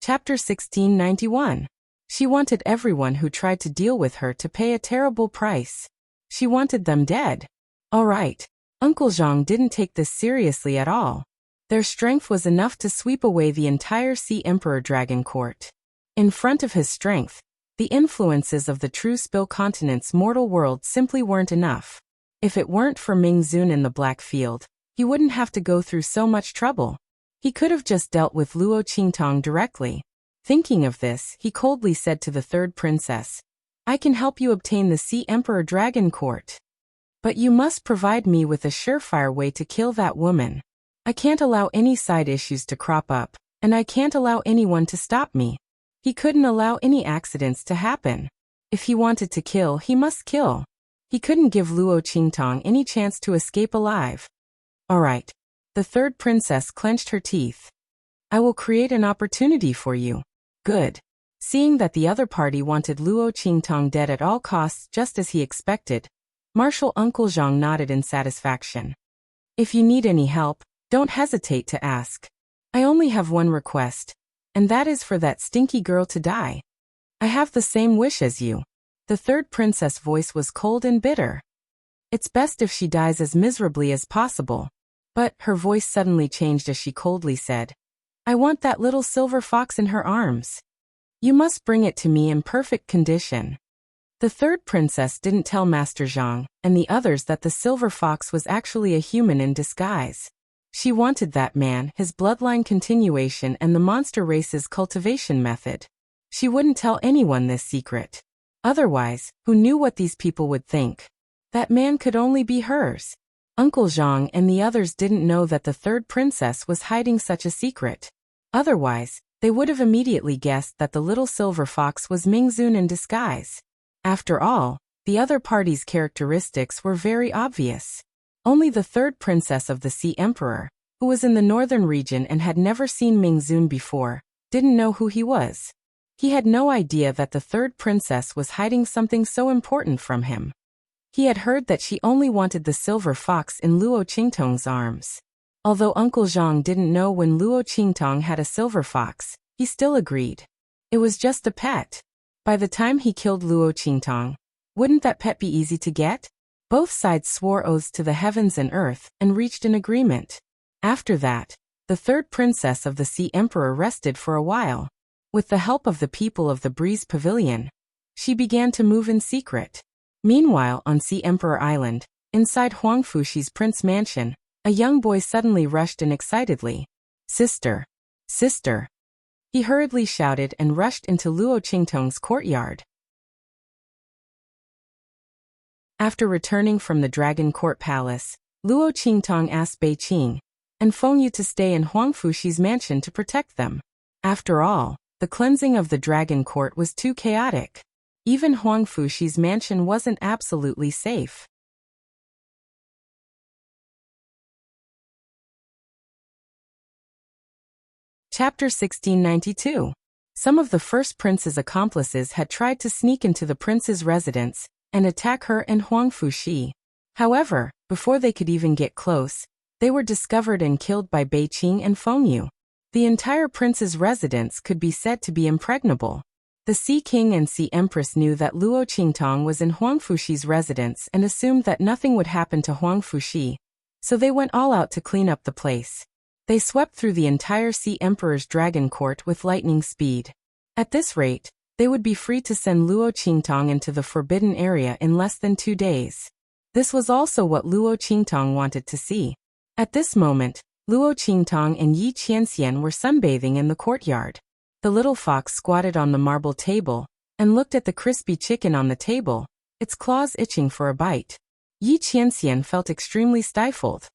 S1: Chapter 1691. She wanted everyone who tried to deal with her to pay a terrible price. She wanted them dead. All right. Uncle Zhang didn't take this seriously at all. Their strength was enough to sweep away the entire Sea Emperor Dragon Court. In front of his strength, the influences of the true Spill Continent's mortal world simply weren't enough. If it weren't for Ming Zun in the Black Field, he wouldn't have to go through so much trouble. He could have just dealt with Luo Qingtong directly. Thinking of this, he coldly said to the third princess, "I can help you obtain the Sea Emperor Dragon Court. But you must provide me with a surefire way to kill that woman. I can't allow any side issues to crop up, and I can't allow anyone to stop me." He couldn't allow any accidents to happen. If he wanted to kill, he must kill. He couldn't give Luo Qingtong any chance to escape alive. All right. The third princess clenched her teeth. "I will create an opportunity for you." Good. Seeing that the other party wanted Luo Qingtong dead at all costs just as he expected, Martial Uncle Zhang nodded in satisfaction. "If you need any help, don't hesitate to ask. I only have one request, and that is for that stinky girl to die. I have the same wish as you." The third princess' voice was cold and bitter. "It's best if she dies as miserably as possible." But her voice suddenly changed as she coldly said, "I want that little silver fox in her arms. You must bring it to me in perfect condition." The third princess didn't tell Master Zhang and the others that the silver fox was actually a human in disguise. She wanted that man, his bloodline continuation, and the monster race's cultivation method. She wouldn't tell anyone this secret. Otherwise, who knew what these people would think? That man could only be hers. Uncle Zhang and the others didn't know that the third princess was hiding such a secret. Otherwise, they would have immediately guessed that the little silver fox was Ming Zun in disguise. After all, the other party's characteristics were very obvious. Only the third princess of the Sea Emperor, who was in the northern region and had never seen Ming Zun before, didn't know who he was. He had no idea that the third princess was hiding something so important from him. He had heard that she only wanted the silver fox in Luo Qingtong's arms. Although Uncle Zhang didn't know when Luo Qingtong had a silver fox, he still agreed. It was just a pet. By the time he killed Luo Qingtong, wouldn't that pet be easy to get? Both sides swore oaths to the heavens and earth and reached an agreement. After that, the third princess of the Sea Emperor rested for a while. With the help of the people of the Breeze Pavilion, she began to move in secret. Meanwhile, on Sea Emperor Island, inside Huang Fuxi's prince mansion, a young boy suddenly rushed in excitedly. Sister! Sister! He hurriedly shouted and rushed into Luo Qingtong's courtyard. After returning from the Dragon Court Palace, Luo Qingtong asked Bei Qing and Feng Yu to stay in Huang Fuxi's mansion to protect them. After all, the cleansing of the Dragon Court was too chaotic. Even Huang Fuxi's mansion wasn't absolutely safe. Chapter 1692. Some of the first prince's accomplices had tried to sneak into the prince's residence and attack her and Huang Fuxi. However, before they could even get close, they were discovered and killed by Bei Qing and Feng Yu. The entire prince's residence could be said to be impregnable. The Sea King and Sea Empress knew that Luo Qingtong was in Huang Fuxi's residence and assumed that nothing would happen to Huang Fuxi, so they went all out to clean up the place. They swept through the entire Sea Emperor's Dragon Court with lightning speed. At this rate, they would be free to send Luo Qingtong into the forbidden area in less than 2 days. This was also what Luo Qingtong wanted to see. At this moment, Luo Qingtong and Yi Qianxian were sunbathing in the courtyard. The little fox squatted on the marble table and looked at the crispy chicken on the table, its claws itching for a bite. Yi Qianxian felt extremely stifled.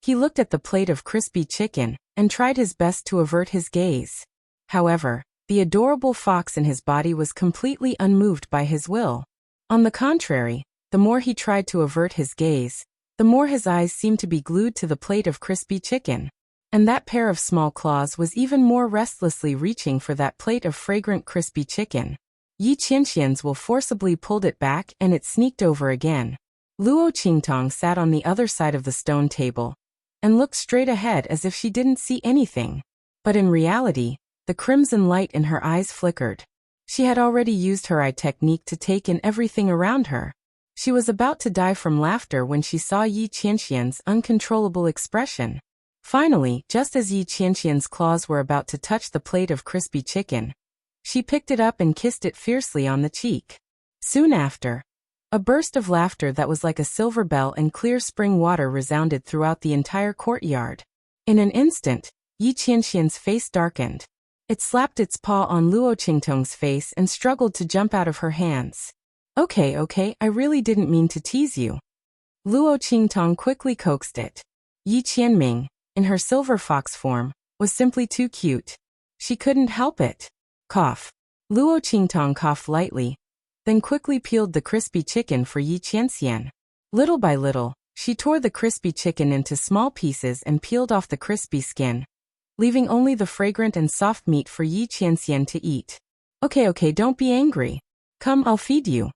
S1: He looked at the plate of crispy chicken and tried his best to avert his gaze. However, the adorable fox in his body was completely unmoved by his will. On the contrary, the more he tried to avert his gaze, the more his eyes seemed to be glued to the plate of crispy chicken. And that pair of small claws was even more restlessly reaching for that plate of fragrant crispy chicken. Yi Qianxian's will forcibly pulled it back and it sneaked over again. Luo Qingtong sat on the other side of the stone table and looked straight ahead as if she didn't see anything. But in reality, the crimson light in her eyes flickered. She had already used her eye technique to take in everything around her. She was about to die from laughter when she saw Yi Qianxian's uncontrollable expression. Finally, just as Yi Qianxian's claws were about to touch the plate of crispy chicken, she picked it up and kissed it fiercely on the cheek. Soon after, a burst of laughter that was like a silver bell and clear spring water resounded throughout the entire courtyard. In an instant, Yi Qianxian's face darkened. It slapped its paw on Luo Qingtong's face and struggled to jump out of her hands. Okay, I really didn't mean to tease you. Luo Qingtong quickly coaxed it. Yi Qianming, in her silver fox form, was simply too cute. She couldn't help it. Cough. Luo Qingtong coughed lightly, then quickly peeled the crispy chicken for Yi Qianxian. Little by little, she tore the crispy chicken into small pieces and peeled off the crispy skin, leaving only the fragrant and soft meat for Yi Qianxian to eat. Okay, don't be angry. Come, I'll feed you.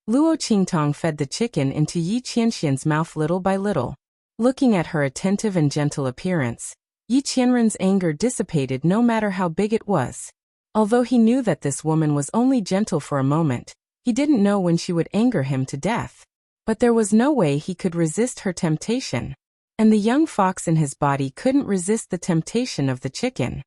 S1: Luo Qingtong fed the chicken into Yi Qianxian's mouth little by little. Looking at her attentive and gentle appearance, Yi Qianren's anger dissipated no matter how big it was. Although he knew that this woman was only gentle for a moment, he didn't know when she would anger him to death. But there was no way he could resist her temptation. And the young fox in his body couldn't resist the temptation of the chicken.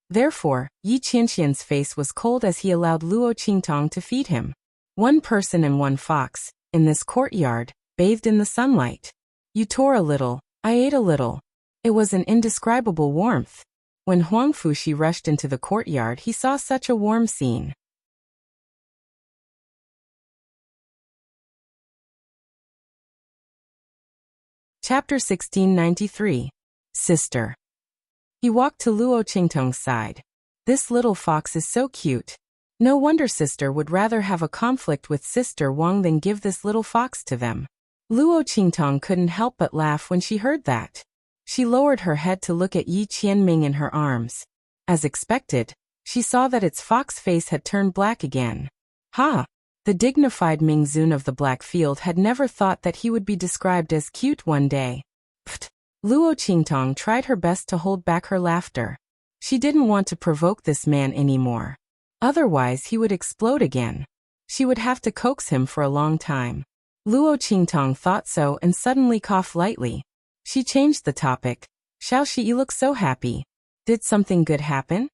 S1: Therefore, Yi Qianxian's face was cold as he allowed Luo Qingtong to feed him. One person and one fox, in this courtyard, bathed in the sunlight. You tore a little, I ate a little. It was an indescribable warmth. When Huang Fuxi rushed into the courtyard, he saw such a warm scene. Chapter 1693. Sister. He walked to Luo Qingtong's side. This little fox is so cute. No wonder sister would rather have a conflict with sister Wang than give this little fox to them. Luo Qingtong couldn't help but laugh when she heard that. She lowered her head to look at Yi Qianming in her arms. As expected, she saw that its fox face had turned black again. Ha! The dignified Ming Zun of the Black Field had never thought that he would be described as cute one day. Pfft! Luo Qingtong tried her best to hold back her laughter. She didn't want to provoke this man anymore. Otherwise he would explode again. She would have to coax him for a long time. Luo Qingtong thought so and suddenly coughed lightly. She changed the topic. Xiao Shi looked so happy. Did something good happen?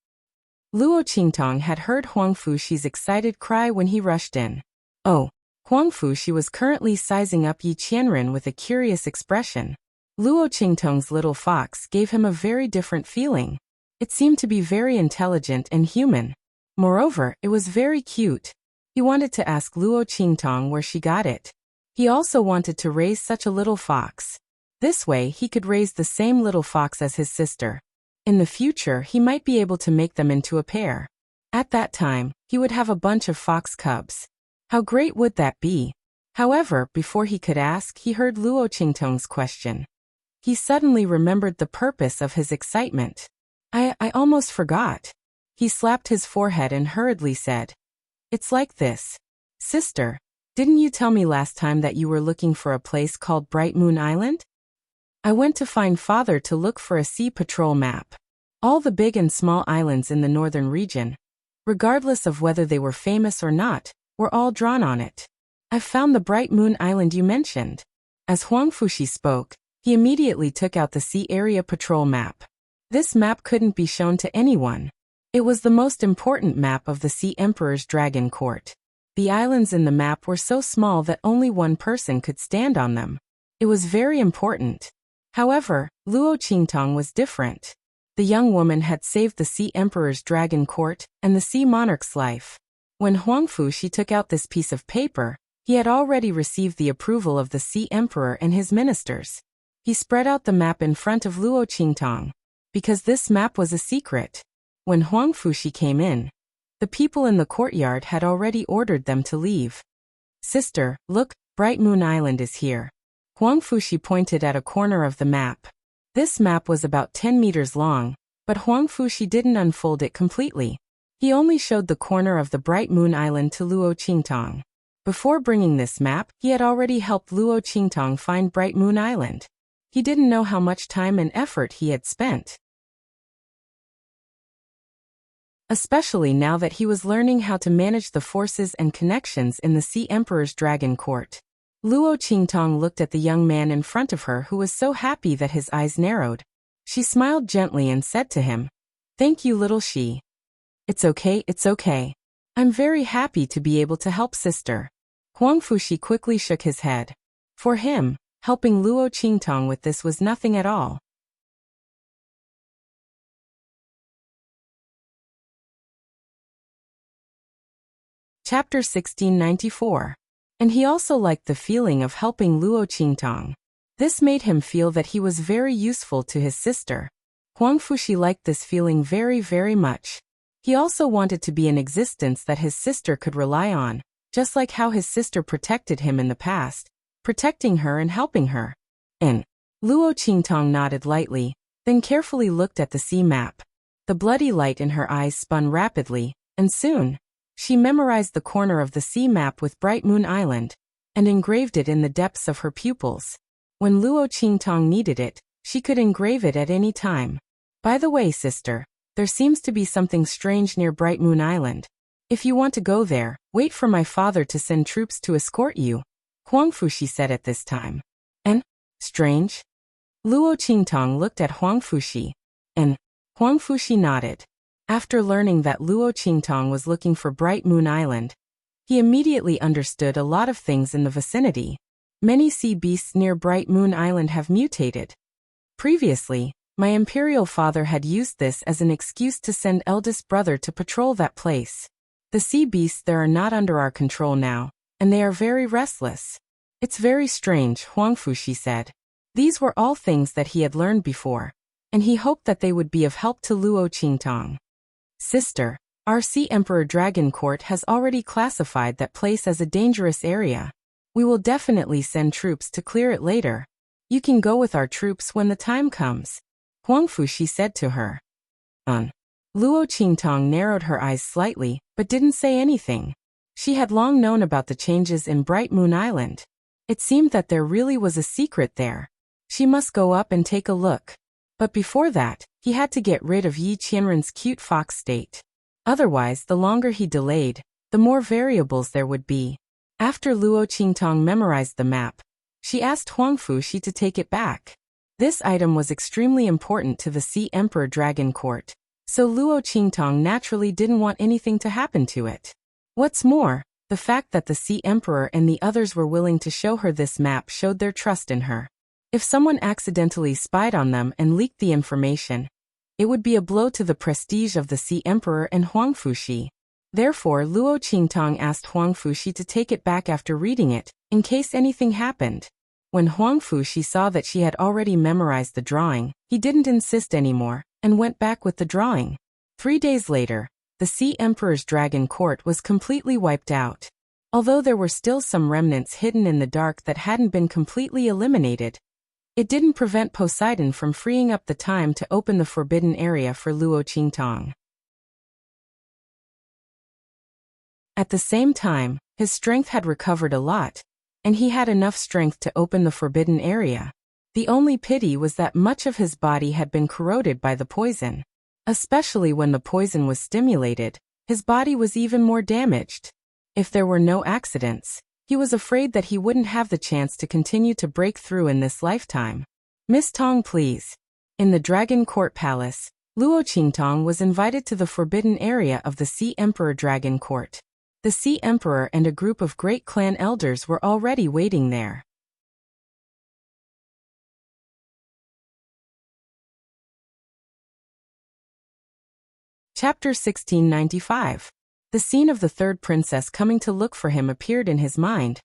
S1: Luo Qingtong had heard Huang Fuxi's excited cry when he rushed in. Oh, Huang Fuxi was currently sizing up Yi Qianren with a curious expression. Luo Qingtong's little fox gave him a very different feeling. It seemed to be very intelligent and human. Moreover, it was very cute. He wanted to ask Luo Qingtong where she got it. He also wanted to raise such a little fox. This way he could raise the same little fox as his sister. In the future he might be able to make them into a pair. At that time, he would have a bunch of fox cubs. How great would that be? However, before he could ask, he heard Luo Qingtong's question. He suddenly remembered the purpose of his excitement. I almost forgot. He slapped his forehead and hurriedly said, "It's like this. Sister, didn't you tell me last time that you were looking for a place called Bright Moon Island? I went to find father to look for a sea patrol map. All the big and small islands in the northern region, regardless of whether they were famous or not, were all drawn on it. I found the Bright Moon Island you mentioned." As Huang Fuxi spoke, he immediately took out the Sea Area Patrol map. This map couldn't be shown to anyone. It was the most important map of the Sea Emperor's Dragon Court. The islands in the map were so small that only one person could stand on them. It was very important. However, Luo Qingtong was different. The young woman had saved the Sea Emperor's Dragon Court and the Sea Monarch's life. When Huang Fuxi took out this piece of paper, he had already received the approval of the Sea Emperor and his ministers. He spread out the map in front of Luo Qingtong. Because this map was a secret. When Huang Fuxi came in, the people in the courtyard had already ordered them to leave. "Sister, look, Bright Moon Island is here." Huang Fuxi pointed at a corner of the map. This map was about 10 meters long, but Huang Fuxi didn't unfold it completely. He only showed the corner of the Bright Moon Island to Luo Qingtong. Before bringing this map, he had already helped Luo Qingtong find Bright Moon Island. He didn't know how much time and effort he had spent. Especially now that he was learning how to manage the forces and connections in the Sea Emperor's Dragon Court. Luo Qingtong looked at the young man in front of her who was so happy that his eyes narrowed. She smiled gently and said to him, "Thank you, little Shi. It's okay, it's okay. I'm very happy to be able to help sister." Huang Fuxi quickly shook his head. For him, helping Luo Qingtong with this was nothing at all. Chapter 1694. And he also liked the feeling of helping Luo Qingtong. This made him feel that he was very useful to his sister. Huang Fuxi liked this feeling very, very much. He also wanted to be an existence that his sister could rely on, just like how his sister protected him in the past, protecting her and helping her. And Luo Qingtong nodded lightly, then carefully looked at the sea map. The bloody light in her eyes spun rapidly, and soon, she memorized the corner of the sea map with Bright Moon Island, and engraved it in the depths of her pupils. When Luo Qingtong needed it, she could engrave it at any time. "By the way, sister, there seems to be something strange near Bright Moon Island. If you want to go there, wait for my father to send troops to escort you," Huang Fuxi said at this time. "And? Strange?" Luo Qingtong looked at Huang Fuxi. And Huang Fuxi nodded. After learning that Luo Qingtong was looking for Bright Moon Island, he immediately understood a lot of things in the vicinity. Many sea beasts near Bright Moon Island have mutated. Previously, my imperial father had used this as an excuse to send eldest brother to patrol that place. The sea beasts there are not under our control now, and they are very restless. "It's very strange," Huang Fuxi said. These were all things that he had learned before, and he hoped that they would be of help to Luo Qingtong. "Sister, our Sea Emperor Dragon Court has already classified that place as a dangerous area. We will definitely send troops to clear it later. You can go with our troops when the time comes," Huang Fuxi said to her. Luo Qingtong narrowed her eyes slightly, but didn't say anything. She had long known about the changes in Bright Moon Island. It seemed that there really was a secret there. She must go up and take a look. But before that, he had to get rid of Yi Qianren's cute fox state. Otherwise, the longer he delayed, the more variables there would be. After Luo Qingtong memorized the map, she asked Huang Fuxi to take it back. This item was extremely important to the Sea Emperor Dragon Court, so Luo Qingtong naturally didn't want anything to happen to it. What's more, the fact that the Sea Emperor and the others were willing to show her this map showed their trust in her. If someone accidentally spied on them and leaked the information, it would be a blow to the prestige of the Sea Emperor and Huang Fuxi. Therefore, Luo Qingtong asked Huang Fuxi to take it back after reading it, in case anything happened. When Huang Fuxi saw that she had already memorized the drawing, he didn't insist anymore, and went back with the drawing. 3 days later, the Sea Emperor's Dragon Court was completely wiped out. Although there were still some remnants hidden in the dark that hadn't been completely eliminated, it didn't prevent Poseidon from freeing up the time to open the forbidden area for Luo Qingtong. At the same time, his strength had recovered a lot, and he had enough strength to open the forbidden area. The only pity was that much of his body had been corroded by the poison. Especially when the poison was stimulated, his body was even more damaged. If there were no accidents, he was afraid that he wouldn't have the chance to continue to break through in this lifetime. Miss Tong, please. In the Dragon Court Palace, Luo Qingtong was invited to the forbidden area of the Sea Emperor Dragon Court. The Sea Emperor and a group of great clan elders were already waiting there. Chapter 1695. The scene of the third princess coming to look for him appeared in his mind.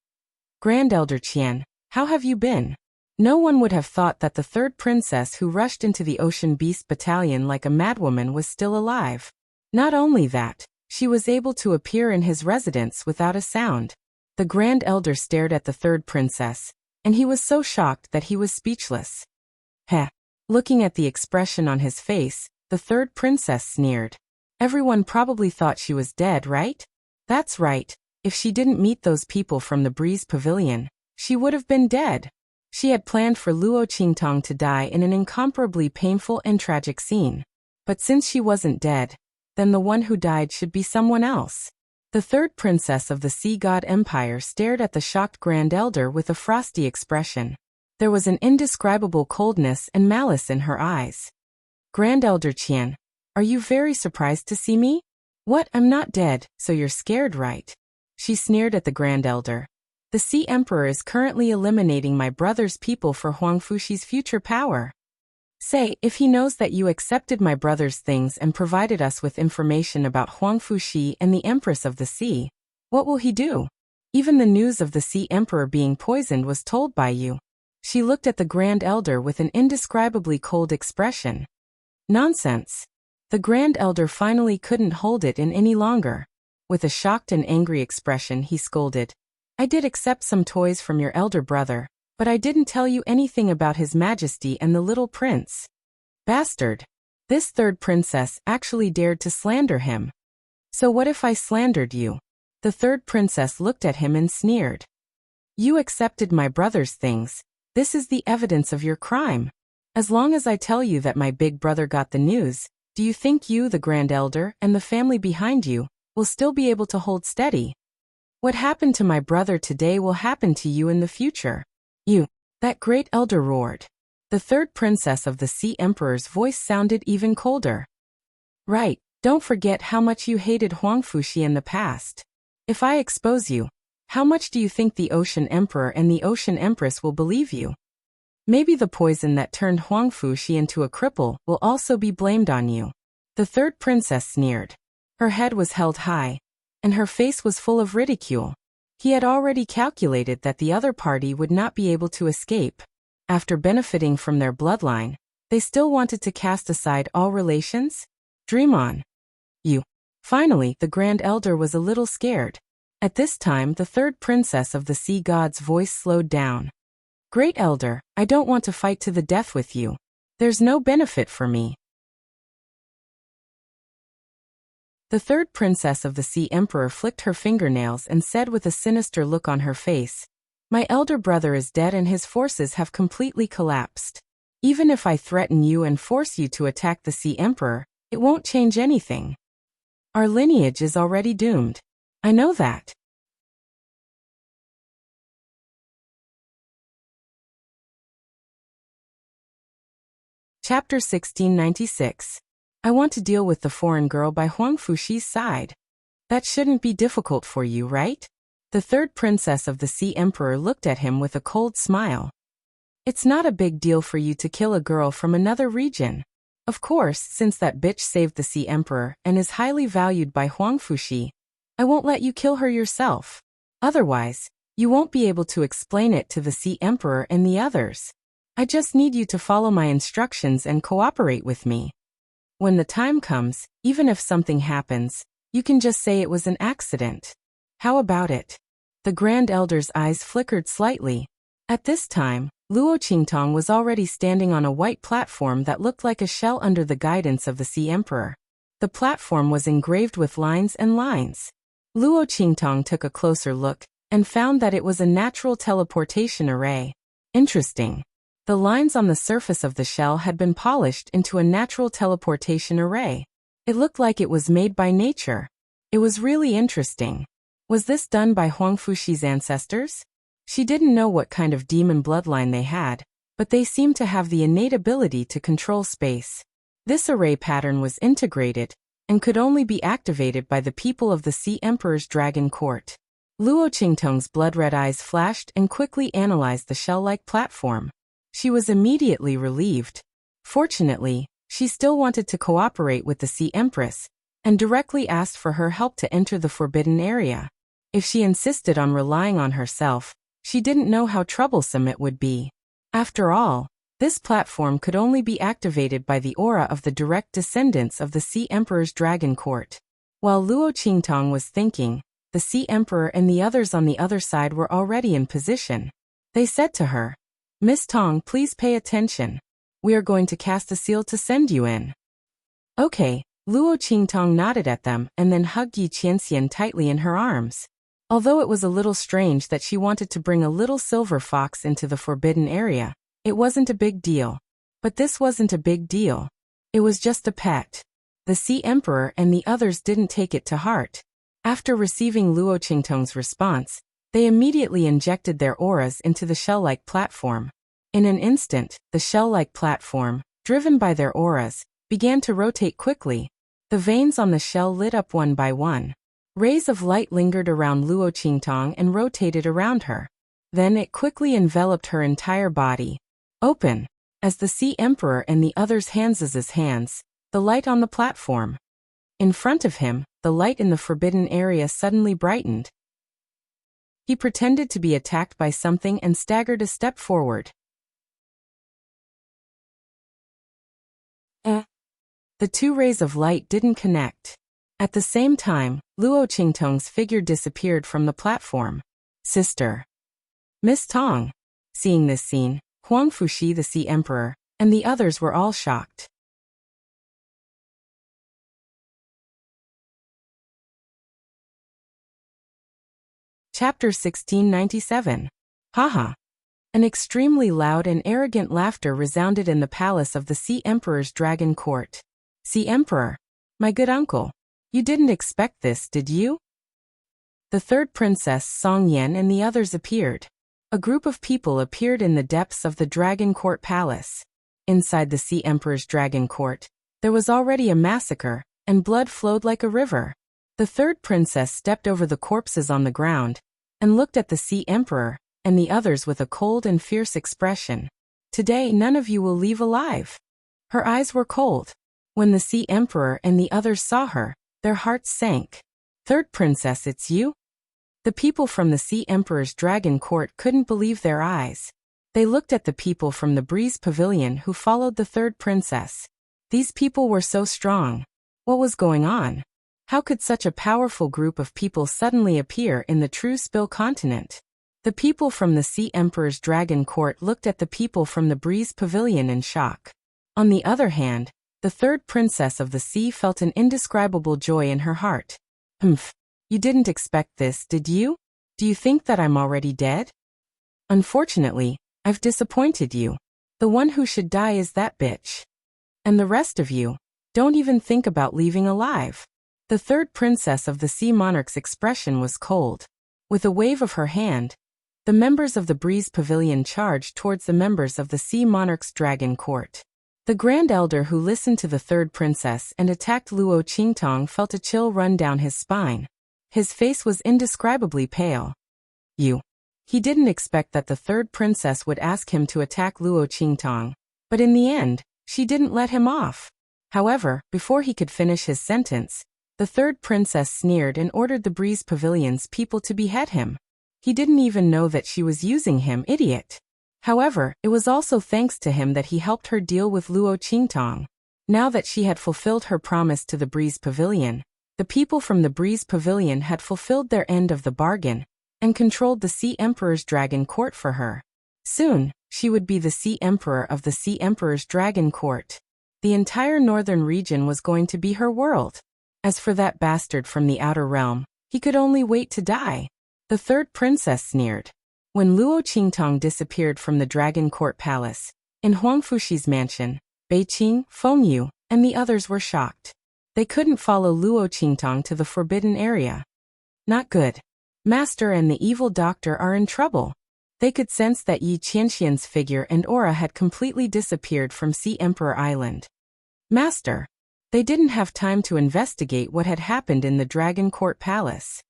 S1: Grand Elder Qian, how have you been? No one would have thought that the third princess who rushed into the Ocean Beast Battalion like a madwoman was still alive. Not only that, she was able to appear in his residence without a sound. The Grand Elder stared at the third princess, and he was so shocked that he was speechless. Heh. Looking at the expression on his face, the third princess sneered. Everyone probably thought she was dead, right? That's right. If she didn't meet those people from the Breeze Pavilion, she would have been dead. She had planned for Luo Qingtong to die in an incomparably painful and tragic scene. But since she wasn't dead, then the one who died should be someone else. The third princess of the Sea God Empire stared at the shocked Grand Elder with a frosty expression. There was an indescribable coldness and malice in her eyes. Grand Elder Qian, are you very surprised to see me? What, I'm not dead, so you're scared, right? She sneered at the Grand Elder. The Sea Emperor is currently eliminating my brother's people for Huang Fuxi's future power. Say, if he knows that you accepted my brother's things and provided us with information about Huang Fuxi and the Empress of the Sea, what will he do? Even the news of the Sea Emperor being poisoned was told by you. She looked at the Grand Elder with an indescribably cold expression. Nonsense. The Grand Elder finally couldn't hold it in any longer. With a shocked and angry expression, he scolded. I did accept some toys from your elder brother, but I didn't tell you anything about His Majesty and the little prince. Bastard. This third princess actually dared to slander him. So what if I slandered you? The third princess looked at him and sneered. You accepted my brother's things. This is the evidence of your crime. As long as I tell you that my big brother got the news, do you think you, the Grand Elder, and the family behind you, will still be able to hold steady? What happened to my brother today will happen to you in the future. You, that great elder roared. The third princess of the Sea Emperor's voice sounded even colder. Right, don't forget how much you hated Huang Fuxi in the past. If I expose you, how much do you think the Ocean Emperor and the Ocean Empress will believe you? Maybe the poison that turned Huang Fuxi into a cripple will also be blamed on you. The third princess sneered. Her head was held high, and her face was full of ridicule. He had already calculated that the other party would not be able to escape. After benefiting from their bloodline, they still wanted to cast aside all relations? Dream on. You. Finally, the Grand Elder was a little scared. At this time, the third princess of the Sea God's voice slowed down. Great Elder, I don't want to fight to the death with you. There's no benefit for me. The third princess of the Sea Emperor flicked her fingernails and said with a sinister look on her face, My elder brother is dead and his forces have completely collapsed. Even if I threaten you and force you to attack the Sea Emperor, it won't change anything. Our lineage is already doomed. I know that. Chapter 1696. I want to deal with the foreign girl by Huang Fuxi's side. That shouldn't be difficult for you, right? The third princess of the Sea Emperor looked at him with a cold smile. It's not a big deal for you to kill a girl from another region. Of course, since that bitch saved the Sea Emperor and is highly valued by Huang Fuxi, I won't let you kill her yourself. Otherwise, you won't be able to explain it to the Sea Emperor and the others. I just need you to follow my instructions and cooperate with me. When the time comes, even if something happens, you can just say it was an accident. How about it? The Grand Elder's eyes flickered slightly. At this time, Luo Qingtong was already standing on a white platform that looked like a shell under the guidance of the Sea Emperor. The platform was engraved with lines and lines. Luo Qingtong took a closer look and found that it was a natural teleportation array. Interesting. The lines on the surface of the shell had been polished into a natural teleportation array. It looked like it was made by nature. It was really interesting. Was this done by Huang Fuxi's ancestors? She didn't know what kind of demon bloodline they had, but they seemed to have the innate ability to control space. This array pattern was integrated and could only be activated by the people of the Sea Emperor's Dragon Court. Luo Qingtong's blood-red eyes flashed and quickly analyzed the shell-like platform. She was immediately relieved. Fortunately, she still wanted to cooperate with the Sea Empress and directly asked for her help to enter the forbidden area. If she insisted on relying on herself, she didn't know how troublesome it would be. After all, this platform could only be activated by the aura of the direct descendants of the Sea Emperor's Dragon Court. While Luo Qingtong was thinking, the Sea Emperor and the others on the other side were already in position. They said to her, "Miss Tong, please pay attention. We are going to cast a seal to send you in." Okay, Luo Qingtong nodded at them and then hugged Yi Qianxian tightly in her arms. Although it was a little strange that she wanted to bring a little silver fox into the forbidden area, it wasn't a big deal. But this wasn't a big deal. It was just a pet. The Sea Emperor and the others didn't take it to heart. After receiving Luo Qingtong's response, they immediately injected their auras into the shell-like platform. In an instant, the shell-like platform, driven by their auras, began to rotate quickly. The veins on the shell lit up one by one. Rays of light lingered around Luo Qingtong and rotated around her. Then it quickly enveloped her entire body. Open. As the Sea Emperor and the others' hands, the light on the platform. In front of him, the light in the forbidden area suddenly brightened. He pretended to be attacked by something and staggered a step forward. The two rays of light didn't connect. At the same time, Luo Qingtong's figure disappeared from the platform. Sister. Miss Tong. Seeing this scene, Huang Fuxi the Sea Emperor, and the others were all shocked. Chapter 1697. Haha. An extremely loud and arrogant laughter resounded in the palace of the Sea Emperor's Dragon Court. Sea Emperor. My good uncle. You didn't expect this, did you? The third princess, Song Yan, and the others appeared. A group of people appeared in the depths of the Dragon Court Palace. Inside the Sea Emperor's Dragon Court, there was already a massacre, and blood flowed like a river. The third princess stepped over the corpses on the ground, and looked at the Sea Emperor and the others with a cold and fierce expression. Today none of you will leave alive. Her eyes were cold. When the Sea Emperor and the others saw her, their hearts sank. Third princess, it's you? The people from the Sea Emperor's Dragon Court couldn't believe their eyes. They looked at the people from the Breeze Pavilion who followed the third princess. These people were so strong. What was going on? How could such a powerful group of people suddenly appear in the True Spill continent? The people from the Sea Emperor's Dragon Court looked at the people from the Breeze Pavilion in shock. On the other hand, the third princess of the sea felt an indescribable joy in her heart. You didn't expect this, did you? Do you think that I'm already dead? Unfortunately, I've disappointed you. The one who should die is that bitch. And the rest of you, don't even think about leaving alive. The third princess of the sea monarch's expression was cold. With a wave of her hand, the members of the Breeze Pavilion charged towards the members of the sea monarch's dragon court. The Grand Elder who listened to the third princess and attacked Luo Qingtong felt a chill run down his spine. His face was indescribably pale. He didn't expect that the third princess would ask him to attack Luo Qingtong, but in the end, she didn't let him off. However, before he could finish his sentence, the third princess sneered and ordered the Breeze Pavilion's people to behead him. He didn't even know that she was using him, idiot. However, it was also thanks to him that he helped her deal with Luo Qingtong. Now that she had fulfilled her promise to the Breeze Pavilion, the people from the Breeze Pavilion had fulfilled their end of the bargain and controlled the Sea Emperor's dragon court for her. Soon, she would be the Sea Emperor of the Sea Emperor's dragon court. The entire northern region was going to be her world. As for that bastard from the outer realm, he could only wait to die. The third princess sneered. When Luo Qingtong disappeared from the Dragon Court Palace, in Huangfushi's mansion, Beiqing, Fengyu, and the others were shocked. They couldn't follow Luo Qingtong to the forbidden area. Not good. Master and the evil doctor are in trouble. They could sense that Yi Qianxian's figure and aura had completely disappeared from Sea Emperor Island. Master. They didn't have time to investigate what had happened in the Dragon Court Palace.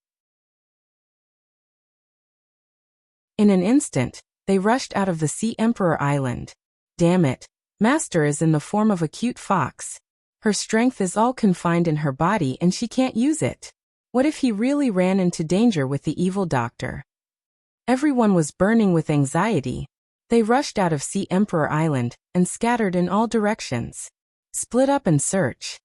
S1: In an instant, they rushed out of the Sea Emperor Island. Damn it. Master is in the form of a cute fox. Her strength is all confined in her body and she can't use it. What if he really ran into danger with the evil doctor? Everyone was burning with anxiety. They rushed out of Sea Emperor Island and scattered in all directions. Split up and search.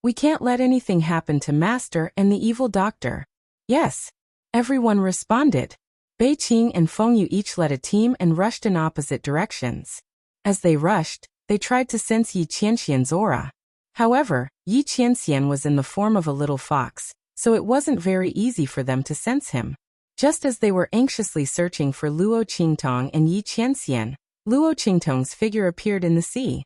S1: We can't let anything happen to Master and the evil doctor. Yes. Everyone responded. Beiqing and Fengyu each led a team and rushed in opposite directions. As they rushed, they tried to sense Yi Qianxian's aura. However, Yi Qianxian was in the form of a little fox, so it wasn't very easy for them to sense him. Just as they were anxiously searching for Luo Qingtong and Yi Qianxian, Luo Qingtong's figure appeared in the sea.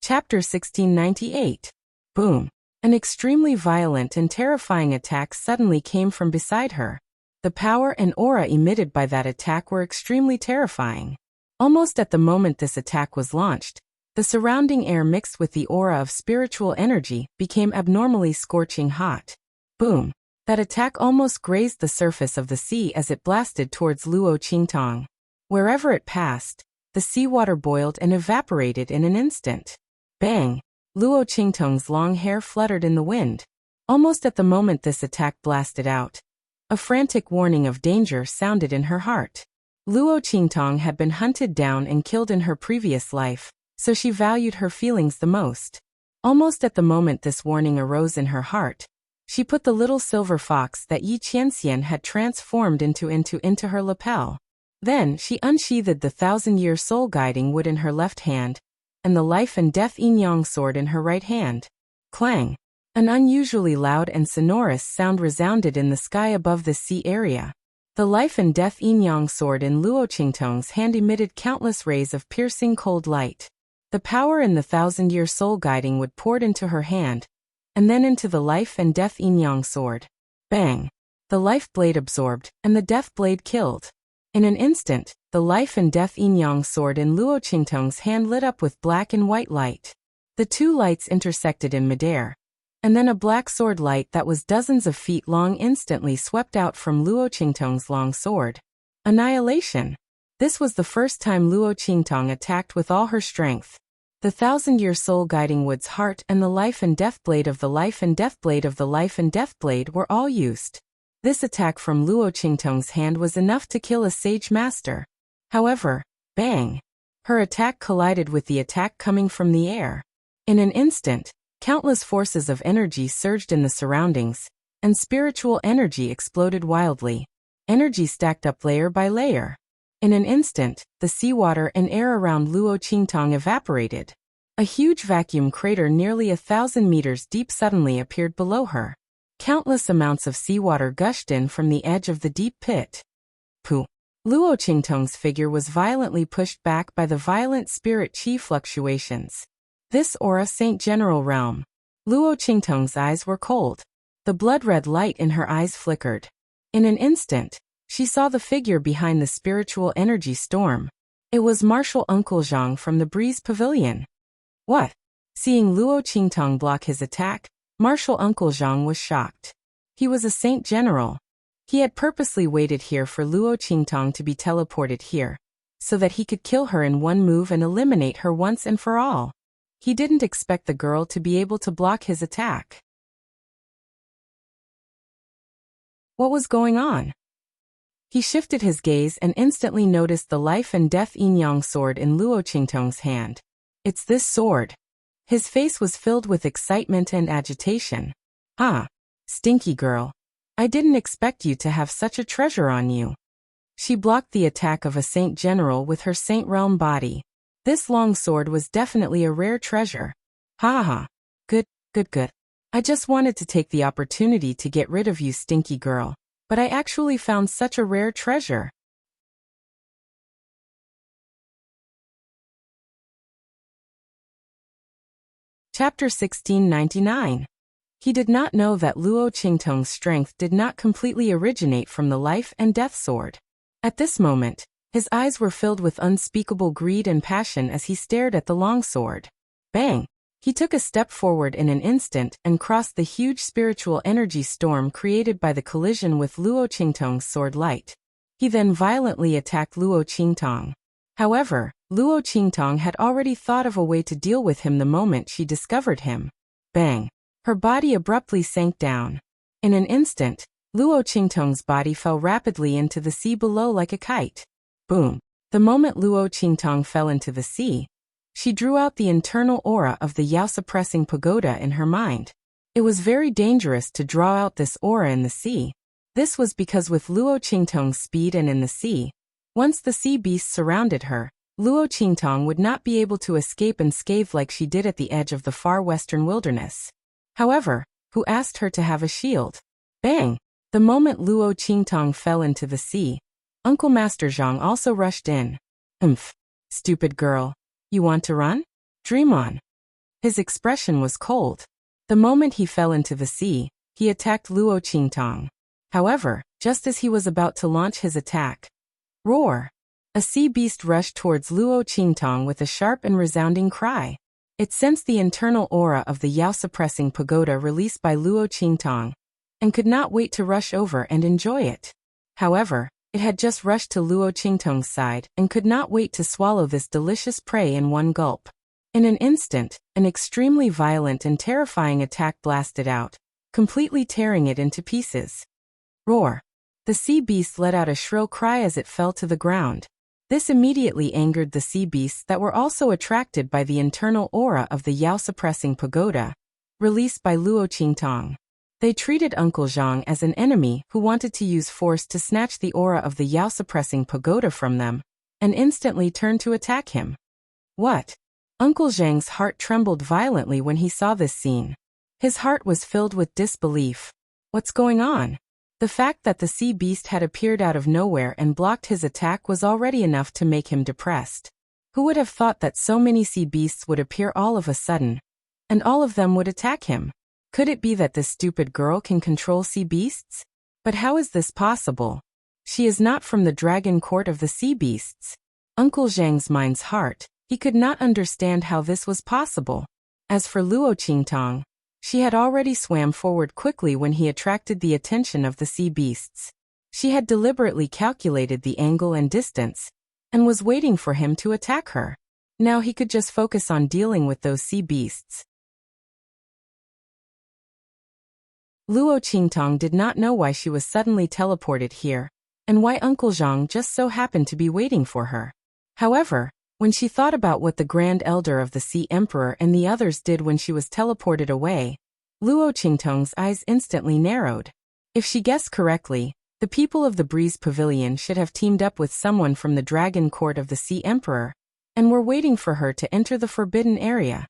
S1: Chapter 1698. Boom. An extremely violent and terrifying attack suddenly came from beside her. The power and aura emitted by that attack were extremely terrifying. Almost at the moment this attack was launched, the surrounding air mixed with the aura of spiritual energy became abnormally scorching hot. Boom. That attack almost grazed the surface of the sea as it blasted towards Luo Qingtong. Wherever it passed, the seawater boiled and evaporated in an instant. Bang! Luo Qingtong's long hair fluttered in the wind. Almost at the moment this attack blasted out, a frantic warning of danger sounded in her heart. Luo Qingtong had been hunted down and killed in her previous life, so she valued her feelings the most. Almost at the moment this warning arose in her heart, she put the little silver fox that Yi Qianxian had transformed into her lapel. Then she unsheathed the 1,000-year soul-guiding wood in her left hand, and the life and death yin-yang sword in her right hand. Clang! An unusually loud and sonorous sound resounded in the sky above the sea area. The life and death yin-yang sword in Luo Qingtong's hand emitted countless rays of piercing cold light. The power in the 1,000-year soul-guiding wood poured into her hand, and then into the life and death yin-yang sword. Bang! The life blade absorbed, and the death blade killed. In an instant, the life and death yin-yang sword in Luo Qingtong's hand lit up with black and white light. The two lights intersected in midair, and then a black sword light that was dozens of feet long instantly swept out from Luo Qingtong's long sword. Annihilation. This was the first time Luo Qingtong attacked with all her strength. The 1,000-year soul-guiding wood's heart and the life and death blade of the life and death blade of the life and death blade were all used. This attack from Luo Qingtong's hand was enough to kill a sage master. However, bang! Her attack collided with the attack coming from the air. In an instant, countless forces of energy surged in the surroundings, and spiritual energy exploded wildly. Energy stacked up layer by layer. In an instant, the seawater and air around Luo Qingtong evaporated. A huge vacuum crater nearly 1,000 meters deep suddenly appeared below her. Countless amounts of seawater gushed in from the edge of the deep pit. Pooh! Luo Qingtong's figure was violently pushed back by the violent spirit qi fluctuations. This aura Saint General realm. Luo Qingtong's eyes were cold. The blood-red light in her eyes flickered. In an instant, she saw the figure behind the spiritual energy storm. It was Martial Uncle Zhang from the Breeze Pavilion. What? Seeing Luo Qingtong block his attack, Martial Uncle Zhang was shocked. He was a Saint General. He had purposely waited here for Luo Qingtong to be teleported here, so that he could kill her in one move and eliminate her once and for all. He didn't expect the girl to be able to block his attack. What was going on? He shifted his gaze and instantly noticed the life and death yin-yang sword in Luo Qingtong's hand. It's this sword. His face was filled with excitement and agitation. Ah, stinky girl. I didn't expect you to have such a treasure on you. She blocked the attack of a Saint General with her Saint Realm body. This long sword was definitely a rare treasure. Ha ha. Good. I just wanted to take the opportunity to get rid of you, stinky girl. But I actually found such a rare treasure. Chapter 1699. He did not know that Luo Qingtong's strength did not completely originate from the life and death sword. At this moment, his eyes were filled with unspeakable greed and passion as he stared at the long sword. Bang! He took a step forward in an instant and crossed the huge spiritual energy storm created by the collision with Luo Qingtong's sword light. He then violently attacked Luo Qingtong. However, Luo Qingtong had already thought of a way to deal with him the moment she discovered him. Bang! Her body abruptly sank down. In an instant, Luo Qingtong's body fell rapidly into the sea below like a kite. Boom! The moment Luo Qingtong fell into the sea, she drew out the internal aura of the Yao suppressing pagoda in her mind. It was very dangerous to draw out this aura in the sea. This was because with Luo Qingtong's speed and in the sea, once the sea beasts surrounded her, Luo Qingtong would not be able to escape unscathed like she did at the edge of the far western wilderness. However, who asked her to have a shield? Bang! The moment Luo Qingtong fell into the sea, Uncle Master Zhang also rushed in. Stupid girl. You want to run? Dream on. His expression was cold. The moment he fell into the sea, he attacked Luo Qingtong. However, just as he was about to launch his attack, roar! A sea beast rushed towards Luo Qingtong with a sharp and resounding cry. It sensed the internal aura of the Yao suppressing pagoda released by Luo Qingtong, and could not wait to rush over and enjoy it. However, it had just rushed to Luo Qingtong's side and could not wait to swallow this delicious prey in one gulp. In an instant, an extremely violent and terrifying attack blasted out, completely tearing it into pieces. Roar! The sea beast let out a shrill cry as it fell to the ground. This immediately angered the sea beasts that were also attracted by the internal aura of the Yao suppressing pagoda, released by Luo Qingtong. They treated Uncle Zhang as an enemy who wanted to use force to snatch the aura of the Yao suppressing pagoda from them, and instantly turned to attack him. What? Uncle Zhang's heart trembled violently when he saw this scene. His heart was filled with disbelief. What's going on? The fact that the sea beast had appeared out of nowhere and blocked his attack was already enough to make him depressed. Who would have thought that so many sea beasts would appear all of a sudden, and all of them would attack him? Could it be that this stupid girl can control sea beasts? But how is this possible? She is not from the dragon court of the sea beasts. Uncle Zhang's mind's heart, he could not understand how this was possible. As for Luo Qingtong, she had already swam forward quickly when he attracted the attention of the sea beasts. She had deliberately calculated the angle and distance, and was waiting for him to attack her. Now he could just focus on dealing with those sea beasts. Luo Qingtong did not know why she was suddenly teleported here, and why Uncle Zhang just so happened to be waiting for her. However, when she thought about what the Grand Elder of the Sea Emperor and the others did when she was teleported away, Luo Qingtong's eyes instantly narrowed. If she guessed correctly, the people of the Breeze Pavilion should have teamed up with someone from the Dragon Court of the Sea Emperor, and were waiting for her to enter the forbidden area.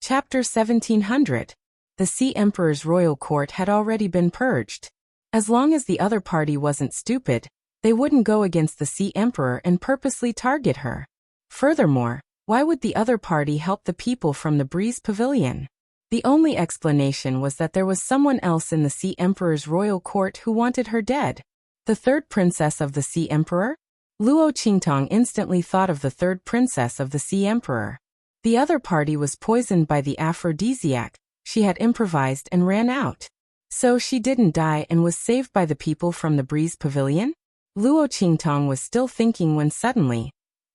S1: Chapter 1700. The Sea Emperor's royal court had already been purged. As long as the other party wasn't stupid, they wouldn't go against the Sea Emperor and purposely target her. Furthermore, why would the other party help the people from the Breeze Pavilion? The only explanation was that there was someone else in the Sea Emperor's royal court who wanted her dead. The third princess of the Sea Emperor? Luo Qingtong instantly thought of the third princess of the Sea Emperor. The other party was poisoned by the aphrodisiac she had improvised and ran out. So she didn't die and was saved by the people from the Breeze Pavilion? Luo Qingtong was still thinking when suddenly,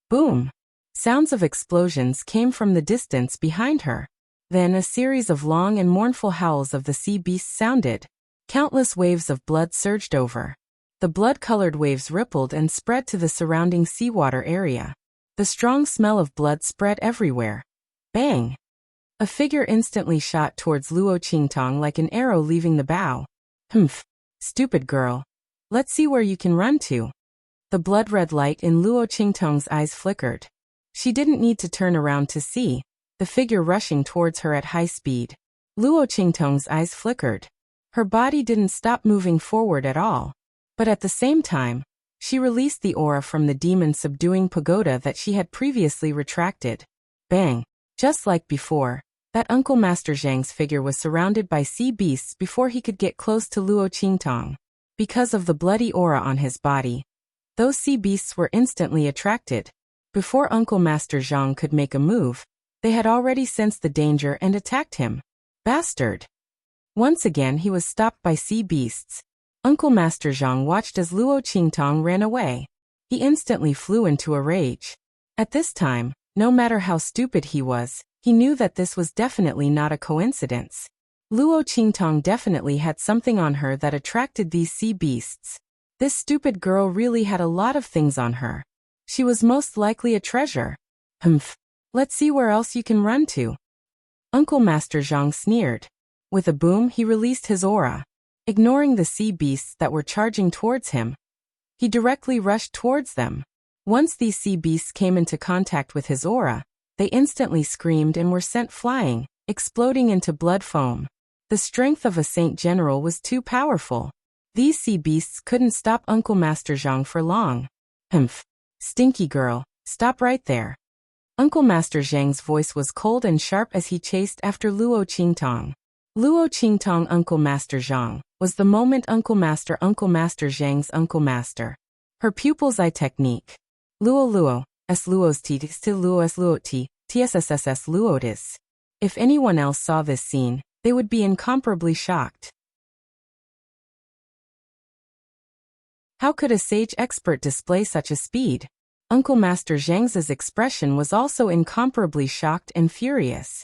S1: boom! Sounds of explosions came from the distance behind her. Then a series of long and mournful howls of the sea beasts sounded. Countless waves of blood surged over. The blood-colored waves rippled and spread to the surrounding seawater area. The strong smell of blood spread everywhere. Bang! A figure instantly shot towards Luo Qingtong like an arrow leaving the bow. Humph! Stupid girl. Let's see where you can run to. The blood-red light in Luo Qingtong's eyes flickered. She didn't need to turn around to see the figure rushing towards her at high speed. Luo Qingtong's eyes flickered. Her body didn't stop moving forward at all. But at the same time, she released the aura from the demon-subduing pagoda that she had previously retracted. Bang! Just like before, that Uncle Master Zhang's figure was surrounded by sea beasts before he could get close to Luo Qingtong. Because of the bloody aura on his body, those sea beasts were instantly attracted. Before Uncle Master Zhang could make a move, they had already sensed the danger and attacked him. Bastard! Once again he was stopped by sea beasts. Uncle Master Zhang watched as Luo Qingtong ran away. He instantly flew into a rage. At this time, no matter how stupid he was, he knew that this was definitely not a coincidence. Luo Qingtong definitely had something on her that attracted these sea beasts. This stupid girl really had a lot of things on her. She was most likely a treasure. Humph! Let's see where else you can run to. Uncle Master Zhang sneered. With a boom he released his aura. Ignoring the sea beasts that were charging towards him, he directly rushed towards them. Once these sea beasts came into contact with his aura, they instantly screamed and were sent flying, exploding into blood foam. The strength of a Saint General was too powerful. These sea beasts couldn't stop Uncle Master Zhang for long. Humph! Stinky girl, stop right there. Uncle Master Zhang's voice was cold and sharp as he chased after Luo Qingtong. Luo Qingtong Uncle Master Zhang was the moment Uncle Master Zhang's Uncle Master. Her pupil's eye technique. Luo s luos t still luo s luo t tsss luotis. If anyone else saw this scene, they would be incomparably shocked. How could a sage expert display such a speed? Uncle Master Zhang's expression was also incomparably shocked and furious.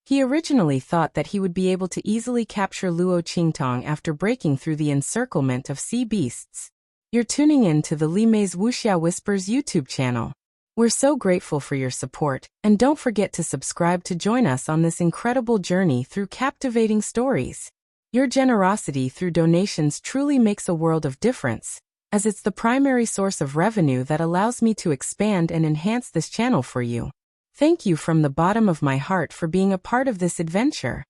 S1: He originally thought that he would be able to easily capture Luo Qingtong after breaking through the encirclement of sea beasts. You're tuning in to the Li Mei's Wuxia Whispers YouTube channel. We're so grateful for your support, and don't forget to subscribe to join us on this incredible journey through captivating stories. Your generosity through donations truly makes a world of difference, as it's the primary source of revenue that allows me to expand and enhance this channel for you. Thank you from the bottom of my heart for being a part of this adventure.